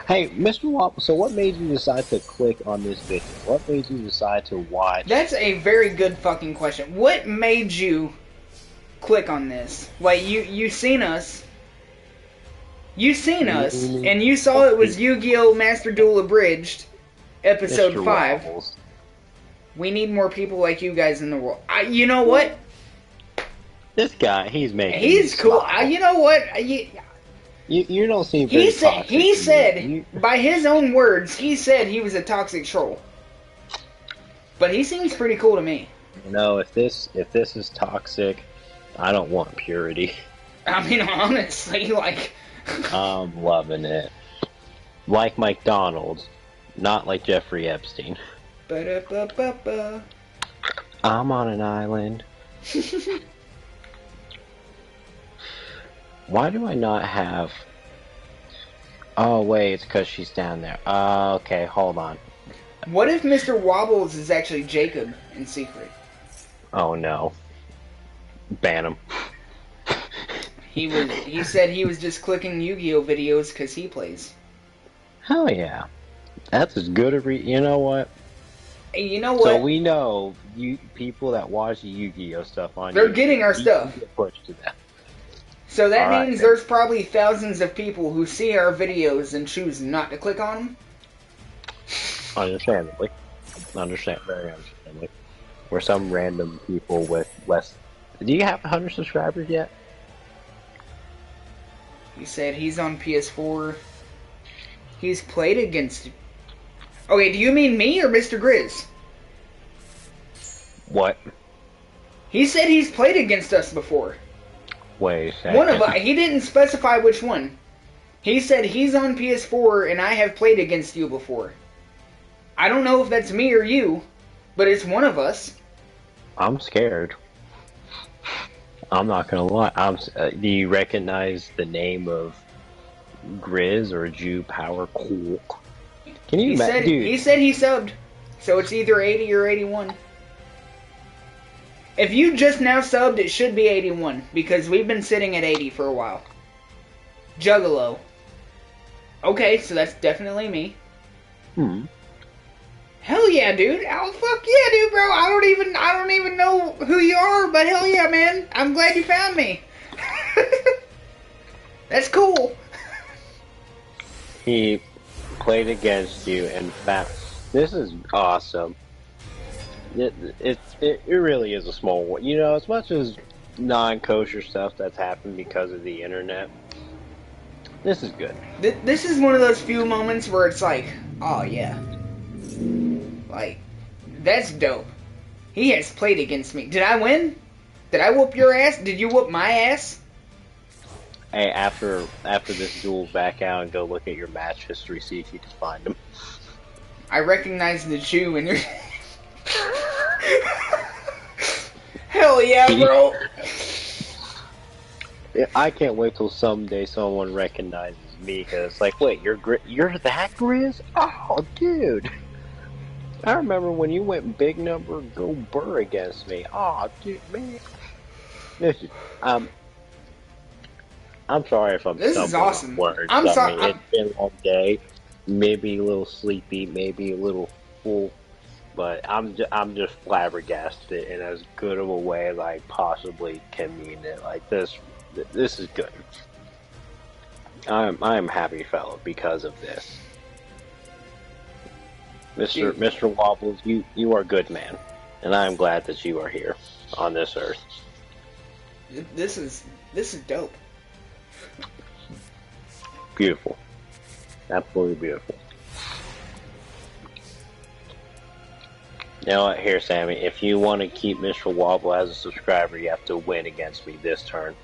Hey, Mr. Wop, so what made you decide to click on this video? What made you decide to watch?
That's a very good fucking question. What made you click on this? Like, you seen us. You seen us, and you saw it was YGO Master Duel Abridged, episode
Mr.
5.
Wobbles.
We need more people like you guys in the world. You know what?
This guy, he's
cool. You know what?
You don't seem very toxic.
He said, by his own words, he said he was a toxic troll. But he seems pretty cool to me.
You know, if this is toxic, I don't want purity.
I mean, honestly, like...
I'm loving it. Like McDonald's, not like Jeffrey Epstein.
Ba-da-ba-ba-ba.
I'm on an island. Why do I not have... Oh, wait, it's because she's down there. Okay, hold on.
What if Mr. Wobbles is actually Jacob in secret?
Oh, no. Ban him.
He said he was just clicking Yu-Gi-Oh videos because he plays.
Hell yeah. That's as good a you know what?
Hey, you know what?
So we know you people that watch the Yu-Gi-Oh stuff on
they're getting our stuff.
Get pushed to that.
So that means there's probably thousands of people who see our videos and choose not to click on them?
Understandably. Very understandably. We're some random people with less... Do you have 100 subscribers yet?
He said he's on PS4. He's played against... Okay, do you mean me or Mr. Grizz?
What?
He said he's played against us before.
Wait a second.
One of us. He didn't specify which one. He said he's on PS4 and I have played against you before. I don't know if that's me or you, but it's one of us.
I'm scared. I'm not gonna lie. Do you recognize the name of Grizz or Jew Power Cool? Can you imagine?
He said he subbed, so it's either 80 or 81. If you just now subbed, it should be 81, because we've been sitting at 80 for a while. Juggalo. Okay, so that's definitely me. Hell yeah, dude. Oh, fuck yeah, dude, bro. I don't even know who you are, but hell yeah, man. I'm glad you found me. That's cool.
He played against you and found. This is awesome. It really is a small one. You know, as much as non-kosher stuff that's happened because of the internet, this is good.
This is one of those few moments where it's like, oh yeah. Like, that's dope. He has played against me. Did I win? Did I whoop your ass? Did you whoop my ass?
Hey, after this duel, back out and go look at your match history, see if you can find him.
I recognize the Jew in your... Hell yeah, bro!
I can't wait till someday someone recognizes me, because it's like, wait, you're that Grizz? Oh, dude! I remember when you went big number go burr against me. Oh, dude, man. This is, I'm sorry if I'm
This is
stumbling
awesome.
on words.
I'm sorry.
I mean, it's been a long day. Maybe a little sleepy, maybe a little full, but I'm just flabbergasted in as good of a way as I possibly can mean it. Like this is good. I'm happy fellow because of this. Mr. Wobbles, you are a good man, and I am glad that you are here on this earth.
This is dope.
Beautiful. Absolutely beautiful. You know what? Here, Sammy, if you want to keep Mr. Wobble as a subscriber, you have to win against me this turn.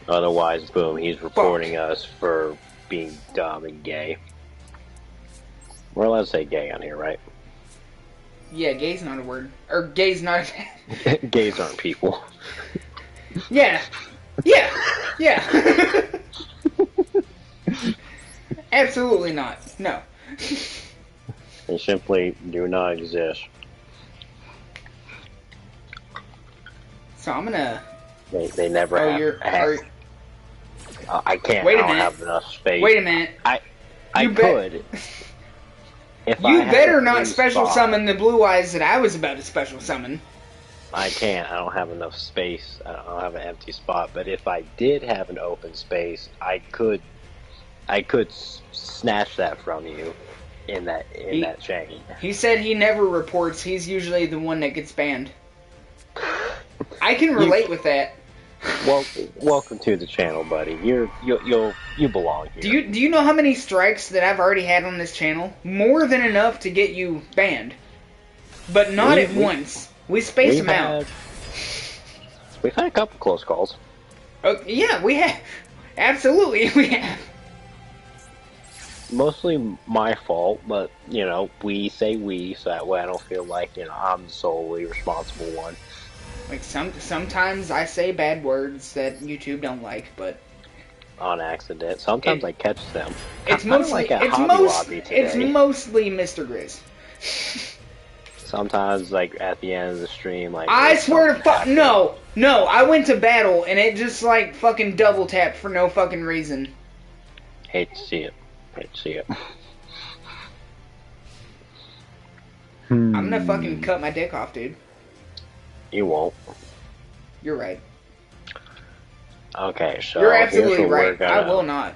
Otherwise, boom, he's reporting us for being dumb and gay. We're allowed to say gay on here, right?
Yeah, gay's not a word. Or gay's not a...
Gays aren't people.
Yeah. Absolutely not. No.
They simply do not exist.
So I'm gonna...
They never have. I can't.
Wait a
I don't
minute.
have enough space.
Wait a minute.
I could. If
You
I had
better
a
not
free
special
spot.
summon the blue eyes that I was about to special summon.
I can't. I don't have enough space. I don't have an empty spot. But if I did have an open space, I could snatch that from you in that chain.
He said he never reports. He's usually the one that gets banned. I can relate with that.
Well, welcome to the channel, buddy. You belong here.
Do you know how many strikes that I've already had on this channel? More than enough to get you banned, but not at once. We space them out.
We've had a couple close calls.
Yeah, we have. Absolutely, we have.
Mostly my fault, but you know, we say we, so that way I don't feel like I'm the solely responsible one.
Like sometimes I say bad words that YouTube don't like, but
on accident. Sometimes I catch them.
It's mostly it's mostly Mr. Grizz.
Sometimes, like at the end of the stream, like
I swear to fuck, no, I went to battle and it just like fucking double tapped for no fucking reason.
Hate to see it.
I'm gonna fucking cut my dick off, dude.
You won't.
You're right.
Okay, so
you're absolutely right. I will not.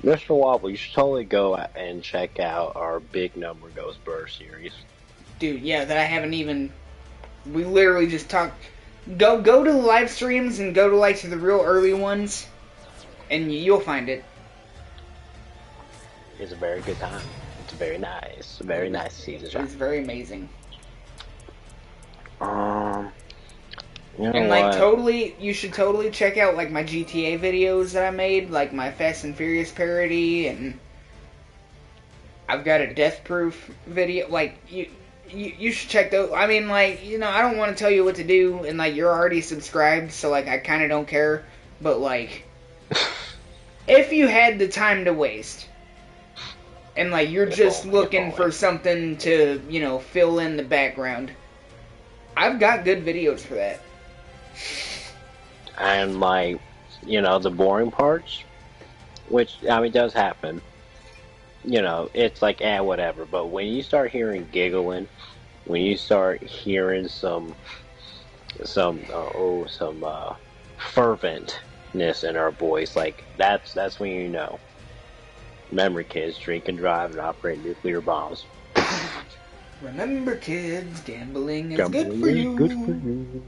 Mr. Wobble, you should totally go and check out our Big Number Goes Burr series.
Dude, yeah, that I haven't even... We literally just talked... Go to the live streams and go to, like, to the real early ones, and you'll find it.
It's a very good time. It's very nice. Very nice season.
It's very amazing.
You know
and like
what?
totally, you should totally check out like my GTA videos that I made, like my Fast and Furious parody, and I've got a Death Proof video. Like you should check those. I mean, like I don't want to tell you what to do, and like you're already subscribed, so like I kind of don't care. But like, if you had the time to waste, and like you're just looking for something to fill in the background, I've got good videos for that.
And like, the boring parts, which, I mean, does happen. you know, it's like, whatever. But when you start hearing giggling, when you start hearing some ferventness in our voice, like that's when you know. Remember, kids, drink and drive and operate nuclear bombs.
Remember, kids, gambling is good
Gambling
for
is
you.
good for you.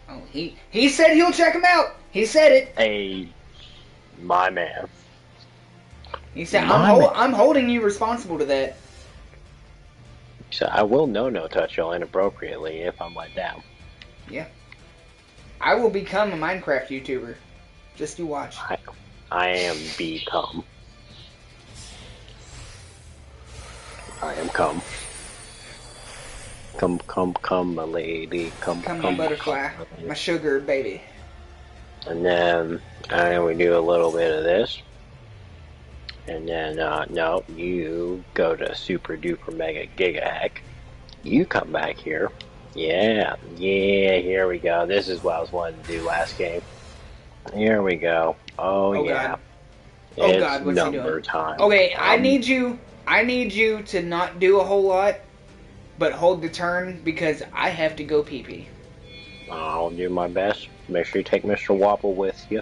Oh, he said he'll check him out. He said it.
Hey, my man.
He said, I'm holding you responsible to that.
So I will no touch y'all inappropriately if I'm let down.
Yeah. I will become a Minecraft YouTuber. Just you watch.
I am become. I am come. Come, my lady. Come,
my butterfly. My sugar baby.
And then we do a little bit of this. And then, no, you go to super duper mega giga heck. You come back here. Yeah, here we go. This is what I was wanting to do last game. Here we go. Oh yeah.
God.
It's
God, what's
number
he doing?
time.
Okay, I need you to not do a whole lot, but hold the turn because I have to go pee pee.
I'll do my best. Make sure you take Mr. Wobble with you.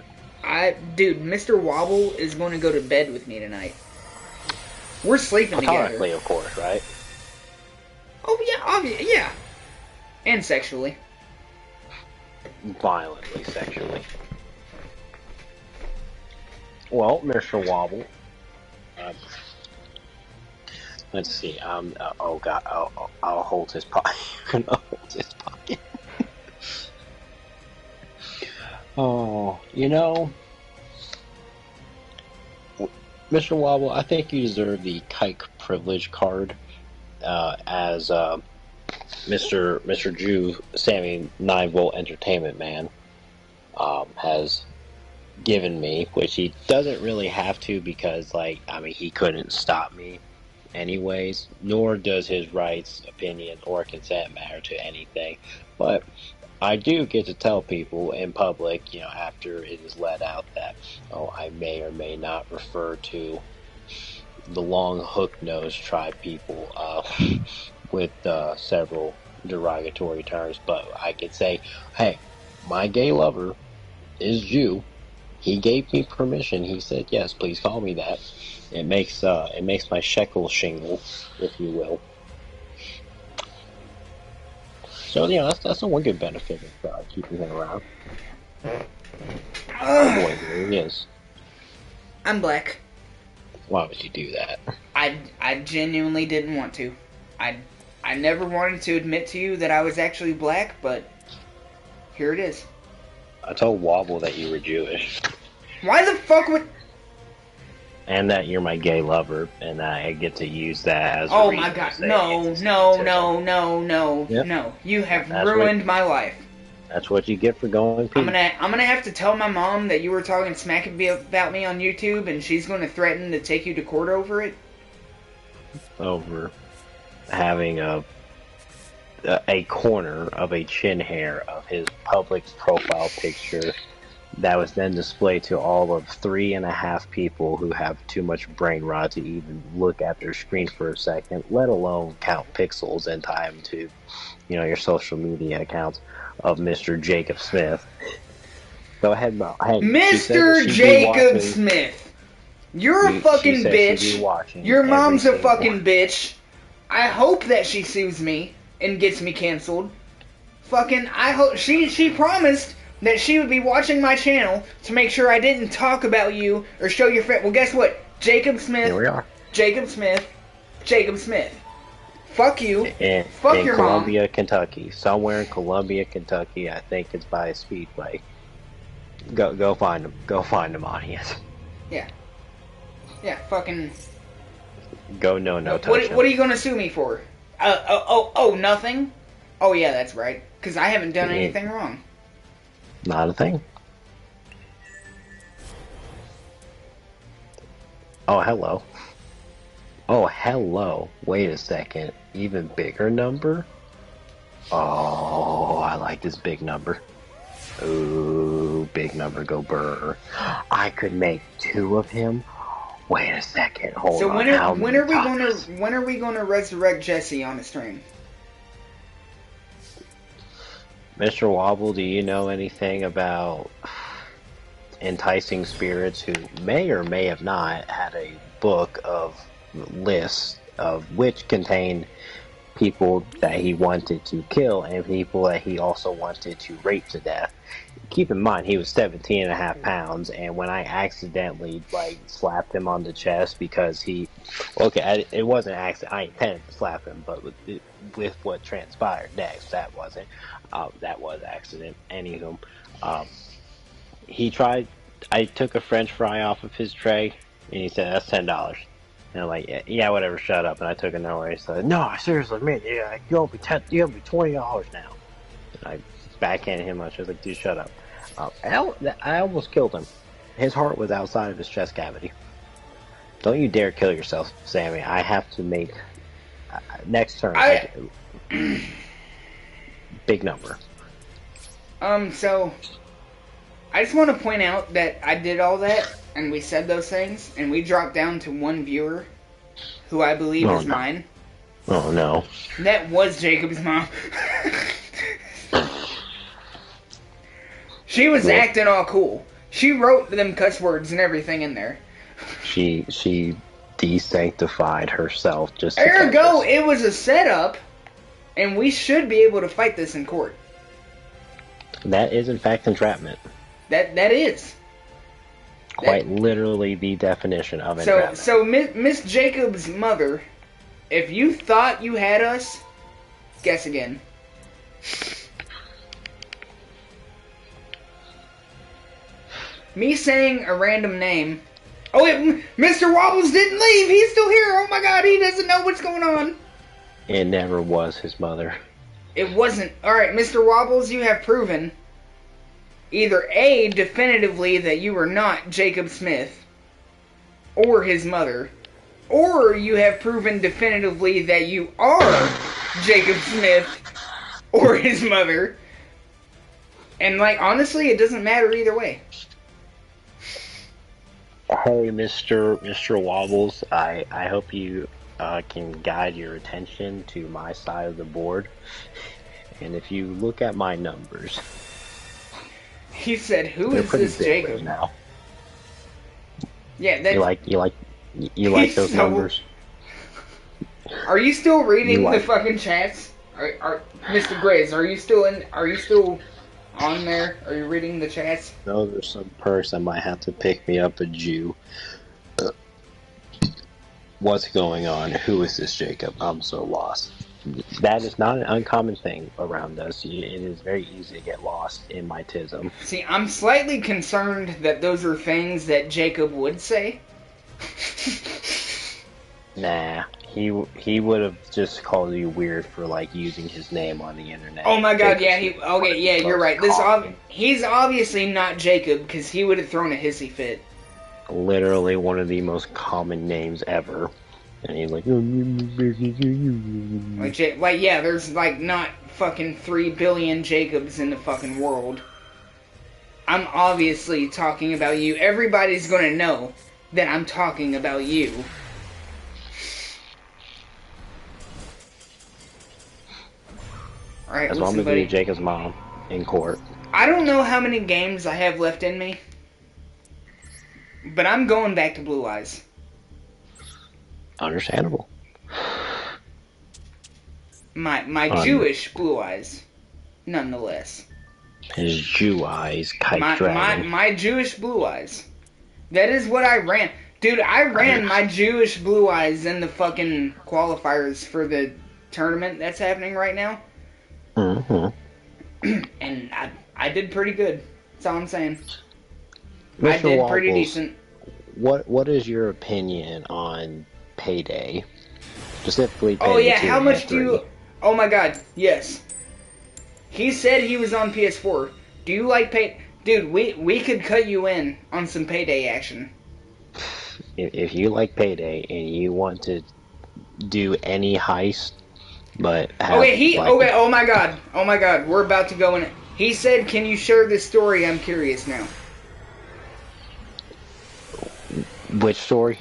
Dude, Mr. Wobble is going to go to bed with me tonight. We're sleeping
Platonically,
together.
of course, right?
Oh yeah, yeah. And sexually.
Violently sexually. Well, Mr. Wobble. Let's see. Oh God. I'll hold his pocket. I'll hold his pocket. Oh, you know, Mr. Wobble, I think you deserve the kike privilege card as Mr. Jew Sammy 9-Volt Entertainment Man has given me, which he doesn't really have to because, like, I mean, he couldn't stop me anyways, nor does his rights, opinion, or consent matter to anything. But I do get to tell people in public, you know, after it is let out that, I may or may not refer to the long hook-nosed tribe people with several derogatory terms, but I could say, hey, my gay lover is Jew. He gave me permission. He said, yes, please call me that. It makes my shekel shingle, if you will. So, yeah, that's the one good benefit of keeping him around. Oh boy, there he is.
I'm black.
Why would you do that?
I genuinely didn't want to. I never wanted to admit to you that I was actually black, but here it is.
I told Wobble that you were Jewish.
Why the fuck would...
And that you're my gay lover, and I get to use that as a
Oh
reason
my God,
to say
no.
Yep.
No. You have ruined my life.
That's what you get for going pee.
I'm gonna have to tell my mom that you were talking smack about me on YouTube, and she's gonna threaten to take you to court over it.
Over having a corner of a chin hair of his public profile picture that was then displayed to all of 3.5 people who have too much brain rot to even look at their screen for a second, let alone count pixels and tie them to, you know, your social media accounts of Mr. Jacob Smith. Go ahead, Mo.
Mr. Jacob Smith! You're a fucking bitch. Your mom's a fucking bitch. I hope that she sues me and gets me canceled. Fucking, I hope she promised that she would be watching my channel to make sure I didn't talk about you or show your friend. Well, guess what? Jacob Smith.
Here we are.
Jacob Smith. Fuck you. Fuck your
mom. In Columbia, Kentucky. Somewhere in Columbia, Kentucky. I think it's by a speedway. Go find him. Go find him, audience.
Yeah. Yeah, fucking...
Go no touch him.
What are you gonna sue me for? Nothing? Oh yeah, that's right. Because I haven't done anything wrong.
Not a thing. Oh, hello. Oh, hello. Wait a second. Even bigger number? Oh, I like this big number. Ooh, big number, go burr. I could make 2 of him. Wait a second. Hold
So
on.
when are we gonna resurrect Jesse on the stream?
Mr. Wobble, do you know anything about enticing spirits who may or may have not had a book of lists of which contained people that he wanted to kill and people that he also wanted to rape to death? Keep in mind, he was 17 and a half pounds, and when I accidentally, slapped him on the chest because it wasn't an accident, I intended to slap him, but with what transpired next, that wasn't, that was accident. Anywho, I took a french fry off of his tray, and he said, that's $10. And I'm like, yeah, whatever, shut up. And I took another way. He said, no, seriously, man, yeah, you owe me $20 now. And I backhanded him. I was like, dude, shut up. I almost killed him. His heart was outside of his chest cavity. Don't you dare kill yourself, Sammy. I have to make next turn. Big number.
So I just want to point out that I did all that, and we said those things, and we dropped down to one viewer, who I believe is mine.
Oh, no.
That was Jacob's mom. She was acting all cool. She wrote them cuss words and everything in there.
She desanctified herself just to
Ergo, it was a setup, and we should be able to fight this in court.
That is, in fact, entrapment.
That is.
Quite literally the definition of entrapment.
So Miss Jacob's mother, if you thought you had us, guess again. Me saying a random name. Oh, Mr. Wobbles didn't leave. He's still here. Oh my God, he doesn't know what's going on.
It never was his mother.
It wasn't. Alright, Mr. Wobbles, you have proven either A, definitively that you were not Jacob Smith or his mother, or you have proven definitively that you are Jacob Smith or his mother. And, honestly, it doesn't matter either way.
Hey, Mr. Wobbles, I hope you can guide your attention to my side of the board. And if you look at my numbers...
He said, "Who is this Jacob?"
Right now.
Yeah, that...
You like those numbers?
Are you still reading the fucking chats? Mr. Grizz, are you still on there? Are you reading the chats?
No, there's some person might have to pick me up a Jew. What's going on? Who is this Jacob? I'm so lost. That is not an uncommon thing around us. It is very easy to get lost in my tism.
See, I'm slightly concerned that those are things that Jacob would say.
Nah, he would have just called you weird for using his name on the internet.
Oh my God, yeah, you're right. He's obviously not Jacob because he would have thrown a hissy fit.
Literally one of the most common names ever. And he's like,
yeah, there's not fucking 3 billion Jacobs in the fucking world. I'm obviously talking about you. Everybody's gonna know that I'm talking about you. Alright,
that's why I'm gonna be Jacob's mom in court.
I don't know how many games I have left in me, but I'm going back to Blue Eyes.
Understandable.
My Jewish Blue Eyes, nonetheless.
His Jew eyes, kite dragon.
My Jewish Blue Eyes. That is what I ran. Dude, I ran my Jewish Blue Eyes in the fucking qualifiers for the tournament that's happening right now.
Mm-hmm.
And I did pretty good. That's all I'm saying.
Mr.
I did
Wobbles,
pretty decent.
What is your opinion on Payday? Specifically Payday.
Oh yeah,
2
how much
and
do you... Oh my God, yes. He said he was on PS4. Do you like Payday? Dude, we could cut you in on some Payday action.
If you like Payday and you want to do any heist, but have,
oh my God, we're about to go in. He said, "Can you share this story? I'm curious now."
Which story?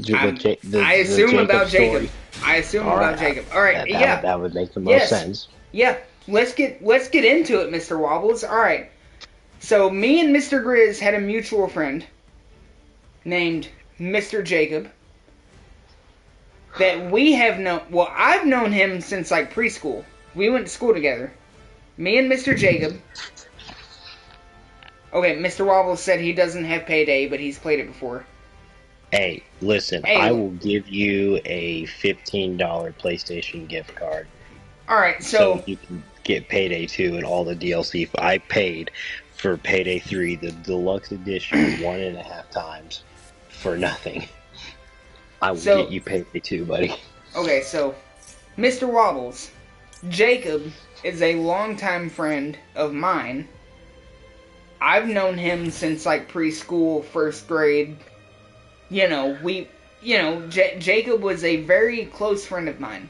I assume about Jacob. I assume about Jacob. All right, yeah.
That would make the most sense.
Yeah, let's get into it, Mr. Wobbles. All right. So me and Mr. Grizz had a mutual friend named Mr. Jacob that we have known. Well, I've known him since like preschool. We went to school together. Me and Mr. Jacob. Okay, Mr. Wobbles said he doesn't have Payday, but he's played it before.
Hey, listen, I will give you a $15 PlayStation gift card.
Alright, so
you can get Payday 2 and all the DLC. I paid for Payday 3, the deluxe edition, 1.5 times for nothing. I will get you Payday 2, buddy.
Okay, so, Mr. Wobbles, Jacob is a longtime friend of mine. I've known him since like preschool, first grade. Jacob was a very close friend of mine.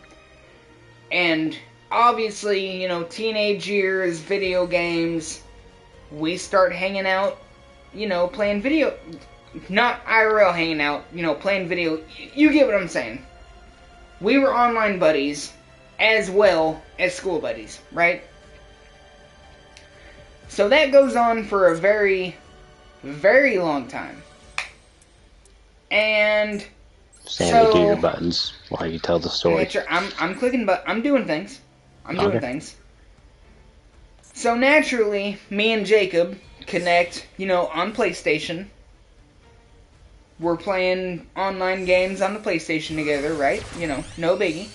And obviously, teenage years, video games, we start hanging out, playing video, not IRL hanging out, playing video, you get what I'm saying. We were online buddies as well as school buddies, right? So that goes on for a very, very long time. And
Sammy, do your buttons while you tell the story.
I'm clicking, but I'm doing things. I'm doing things. So naturally, me and Jacob connect, on PlayStation. We're playing online games on the PlayStation together, right? No biggie.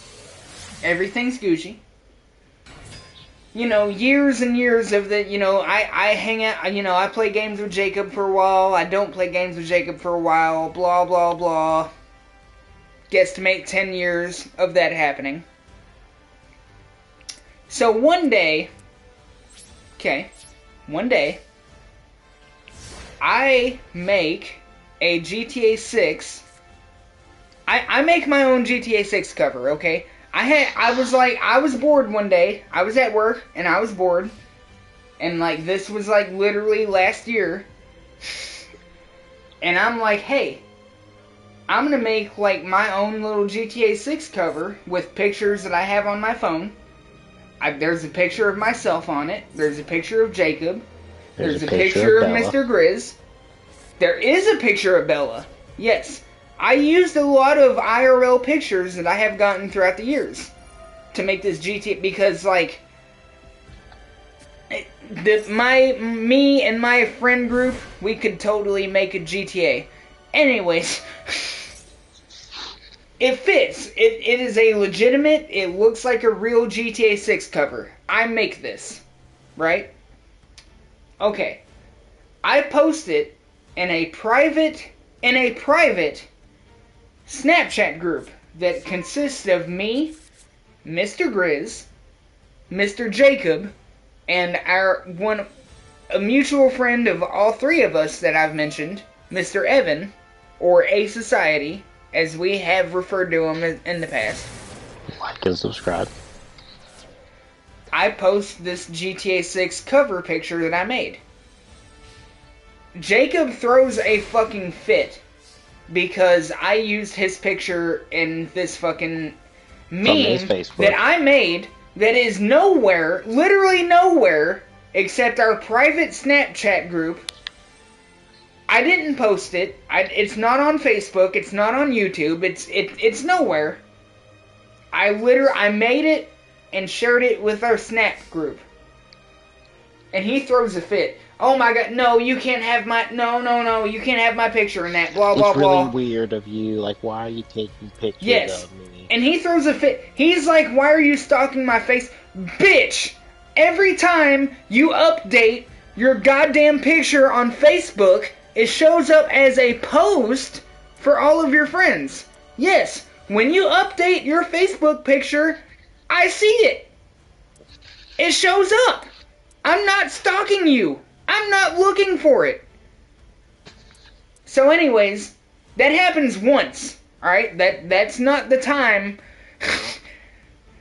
Everything's Gucci. Years and years of the, I hang out, I play games with Jacob for a while, I don't play games with Jacob for a while, blah, blah, blah. Guesstimate 10 years of that happening. So one day, I make a GTA 6, I make my own GTA 6 cover, okay? I was bored one day. I was at work, and I was bored. And, this was, literally last year. And I'm like, hey, I'm gonna make, my own little GTA 6 cover with pictures that I have on my phone. There's a picture of myself on it. There's a picture of Jacob. There's a picture of Mr. Grizz. There is a picture of Bella. Yes. I used a lot of IRL pictures that I have gotten throughout the years to make this GTA, because, me and my friend group, we could totally make a GTA. Anyways, it fits. It is a legitimate, it looks like a real GTA 6 cover. I make this, right? Okay. I post it in a private Snapchat group that consists of me, Mr. Grizz, Mr. Jacob, and a mutual friend of all three of us that I've mentioned, Mr. Evan, or A Society, as we have referred to him in the past.
Like and subscribe.
I post this GTA 6 cover picture that I made. Jacob throws a fucking fit because I used his picture in this fucking meme that I made that is nowhere, literally nowhere, except our private Snapchat group. I didn't post it. It's not on Facebook. It's not on YouTube. It's nowhere. I made it and shared it with our Snap group. And he throws a fit. Oh my god, no, you can't have my, no, you can't have my picture in that, blah, blah, blah.
It's really weird of you, why are you taking pictures of me?
And he throws a fit. He's like, why are you stalking my face? Bitch! Every time you update your goddamn picture on Facebook, it shows up as a post for all of your friends. Yes, when you update your Facebook picture, I see it. It shows up. I'm not stalking you. I'm not looking for it. So anyways, that happens once. Alright? That's not the time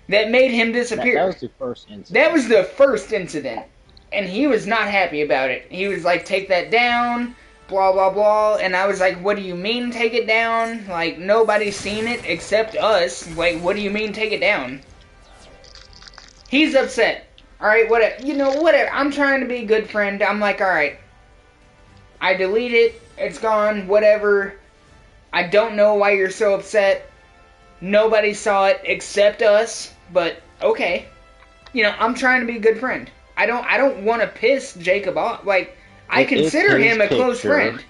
that made him disappear.
That was the first incident.
That was the first incident. And he was not happy about it. He was like, take that down. blah, blah, blah. And I was like, what do you mean take it down? Like, nobody's seen it except us. Like, what do you mean take it down? He's upset. Alright, whatever. You know, whatever. I'm trying to be a good friend. I'm like, alright. I delete it. It's gone. Whatever. I don't know why you're so upset. Nobody saw it except us. But, okay. You know, I'm trying to be a good friend. I don't want to piss Jacob off. Like, I consider him a close friend.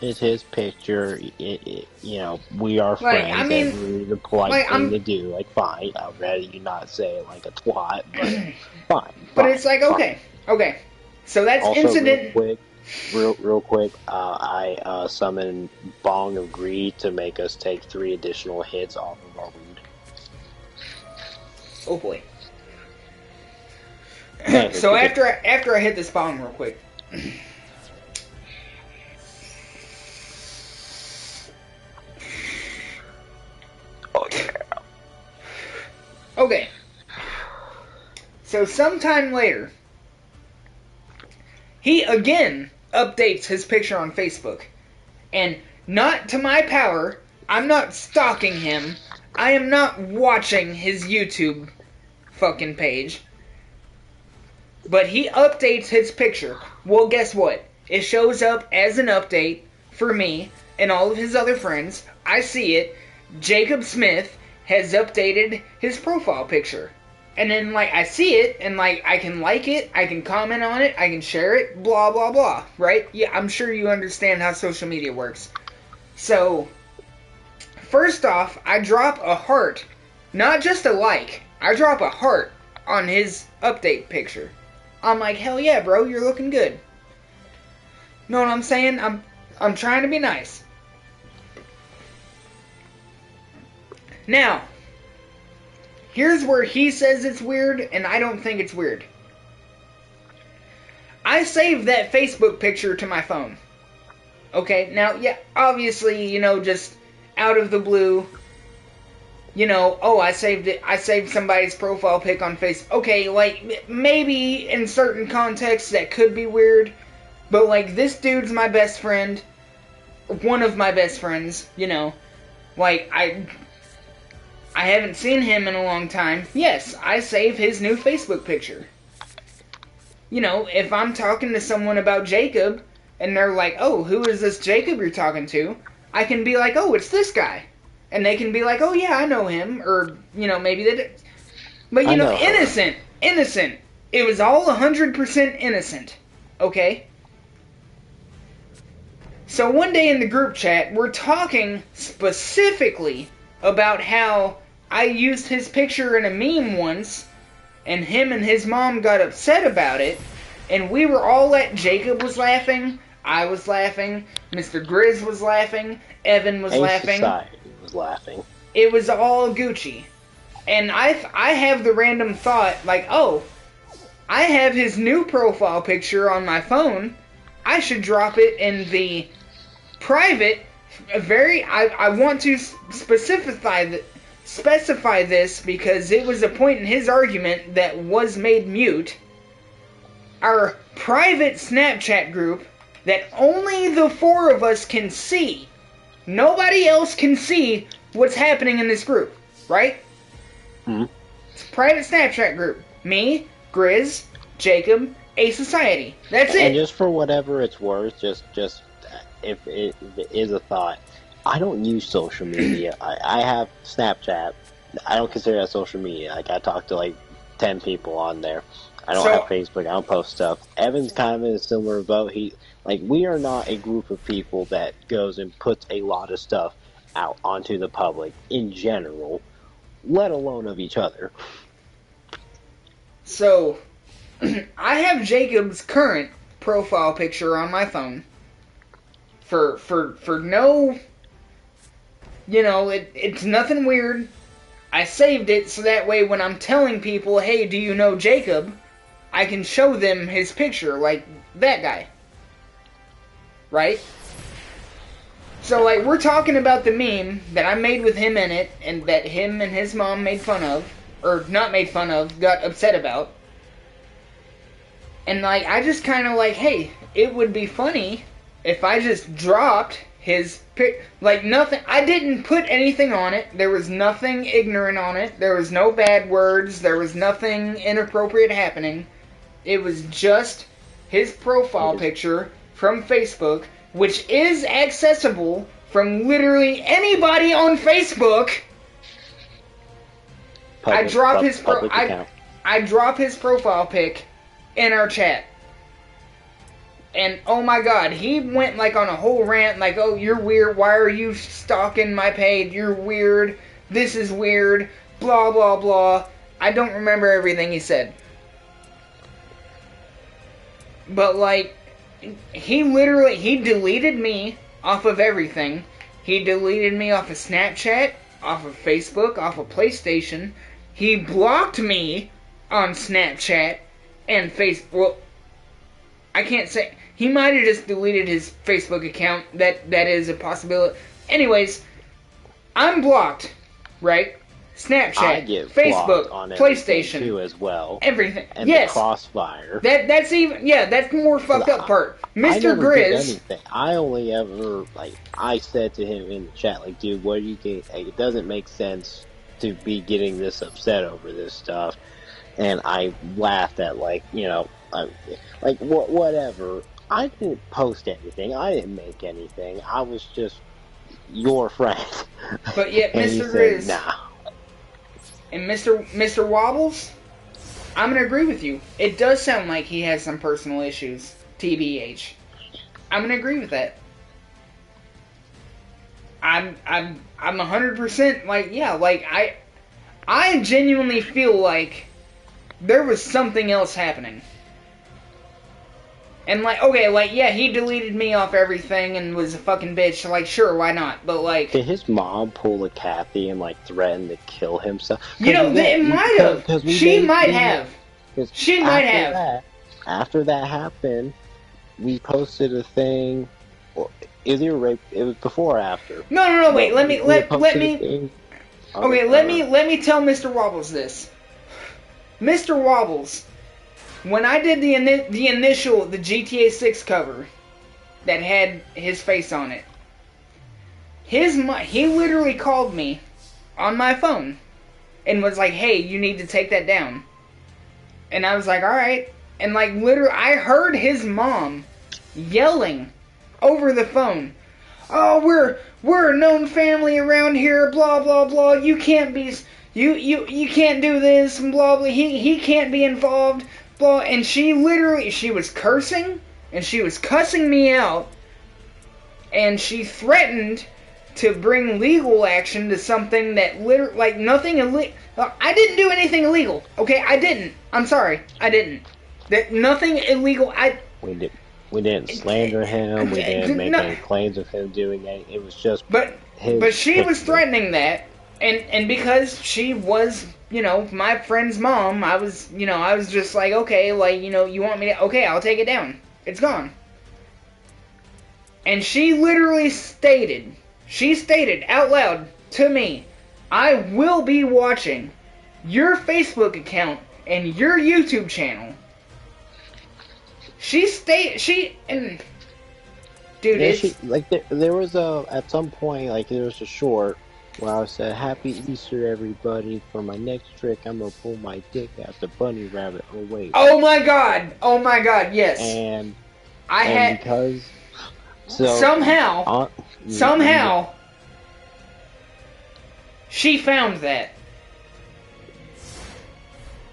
It's his picture. You know, we are friends.
Like, I mean,
that's really the polite thing to do. Like, fine. I'd rather you not say it like a twat, but fine.
But it's like, okay. So that's
also,
incident.
Real quick, I summoned Bong of Greed to make us take 3 additional hits off of our weed.
Oh boy. So after I hit this bong real quick.
Oh yeah.
Okay. So sometime later, he again updates his picture on Facebook. And not to my power, I'm not stalking him. I am not watching his YouTube fucking page. But he updates his picture. Well, guess what? It shows up as an update for me and all of his other friends. I see it. Jacob Smith has updated his profile picture. And then, like, I see it, and, like, I can like it, I can comment on it, I can share it, blah, blah, blah, right? Yeah, I'm sure you understand how social media works. So, first off, I drop a heart. Not just a like. I drop a heart on his update picture. I'm like, hell yeah, bro, you're looking good. Know what I'm saying? I'm trying to be nice. Now, here's where he says it's weird, and I don't think it's weird. I saved that Facebook picture to my phone. Okay, now, yeah, obviously, you know, just out of the blue, you know, oh, I saved it. I saved somebody's profile pic on Facebook. Okay, like, maybe in certain contexts that could be weird. But, like, this dude's my best friend. One of my best friends, you know. Like, I haven't seen him in a long time. Yes, I save his new Facebook picture. You know, if I'm talking to someone about Jacob, and they're like, oh, who is this Jacob you're talking to? I can be like, oh, it's this guy. And they can be like, oh yeah, I know him, or, you know, maybe they did. But, you know, innocent. It was all 100% innocent, okay? So one day in the group chat, we're talking specifically about how I used his picture in a meme once, and him and his mom got upset about it, and we were all at, Jacob was laughing, I was laughing, Mr. Grizz was laughing, Evan was laughing.
Society was laughing.
It was all Gucci. And I have the random thought, like, oh, I have his new profile picture on my phone. I should drop it in the private, I want to specify this because it was a point in his argument that was made mute. Our private Snapchat group that only the 4 of us can see. Nobody else can see what's happening in this group, right?
Mm-hmm.
It's a private Snapchat group. Me, Grizz, Jacob, A Society. That's it.
And just for whatever it's worth, just if it is a thought, I don't use social media. I have Snapchat. I don't consider that social media. Like, I talk to like 10 people on there. I don't have Facebook. I don't post stuff. Evan's kind of in a similar boat. We are not a group of people that goes and puts a lot of stuff out onto the public in general, let alone of each other.
So, I have Jacob's current profile picture on my phone. For no, you know, it's nothing weird. I saved it so that way when I'm telling people, hey, do you know Jacob? I can show them his picture, like that guy. Right? So, like, we're talking about the meme that I made with him in it, and that him and his mom made fun of, or not made fun of, got upset about. And, like, I just kind of like, hey, it would be funny if I just dropped his like nothing, I didn't put anything on it. There was nothing ignorant on it. There was no bad words. There was nothing inappropriate happening. It was just his profile picture from Facebook, which is accessible from literally anybody on Facebook. I drop his profile pic in our chat. And oh my god, he went like on a whole rant like, oh, you're weird, why are you stalking my page, you're weird, this is weird, blah blah blah. I don't remember everything he said. But like, he deleted me off of everything. He deleted me off of Snapchat, off of Facebook, off of PlayStation. He blocked me on Snapchat and Facebook. Well, I can't say. He might have just deleted his Facebook account. That is a possibility. Anyways, I'm blocked, right? Snapchat,
I get
Facebook,
on
PlayStation
too as well.
Everything.
And
yes.
The Crossfire.
That's the more fucked up part. Mr. Grizz.
I only ever I said to him in the chat, like, dude, what do you think? It doesn't make sense to be getting this upset over this stuff. And I laughed at whatever. I didn't post anything. I didn't make anything. I was just your friend.
But yet, Mr. Grizz. Nah. And Mr. Wobbles, I'm gonna agree with you. It does sound like he has some personal issues. TBH. I'm gonna agree with that. I'm 100% I genuinely feel like there was something else happening. And he deleted me off everything and was a fucking bitch. Like, sure, why not? But
did his mom pull a Kathy and threaten to kill himself?
It might have. She might have. She might have.
After that happened, we posted a thing. It was before or after?
No. Wait. Let me tell Mr. Wobbles this. Mr. Wobbles. When I did the GTA 6 cover that had his face on it, he literally called me on my phone and was like, hey, you need to take that down. And I was like, alright. And literally, I heard his mom yelling over the phone, oh, we're a known family around here, blah, blah, blah, you can't be, you can't do this, and blah, blah, he can't be involved. And she was cursing, and she was cussing me out, and she threatened to bring legal action to something that nothing illegal. I didn't do anything illegal, okay? I didn't. I'm sorry, I didn't. Nothing illegal.
We didn't slander him. We didn't make any claims of him doing that. It was just. But
she was threatening that, and because she was, my friend's mom, I was just like, okay, you want me to, okay, I'll take it down. It's gone. And she literally stated out loud to me, I will be watching your Facebook account and your YouTube channel.
There was at some point, there was a short where I said, happy Easter, everybody. For my next trick, I'm going to pull my dick out the bunny rabbit. Oh, wait.
Oh, my God, yes. Somehow, she found that.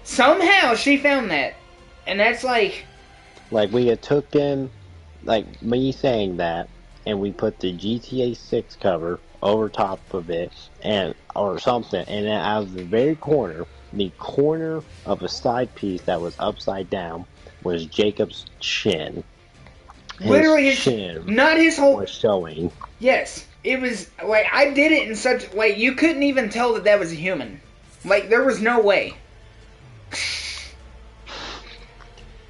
Somehow, she found that. And that's
we had taken, me saying that, and we put the GTA 6 cover over top of it, or something, and then out of the very corner, the corner of a side piece that was upside down was Jacob's chin.
Literally his chin, not his whole,
was showing.
Yes, it was I did it in such you couldn't even tell that was a human. There was no way.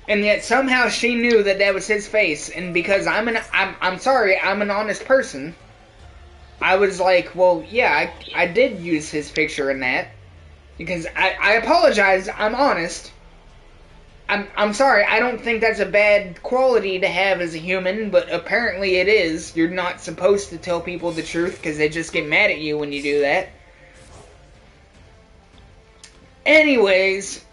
And yet somehow she knew that was his face, and because I'm sorry, I'm an honest person. I was like, well, yeah, I did use his picture in that. Because I apologize, I'm honest. I'm sorry, I don't think that's a bad quality to have as a human, but apparently it is. You're not supposed to tell people the truth because they just get mad at you when you do that. Anyways.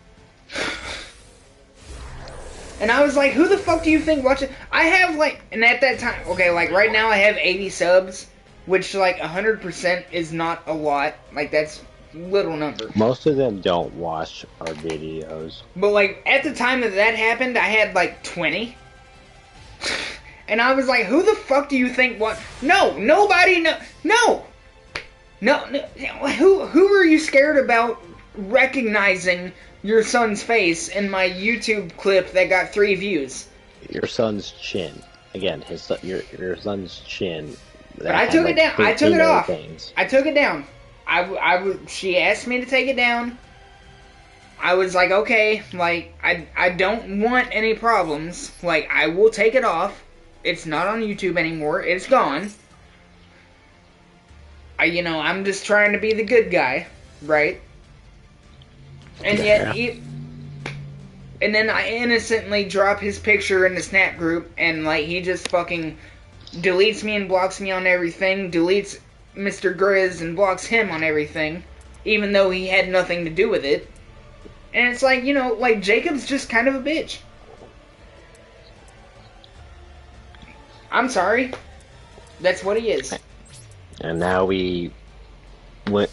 And I was like, who the fuck do you think watches? I have like, and at that time, okay, like right now I have 80 subs, which like 100% is not a lot. Like that's little number.
Most of them don't watch our videos.
But like at the time that happened, I had like 20. And I was like, who the fuck do you think what? No, nobody no. Who are you scared about recognizing your son's face in my YouTube clip that got 3 views?
Your son's chin. Again, your son's chin.
But I took it down. I took it off. I took it down. She asked me to take it down. I was like, okay, like, I don't want any problems. Like, I will take it off. It's not on YouTube anymore. It's gone. I'm just trying to be the good guy, right? And yet, and then I innocently drop his picture in the Snap group, and, like, he just fucking deletes me and blocks me on everything, deletes Mr. Grizz and blocks him on everything, even though he had nothing to do with it. And it's like, like, Jacob's just kind of a bitch. I'm sorry. That's what he is.
And now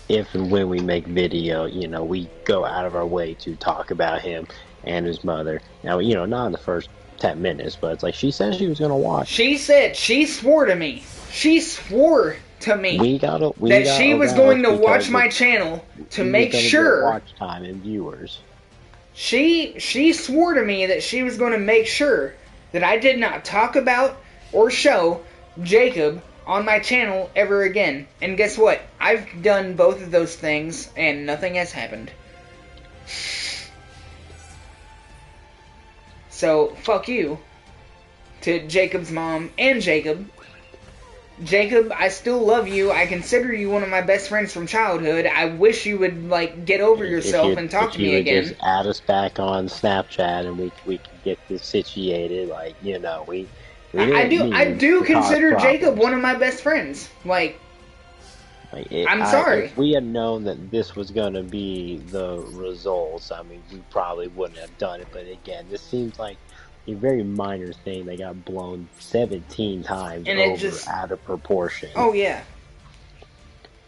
if and when we make video, we go out of our way to talk about him and his mother. Now, not in the first 10 minutes, but it's like she said she was going to watch.
She swore to me. She swore to me that she was going to watch my channel to make sure.
Watch time and viewers.
She swore to me that she was going to make sure that I did not talk about or show Jacob on my channel ever again. And guess what? I've done both of those things and nothing has happened. So, fuck you to Jacob's mom and Jacob. Jacob, I still love you. I consider you one of my best friends from childhood. I wish you would, like, get over yourself and talk to me again.
Just add us back on Snapchat and we could get this situated. Like,
I do consider Jacob one of my best friends. I'm sorry.
If we had known that this was going to be the results, we probably wouldn't have done it. But again, this seems like a very minor thing that got blown 17 times and out of proportion.
Oh, yeah.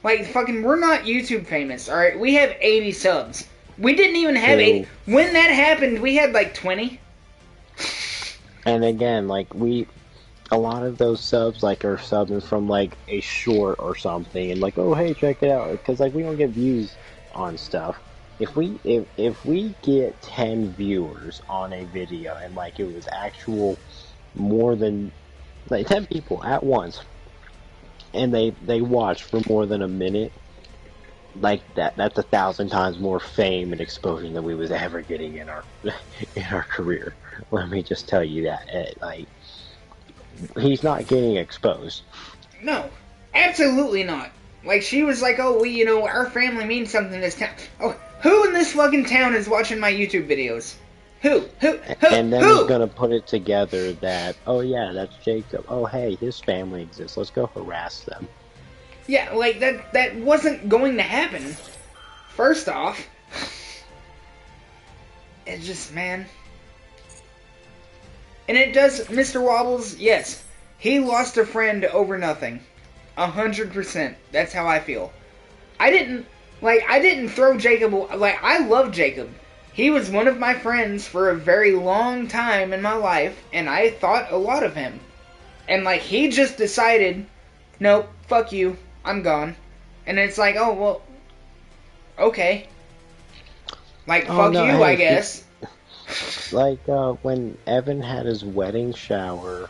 Like, fucking, we're not YouTube famous, alright? We have 80 subs. We didn't even have 80. When that happened, we had, like, 20.
And again, like, a lot of those subs, like, are subbing from, like, a short or something, and like, oh, hey, check it out, because, like, we don't get views on stuff. If we get 10 viewers on a video, and, like, it was actual more than, like, 10 people at once, and they watch for more than a minute, like, that's 1,000 times more fame and exposure than we was ever getting in our career. Let me just tell you that, like, he's not getting exposed.
No, absolutely not. Like, she was like, oh, our family means something in this town. Oh, who in this fucking town is watching my YouTube videos? Who?
And then he's gonna put it together that, oh yeah, that's Jacob. Oh hey, his family exists. Let's go harass them.
Yeah, like, that wasn't going to happen. First off, it's just, man. And it does, Mr. Wobbles, yes, he lost a friend over nothing. 100%. That's how I feel. I didn't throw Jacob, like, I love Jacob. He was one of my friends for a very long time in my life, and I thought a lot of him. And, like, he just decided, nope, fuck you, I'm gone. And it's like, oh, well, okay. Like, fuck you, I guess.
Like, when Evan had his wedding shower,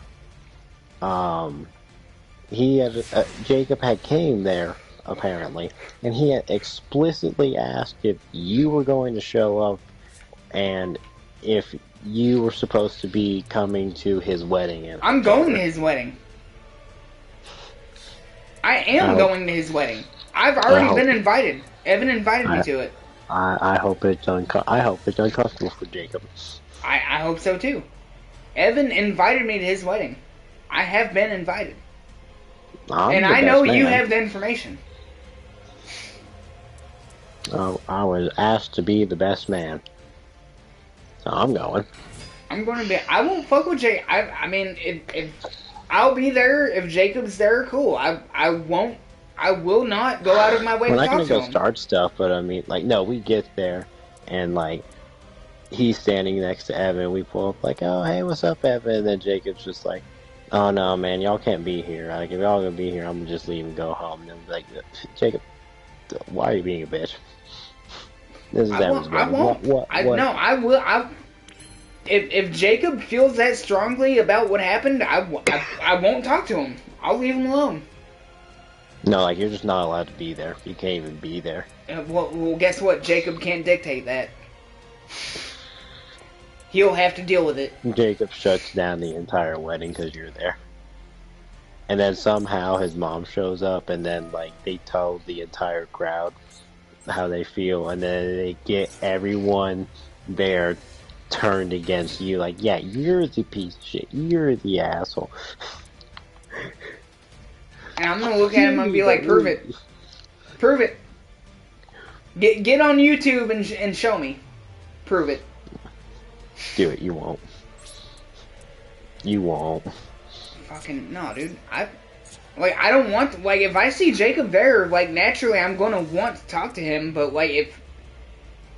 Jacob had came there, apparently, and he had explicitly asked if you were going to show up and if you were supposed to be coming to his wedding.
I'm going to his wedding. I am going to his wedding. I've already been invited. Evan invited me to it.
I hope it's uncomfortable for Jacob.
I hope so too. Evan invited me to his wedding. I have been invited.
I'm
and
the
I
best
know
man.
you have the information.
Oh, I was asked to be the best man. So I'm going.
I'm going to be. I won't fuck with Jake. I mean, if I'll be there if Jacob's there, cool. I won't. I will not go out of my way
We're
to
not
talk
gonna
to
go
him.
start stuff, but I mean, like, no, we get there, and like, he's standing next to Evan. We pull up, like, oh, hey, what's up, Evan? And then Jacob's just like, oh no, man, y'all can't be here. Like, if y'all gonna be here, I'm gonna just leave and go home. And I'm like, Jacob, why are you being a bitch? This is Evan's wedding.
What? No, I will. If Jacob feels that strongly about what happened, I won't talk to him. I'll leave him alone.
No, like, you're just not allowed to be there. You can't even be there.
Well, guess what? Jacob can't dictate that. He'll have to deal with it.
Jacob shuts down the entire wedding because you're there. And then somehow his mom shows up, and then, like, they tell the entire crowd how they feel, and then they get everyone there turned against you. Like, yeah, you're the piece of shit. You're the asshole.
And I'm gonna look at him and be like, prove it. Prove it. Get on YouTube and show me. Prove it.
Do it. You won't. You won't.
Fucking no, dude. I don't want, like, if I see Jacob there, like, naturally I'm gonna want to talk to him, but like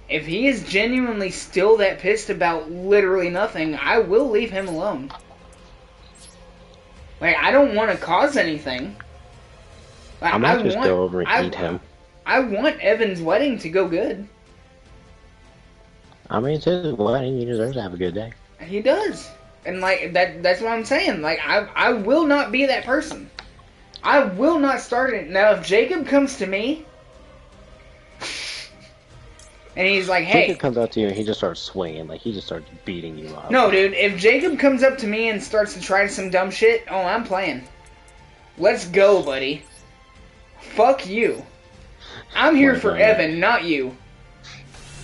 if he is genuinely still that pissed about literally nothing, I will leave him alone. Like, I don't want to cause anything. Like,
I might just go over and eat him.
I want Evan's wedding to go good.
I mean, it's his wedding. He deserves to have a good day.
He does. And, like, that's what I'm saying. Like, I will not be that person. I will not start it. Now, if Jacob comes to me, and he's like, hey...
Jacob comes up to you and he just starts swinging. Like, he just starts beating you up.
No, dude. If Jacob comes up to me and starts to try some dumb shit, oh, I'm playing. Let's go, buddy. Fuck you. I'm here for Evan, not you.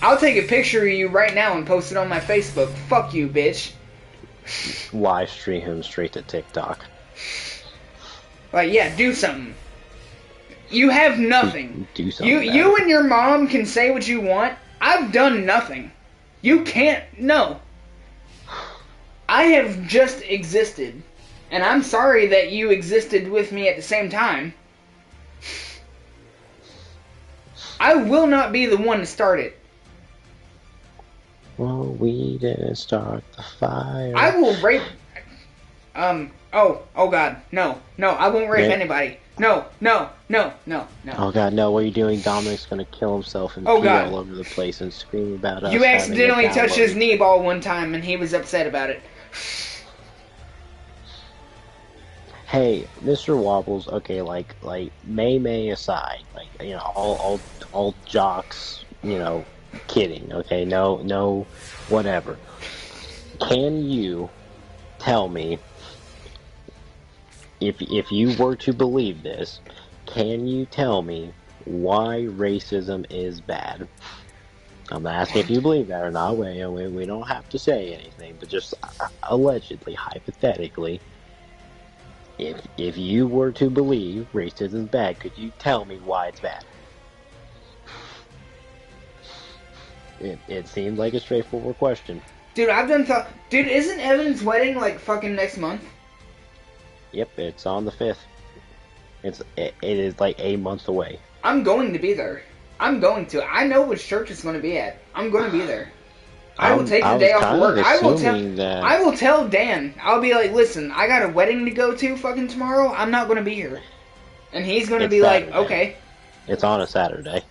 I'll take a picture of you right now and post it on my Facebook. Fuck you, bitch.
Live stream him straight to TikTok.
Like, yeah, do something. You have nothing.
Do something.
You and your mom can say what you want. I've done nothing. You can't. No. I have just existed. And I'm sorry that you existed with me at the same time. I will not be the one to start it.
Well, we didn't start the fire.
I will rape... Oh God. No, I won't rape anybody. No.
Oh God, no, what are you doing? Dominic's gonna kill himself and pee all over the place and scream about us.
You accidentally touched his knee ball one time and he was upset about it.
Hey, Mr. Wobbles, okay, like May aside, like, you know, all jocks, you know, kidding, okay, no, whatever. Can you tell me, if you were to believe this, can you tell me why racism is bad? I'm asking if you believe that or not. We don't have to say anything, but just allegedly, hypothetically, if you were to believe racism is bad, could you tell me why it's bad? It seems like a straightforward question.
Dude, Dude, isn't Evan's wedding like fucking next month?
Yep, it's on the 5th. It is like a month away.
I'm going to be there. I'm going to. I know which church it's going to be at. I'm going to be there. I will take the day off work. I will tell Dan. I'll be like, listen, I got a wedding to go to fucking tomorrow. I'm not going to be here. And he's going to be Saturday. Like, okay.
It's on a Saturday.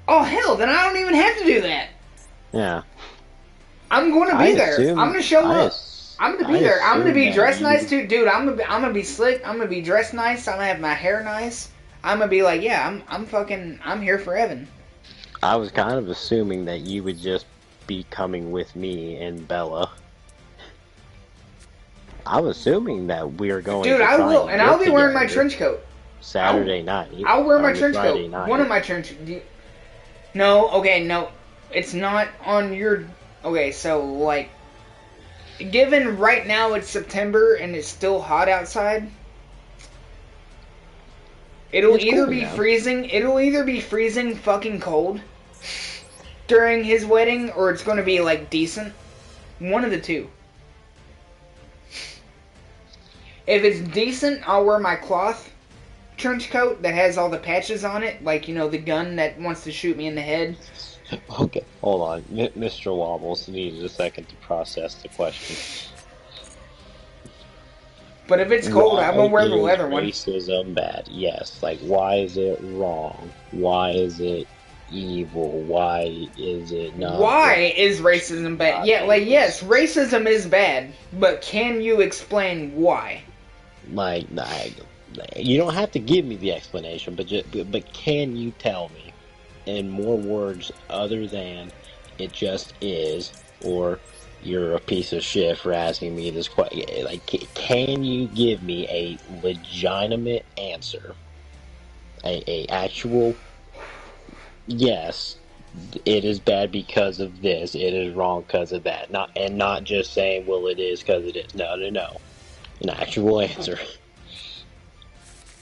Oh, hell, then I don't even have to do that.
Yeah.
I'm going to be there. I'm going to show up. I'm going to be there. I'm going to be dressed nice, too. Dude, I'm going to be slick. I'm going to be dressed nice. I'm going to have my hair nice. I'm going to be like, yeah, I'm here for Evan.
I was kind of assuming that you would just be coming with me and Bella. I was assuming that we are going.
Dude, I will, and I'll be wearing my trench coat.
Saturday night.
I'll wear my trench coat. One of my trench. No, okay, no. it's not on your... Okay, so, like, given right now it's September and it's still hot outside, it'll either be freezing fucking cold during his wedding, or it's going to be, like, decent. One of the two. If it's decent, I'll wear my cloth trench coat that has all the patches on it, like, you know, the gun that wants to shoot me in the head.
Okay, hold on. Mr. Wobbles needed a second to process the question.
But if it's cold, I'm going to wear the leather one.
Racism bad? Yes. Like, why is it wrong? Why is it evil? Why is it not?
Why is racism bad? Yeah, like, yes, racism is bad, but can you explain why?
Like, you don't have to give me the explanation, but can you tell me in more words other than it just is, or you're a piece of shit for asking me this question? Like, can you give me a legitimate answer? A actual, yes, it is bad because of this, it is wrong because of that. Not just saying, well, it is because it is. No. An actual answer.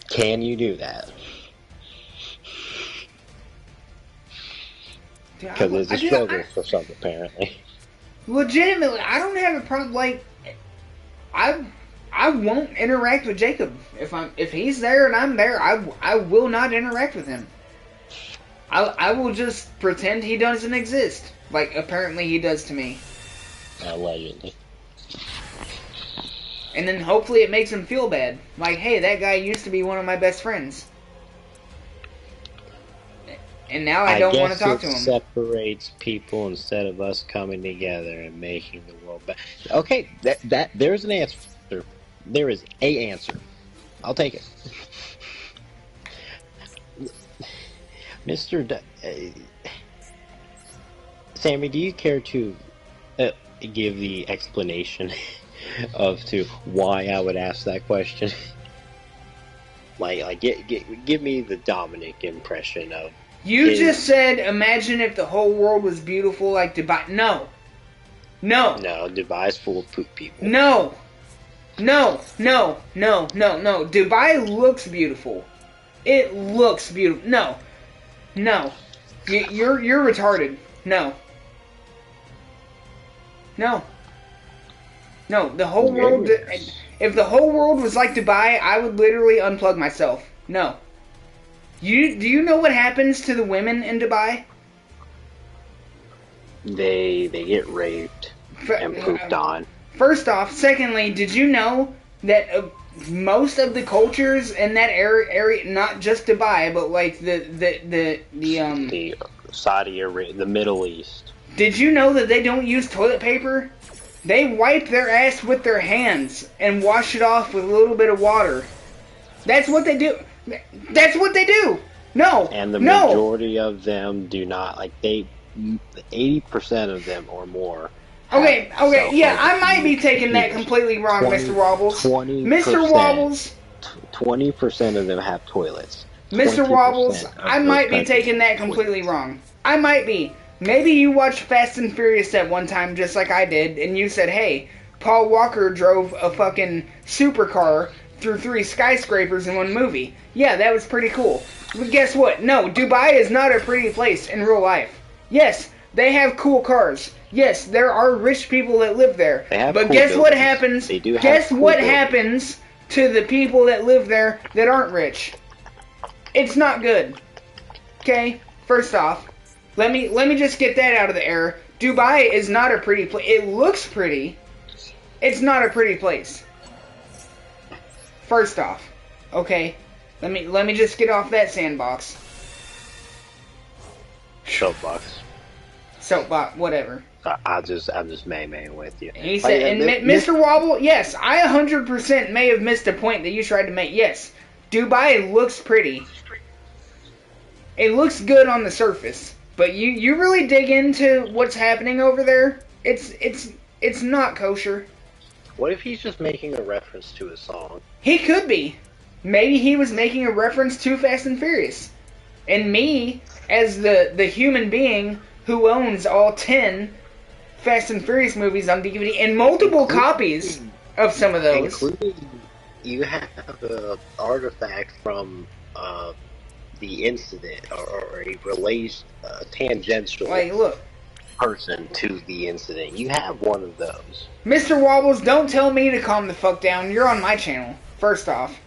Can you do that? Because it's a struggle for some, apparently.
Legitimately, I don't have a problem. Like, I won't interact with Jacob if he's there and I'm there. I will not interact with him. I will just pretend he doesn't exist, like apparently he does to me.
Allegedly.
And then hopefully it makes him feel bad. Like, hey, that guy used to be one of my best friends. And now I don't want to talk to him.
It separates people instead of us coming together and making the world better. Okay, that there's an answer. There is a answer. I'll take it. Sammy, do you care to give the explanation to why I would ask that question? Give me the Dominic impression of.
You just said, imagine if the whole world was beautiful like Dubai. No,
Dubai's full of poop people.
No. Dubai looks beautiful. It looks beautiful. No. You're retarded. No. The whole world. If the whole world was like Dubai, I would literally unplug myself. No. Do you know what happens to the women in Dubai?
They get raped and pooped on.
First off, secondly, did you know that most of the cultures in that area, not just Dubai, but like the
Saudi Arabia, the Middle East.
Did you know that they don't use toilet paper? They wipe their ass with their hands and wash it off with a little bit of water. That's what they do. No.
And the majority of them do not. Like 80% of them or more.
Okay, yeah, I might be taking that completely wrong, Mr. Wobbles. Mr. Wobbles.
20% of them have toilets.
Mr. Wobbles, I might be taking that completely wrong. I might be. Maybe you watched Fast and Furious at one time just like I did, and you said, hey, Paul Walker drove a fucking supercar through 3 skyscrapers in one movie. Yeah, that was pretty cool. But guess what? No, Dubai is not a pretty place in real life. Yes, they have cool cars. Yes, there are rich people that live there. But guess what happens? Guess what happens to the people that live there that aren't rich? It's not good. Okay? First off, let me just get that out of the air. Dubai is not a pretty place. It looks pretty. It's not a pretty place. First off, okay? Let me just get off that sandbox. Soapbox, whatever.
I'm just maying with you.
And he said, Mr. Wobble, yes, I 100% may have missed a point that you tried to make. Yes, Dubai looks pretty. It looks good on the surface, but you really dig into what's happening over there, it's not kosher.
What if he's just making a reference to a song?
He could be. Maybe he was making a reference to Fast and Furious. And me, as the human being, who owns all 10 Fast and Furious movies on DVD and multiple copies of some of those.
Including, you have an artifact from the incident, or a related, tangential person to the incident. You have one of those.
Mr. Wobbles, don't tell me to calm the fuck down. You're on my channel, first off.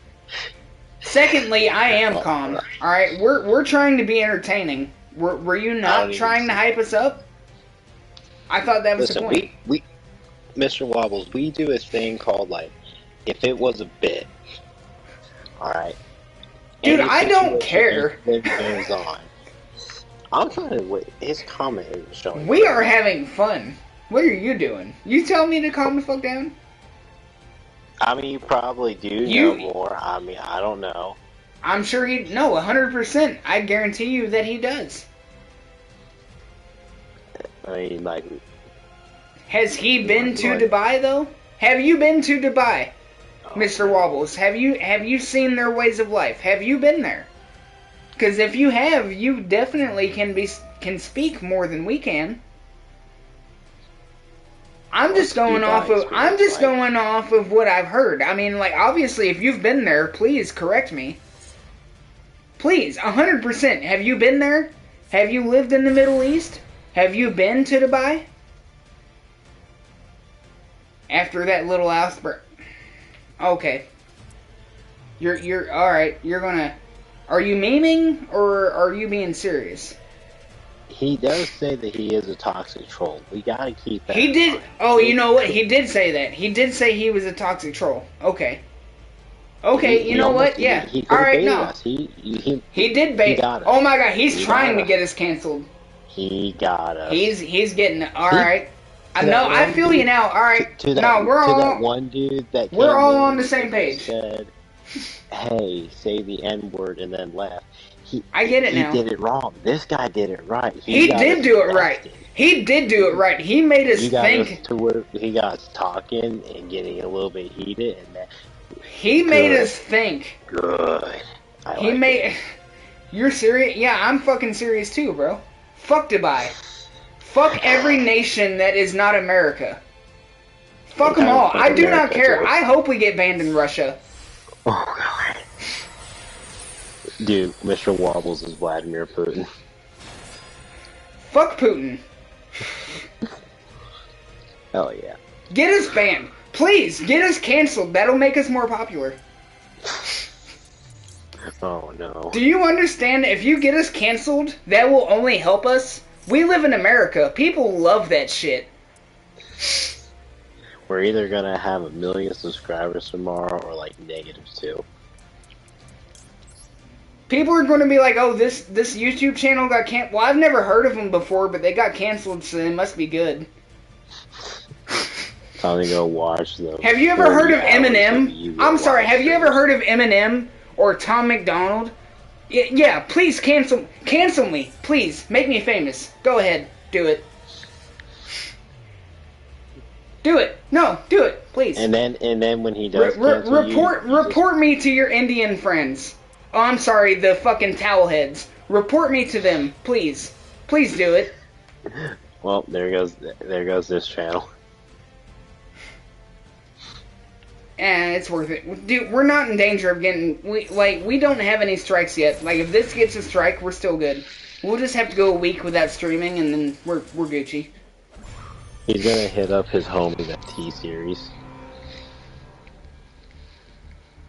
Secondly, I am calm. Alright, we're trying to be entertaining. Were you not trying to hype us up? I thought that was the point.
We, Mr. Wobbles, we do a thing called, like, if it was a bit. Alright?
Dude, I don't care.
Goes on. I'm trying to wait. His comment is showing.
We are having fun. What are you doing? You tell me to calm the fuck down?
I mean, you probably do know more. I mean, I don't know.
I'm sure he... No, 100%. I guarantee you that he does.
I mean, like...
Has he been to Dubai, though? Have you been to Dubai, Mr. Wobbles? Have you seen their ways of life? Have you been there? Because if you have, you definitely can speak more than we can. I'm just going off of what I've heard. I mean, like, obviously, if you've been there, please correct me. Please, 100%. Have you been there? Have you lived in the Middle East? Have you been to Dubai? After that little outburst. Okay. You're alright. You're gonna... Are you memeing, or are you being serious?
He does say that he is a toxic troll. We gotta keep that.
He did. Oh, you know what? He did say that. He did say he was a toxic troll. Okay. Okay. You know what? Yeah. All right. No. He did bait. Oh my God. He's trying to get us canceled.
He got us.
He's getting it. All right. I know. I feel you now. All right. No, we're all.
That one dude that.
We're all on the same page.
Said, "Hey, say the N-word," and then left.
I get it now.
He did it wrong. This guy did it right.
He did do it right. He did do it right. He made us think.
He got us talking and getting a little bit heated, and that.
He made us think.
Good.
He made. You're serious? Yeah, I'm fucking serious too, bro. Fuck Dubai. Fuck every nation that is not America. Fuck them all. I do not care. I hope we get banned in Russia.
Oh God. Dude, Mr. Wobbles is Vladimir Putin.
Fuck Putin.
Hell yeah.
Get us banned. Please, get us canceled. That'll make us more popular.
Oh no.
Do you understand? If you get us canceled, that will only help us. We live in America. People love that shit.
We're either gonna have 1 million subscribers tomorrow or like -2.
People are going to be like, oh, this YouTube channel got canceled. Well, I've never heard of them before, but they got canceled, so they must be good.
Time to go watch them.
Have you ever heard of Eminem? I'm sorry, have you ever heard of Eminem or Tom McDonald? Yeah, please cancel me. Please, make me famous. Go ahead, do it. Do it. No, do it, please.
And then when he does
report me to your Indian friends. Oh, I'm sorry, the fucking towel heads. Report me to them, please. Please do it.
Well, there goes this channel.
And it's worth it. Dude, we're not in danger of getting... We don't have any strikes yet. Like, if this gets a strike, we're still good. We'll just have to go a week without streaming, and then we're Gucci.
He's gonna hit up his homies at T-Series.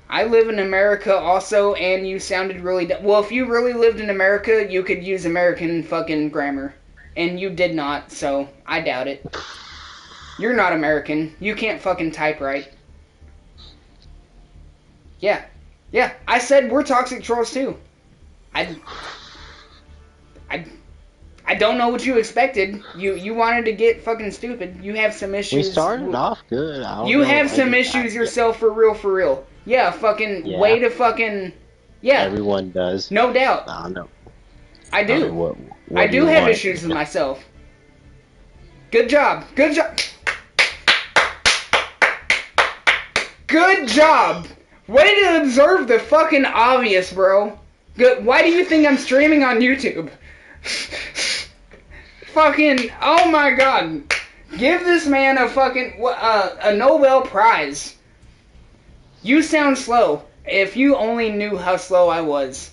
I live in America also, and you sounded really... Well, if you really lived in America, you could use American fucking grammar. And you did not, so I doubt it. You're not American. You can't fucking type right. Yeah. Yeah, I said we're toxic trolls too. I don't know what you expected. You wanted to get fucking stupid. You have some issues.
We started off good.
You have some issues yourself, for real. Yeah, fucking way to fucking... Yeah.
Everyone does.
No doubt.
I don't know.
I do.
What
I do have issues with myself. Good job. Good job. Good job. Way to observe the fucking obvious, bro. Good. Why do you think I'm streaming on YouTube? Fucking, oh my god. Give this man a fucking, a Nobel Prize. You sound slow. If you only knew how slow I was.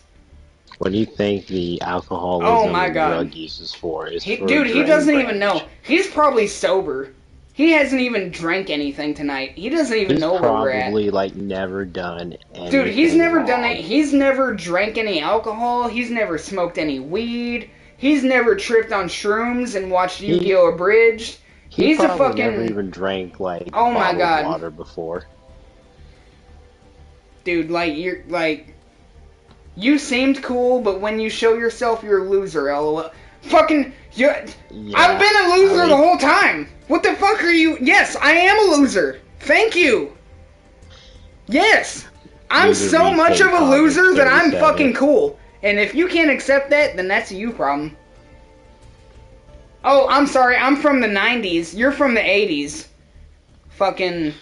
What do you think the alcoholism
Oh my
and
god.
drug use is for?
Dude, he doesn't even know. He's probably sober. He hasn't even drank anything tonight. He doesn't even know where we're at.
He's probably, like, never done anything.
Dude, he's never done
it.
it. He's never drank any alcohol. He's never smoked any weed. He's never tripped on shrooms and watched YGO Abridged. He's a fucking...
never even drank, like,
oh my god,
water before.
Dude, like, you're, like... You seemed cool, but when you show yourself, you're a loser, LOL. Fucking... Yeah, I've been a loser the whole time! What the fuck are you... Yes, I am a loser! Thank you! Yes! I'm so much of a loser that I'm fucking cool. And if you can't accept that, then that's a you problem. Oh, I'm sorry, I'm from the 90s. You're from the 80s. Fucking...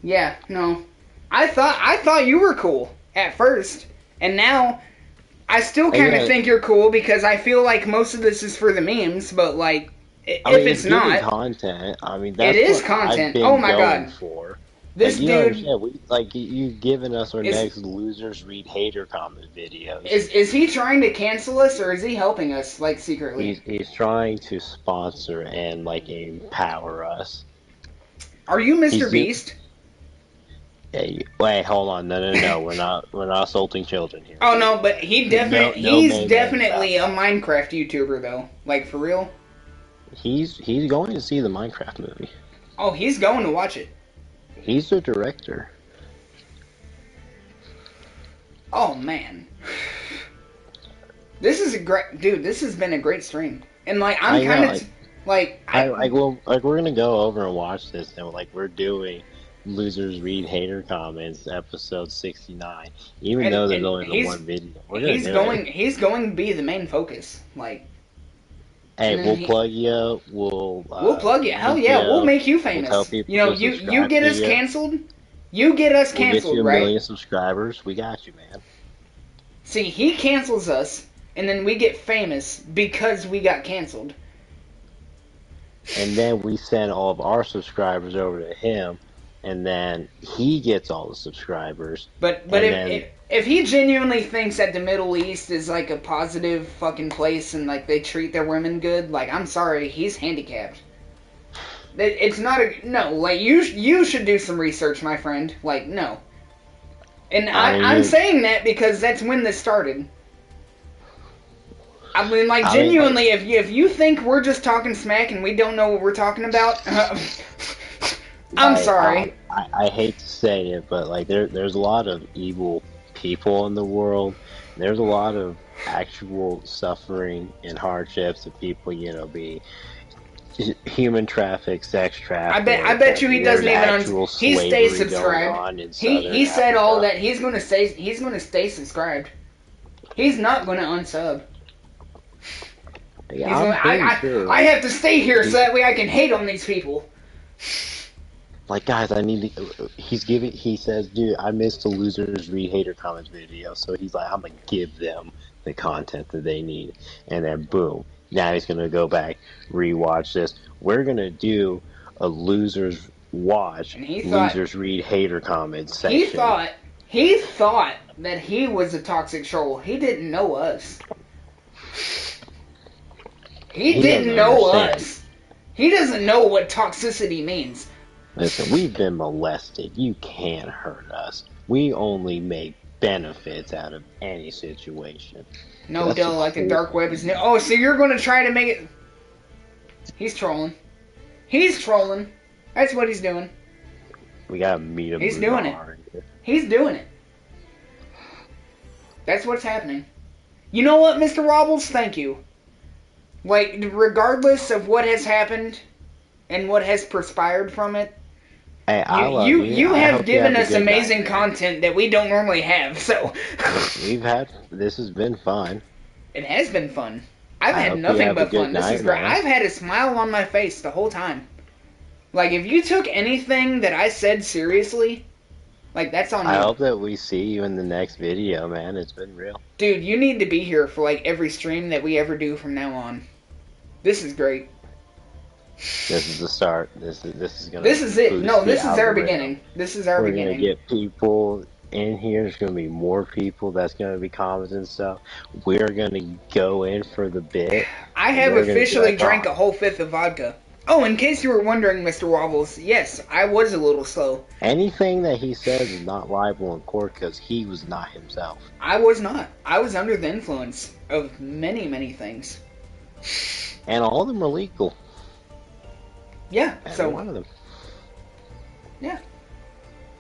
Yeah, no. I thought you were cool at first. And now, I still kind of think you're cool because I feel like most of this is for the memes, but like, if it's not...
content. I mean, that's
it is content. Oh my god.
For.
This dude...
you've given us our next Losers Read Hater comment videos.
Is he trying to cancel us, or is he helping us, like, secretly?
He's trying to sponsor and, like, empower us.
Are you Mr. Beast?
Hey, wait, hold on. No. We're not assaulting children here.
Oh no, but he's definitely a Minecraft YouTuber though. Like, for real.
He's going to see the Minecraft movie.
Oh, he's going to watch it.
He's the director.
Oh man. This is a great dude, this has been a great stream. And like I'm kind of
we're gonna go over and watch this, and like we're doing Losers Read Hater Comments episode 69. Even though there's only the one video,
he's going to be the main focus. Like,
hey, we'll plug you. We'll
plug you. Hell yeah, we'll make you famous.
We'll tell people
you know, you get us canceled. You get us canceled,
we'll get you
right?
1 million subscribers. We got you, man.
See, he cancels us, and then we get famous because we got canceled.
And then we send all of our subscribers over to him, and then he gets all the subscribers.
But if he genuinely thinks that the Middle East is like a positive fucking place and like they treat their women good, like, I'm sorry, he's handicapped. It's not no. Like, you should do some research, my friend. Like, no. And I'm saying that because that's when this started. I mean, like, genuinely, if you think we're just talking smack and we don't know what we're talking about, I'm sorry.
I hate to say it, but like there's a lot of evil people in the world. There's a lot of actual suffering and hardships that people, be human trafficked, sex trafficked.
I bet you he doesn't even. He stays subscribed. He said all that. He's gonna stay subscribed. He's not gonna unsub.
Yeah,
I have to stay here so that way I can hate on these people.
Like, guys, I need to... He says, dude, I missed the Losers Read Hater Comments video. So he's like, I'm going to give them the content that they need. And then, boom. Now he's going to go back, rewatch this. We're going to do a Losers Watch, Losers Read Hater Comments section.
He thought that he was a toxic troll. He didn't know us. He didn't know us. He doesn't know what toxicity means.
Listen, we've been molested. You can't hurt us. We only make benefits out of any situation.
No, Dill, like the dark web is new. Oh, so you're going to try to make it... He's trolling. He's trolling. That's what he's doing.
We gotta meet him.
He's doing it. He's doing it. That's what's happening. You know what, Mr. Wobbles? Thank you. Like, regardless of what has happened and what has perspired from it,
hey,
you have given us amazing content that we don't normally have, so...
This has been fun.
It has been fun. I've had nothing but fun. This is great. I've had a smile on my face the whole time. Like, if you took anything that I said seriously, like, that's on you.
I hope that we see you in the next video, man. It's been real.
Dude, you need to be here for, like, every stream that we ever do from now on. This is great.
This is the start. This is gonna.
This is it. No, this is our
algorithm.
beginning. This is our beginning.
We're gonna get people in here. There's gonna be more people that's gonna be commenting and stuff. We're gonna go in for the bit.
I have officially drank a whole fifth of vodka. Oh, in case you were wondering, Mr. Wobbles, yes, I was a little slow.
Anything that he says is not liable in court because he was not himself.
I was not. I was under the influence of many, many things.
And all of them are legal.
Yeah,
Every one of them.
Yeah.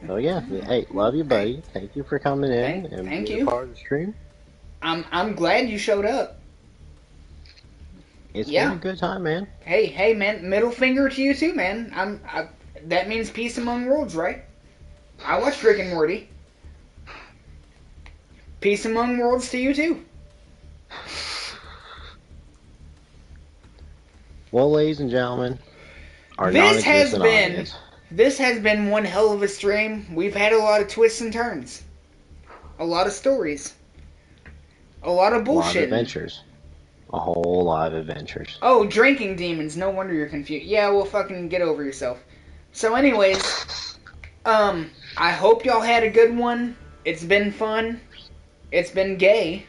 So yeah, hey, love you, buddy. Thank you for coming in and being a part of the stream.
I'm glad you showed up.
It's been a good time, man.
Hey, man, middle finger to you too, man. That means peace among worlds, right? I watched Rick and Morty. Peace among worlds to you too.
Well, ladies and gentlemen,
this has been one hell of a stream. We've had a lot of twists and turns, a lot of stories, a lot of bullshit,
a lot of adventures. A whole lot of adventures.
Oh, drinking demons. No wonder you're confused. Yeah, well, fucking get over yourself. So anyways, I hope y'all had a good one. It's been fun. It's been gay.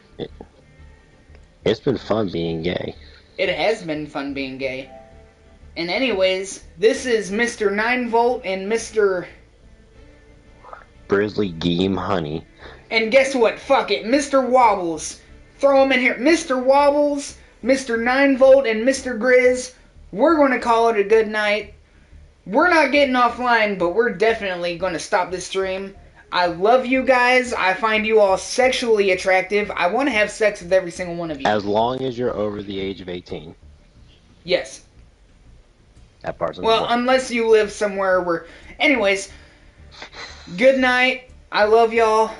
It's been fun being gay.
It has been fun being gay. And anyways, this is Mr. 9-Volt and Mr.
Grizzly Game Honey.
And guess what? Fuck it. Mr. Wobbles. Throw him in here. Mr. Wobbles, Mr. 9-Volt, and Mr. Grizz. We're going to call it a good night. We're not getting offline, but we're definitely going to stop this stream. I love you guys. I find you all sexually attractive. I want to have sex with every single one of you.
As long as you're over the age of 18.
Yes.
That part's
well, unless you live somewhere where... Anyways, good night. I love y'all.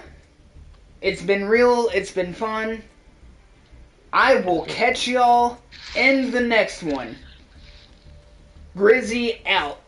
It's been real. It's been fun. I will catch y'all in the next one. Grizzy out.